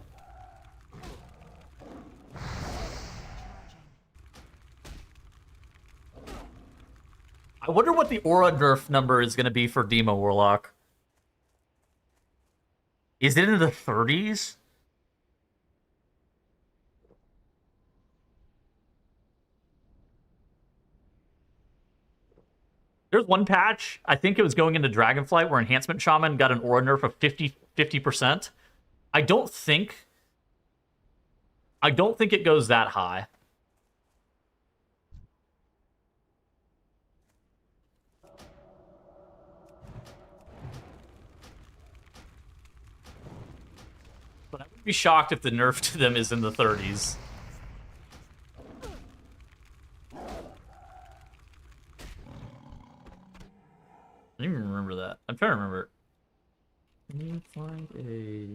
I wonder what the aura nerf number is going to be for Demo Warlock. Is it in the 30s? There's one patch, I think it was going into Dragonflight, where Enhancement Shaman got an aura nerf of 50%. I don't think it goes that high. But I would be shocked if the nerf to them is in the 30s. I don't even remember that. I'm trying to remember. Can you find a...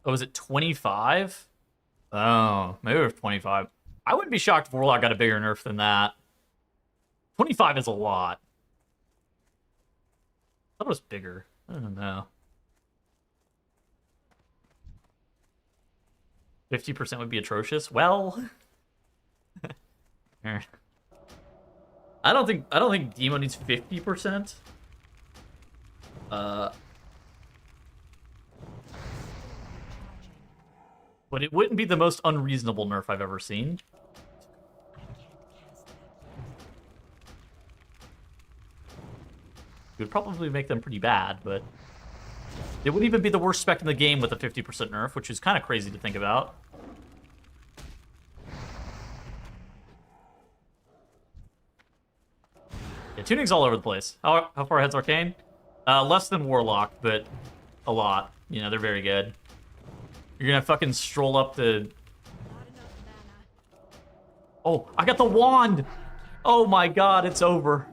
Oh, is it 25? Oh, maybe it was 25. I wouldn't be shocked if Warlock got a bigger nerf than that. 25 is a lot. I thought it was bigger. I don't know. 50% would be atrocious. Well, I don't think Demo needs 50%. But it wouldn't be the most unreasonable nerf I've ever seen. It would probably make them pretty bad, but it wouldn't even be the worst spec in the game with a 50% nerf, which is kind of crazy to think about. Yeah, tuning's all over the place. How far ahead's Arcane? Less than Warlock, but a lot. You know, they're very good. You're gonna fucking stroll up the... Oh, I got the wand! Oh my god, it's over.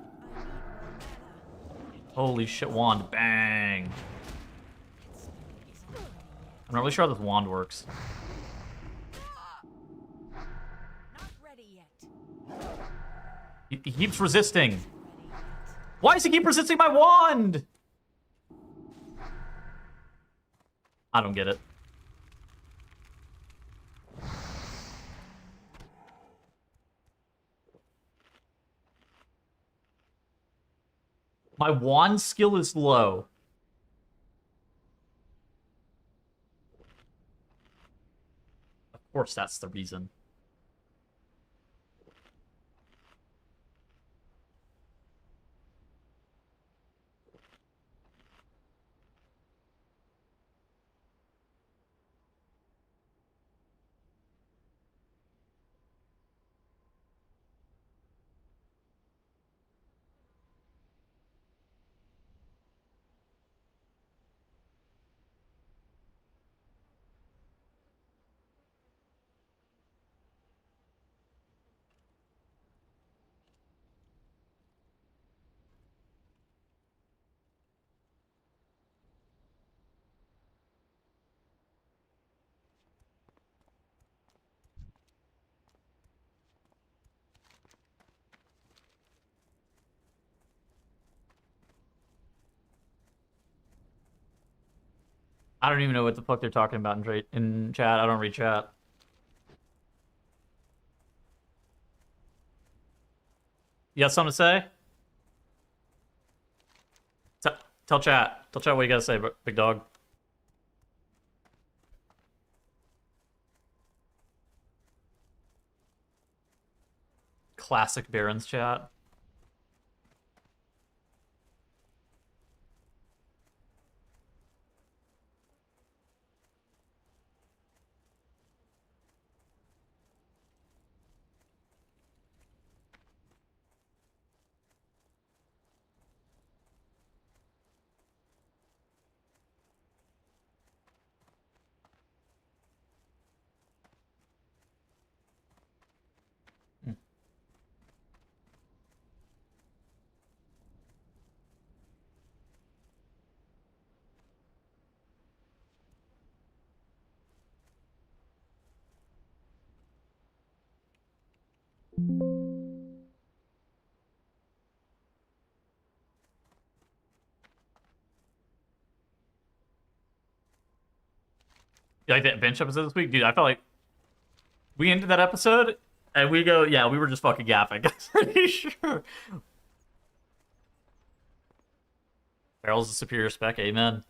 Holy shit, wand. Bang. I'm not really sure how this wand works. Not ready yet. He keeps resisting. Why does he keep resisting my wand? I don't get it. My wand skill is low. Of course, that's the reason. I don't even know what the fuck they're talking about in chat. I don't read chat. You got something to say? Tell chat. Tell chat what you gotta say, big dog. Classic Barons chat. You like that bench episode this week? Dude, I felt like we ended that episode and we go, yeah, we were just fucking gapping. I'm pretty sure. Barrel's a superior spec, amen.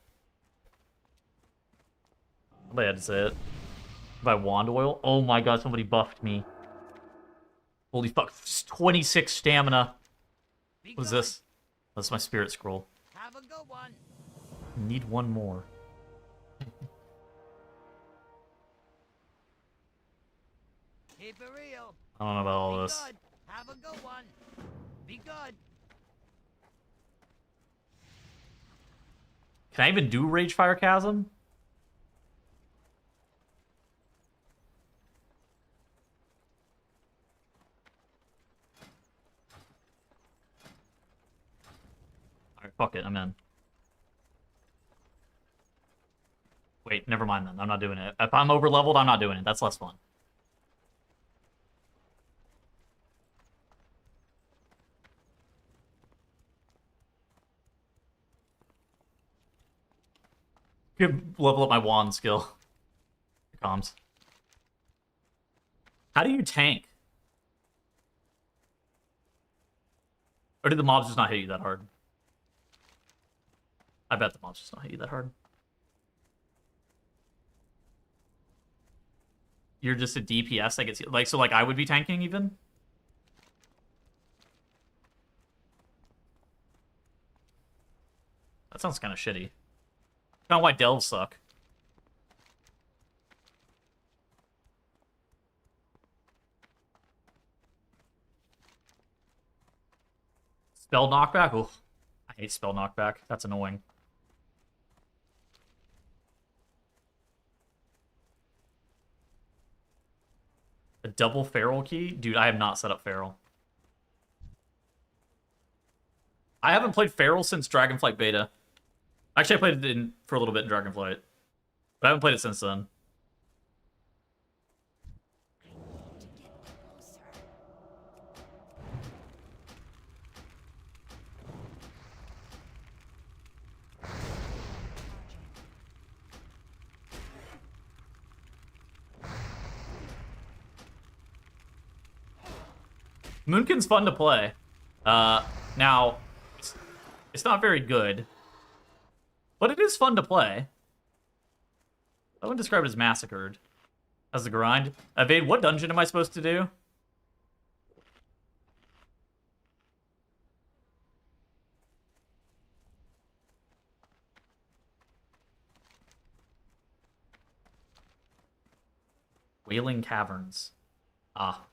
Somebody had to say it. By wand oil? Oh my god, somebody buffed me. Holy fuck, 26 stamina. What is this? That's my spirit scroll. Have a good one. Need one more. Keep it real. I don't know about all Be this. good. Have a good one. Be good. Can I even do Rage Fire Chasm? Alright, fuck it, I'm in. Wait. wait, never mind then. I'm not doing it. If I'm over leveled, I'm not doing it. That's less fun. Could level up my wand skill. Comms. How do you tank? Or did the mobs just not hit you that hard? I bet the mobs just not hit you that hard. You're just a DPS that gets like, so like I would be tanking even? That sounds kind of shitty. Kind of why delves suck. Spell knockback? Oh, I hate spell knockback. That's annoying. A double feral key? Dude, I have not set up feral. I haven't played feral since Dragonflight beta. Actually, I played it for a little bit in Dragonflight. But I haven't played it since then. Moonkin's fun to play. Now, it's not very good, but it is fun to play. I wouldn't describe it as massacred. As the grind. Evade, what dungeon am I supposed to do? Wailing Caverns. Ah.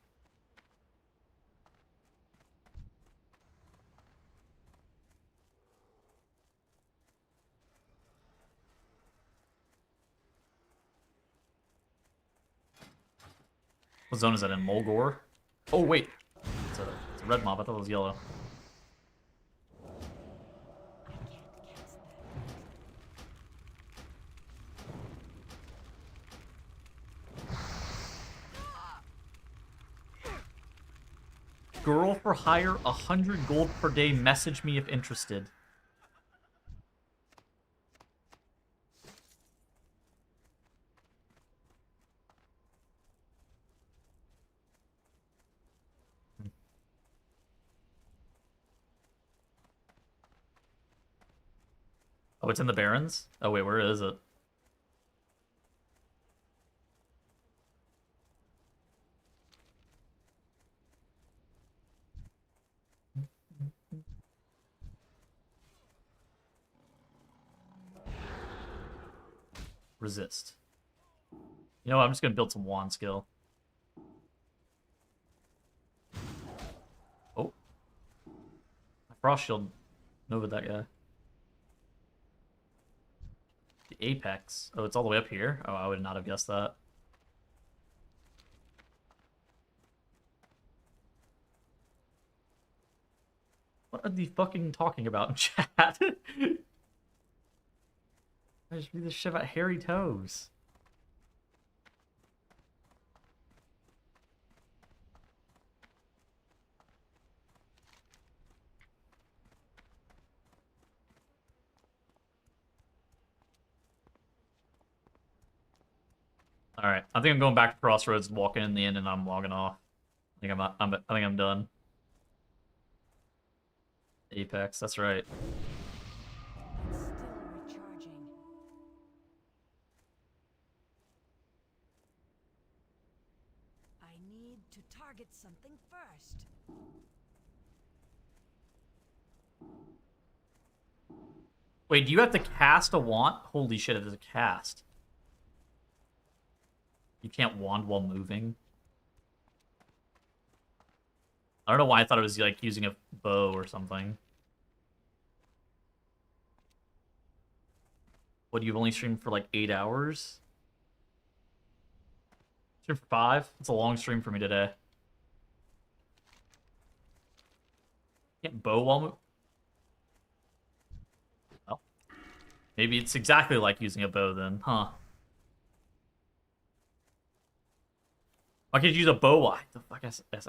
What zone is that in? Mulgore? Oh, wait. It's a red mob. I thought it was yellow. Girl for hire, 100 gold per day. Message me if interested. Oh, it's in the Barrens? Oh, wait, where is it? Resist. You know what? I'm just going to build some wand skill. Oh. My Frost Shield Nova that guy. The Apex. Oh, it's all the way up here? Oh, I would not have guessed that. What are they fucking talking about in chat? I just read this shit about hairy toes. All right, I think I'm going back to Crossroads, walking in the inn, and I'm logging off. I think I'm done. Apex, that's right. Still recharging. I need to target something first. Wait, do you have to cast a wand? Holy shit, it is a cast. You can't wand while moving. I don't know why I thought it was like using a bow or something. What, you've only streamed for like 8 hours? Stream for 5? It's a long stream for me today. Can't bow while moving. Well, maybe it's exactly like using a bow then, huh? Why can't you use a bow? Why the fuck is that?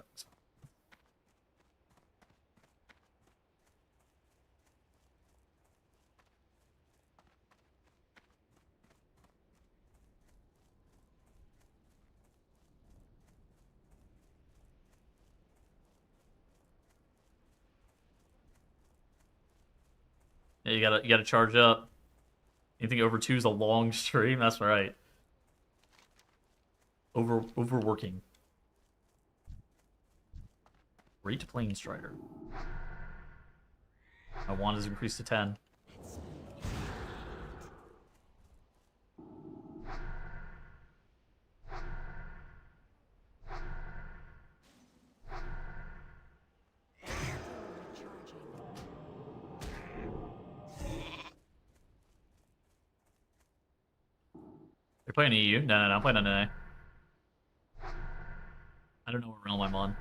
Yeah, you gotta charge up. Anything over 2 is a long stream. That's right. Overworking. Rate Plane Strider. My wand is increased to 10. You're playing EU? No, I'm playing on NA. I don't know what realm I'm on.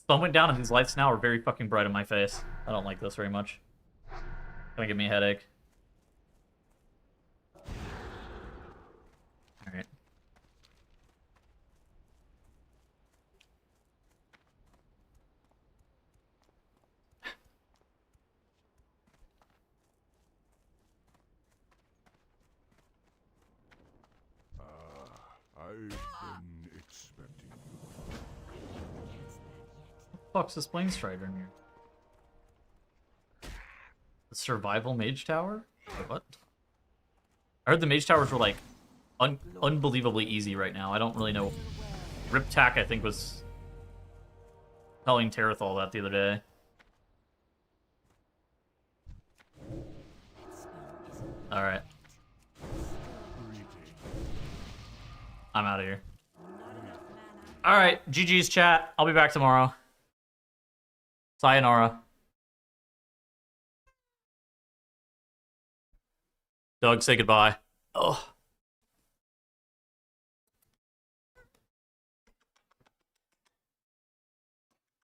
Sun went down and these lights now are very fucking bright in my face. I don't like this very much. Gonna give me a headache. Alright. I've been expecting you. What the fuck's this Plane Strider in here? The Survival Mage Tower? Wait, what? I heard the Mage Towers were like unbelievably easy right now. I don't really know. Riptac, I think, was telling Terrathal that the other day. Alright. I'm out of here. Alright, GG's chat. I'll be back tomorrow. Sayonara. Doug, say goodbye. Oh.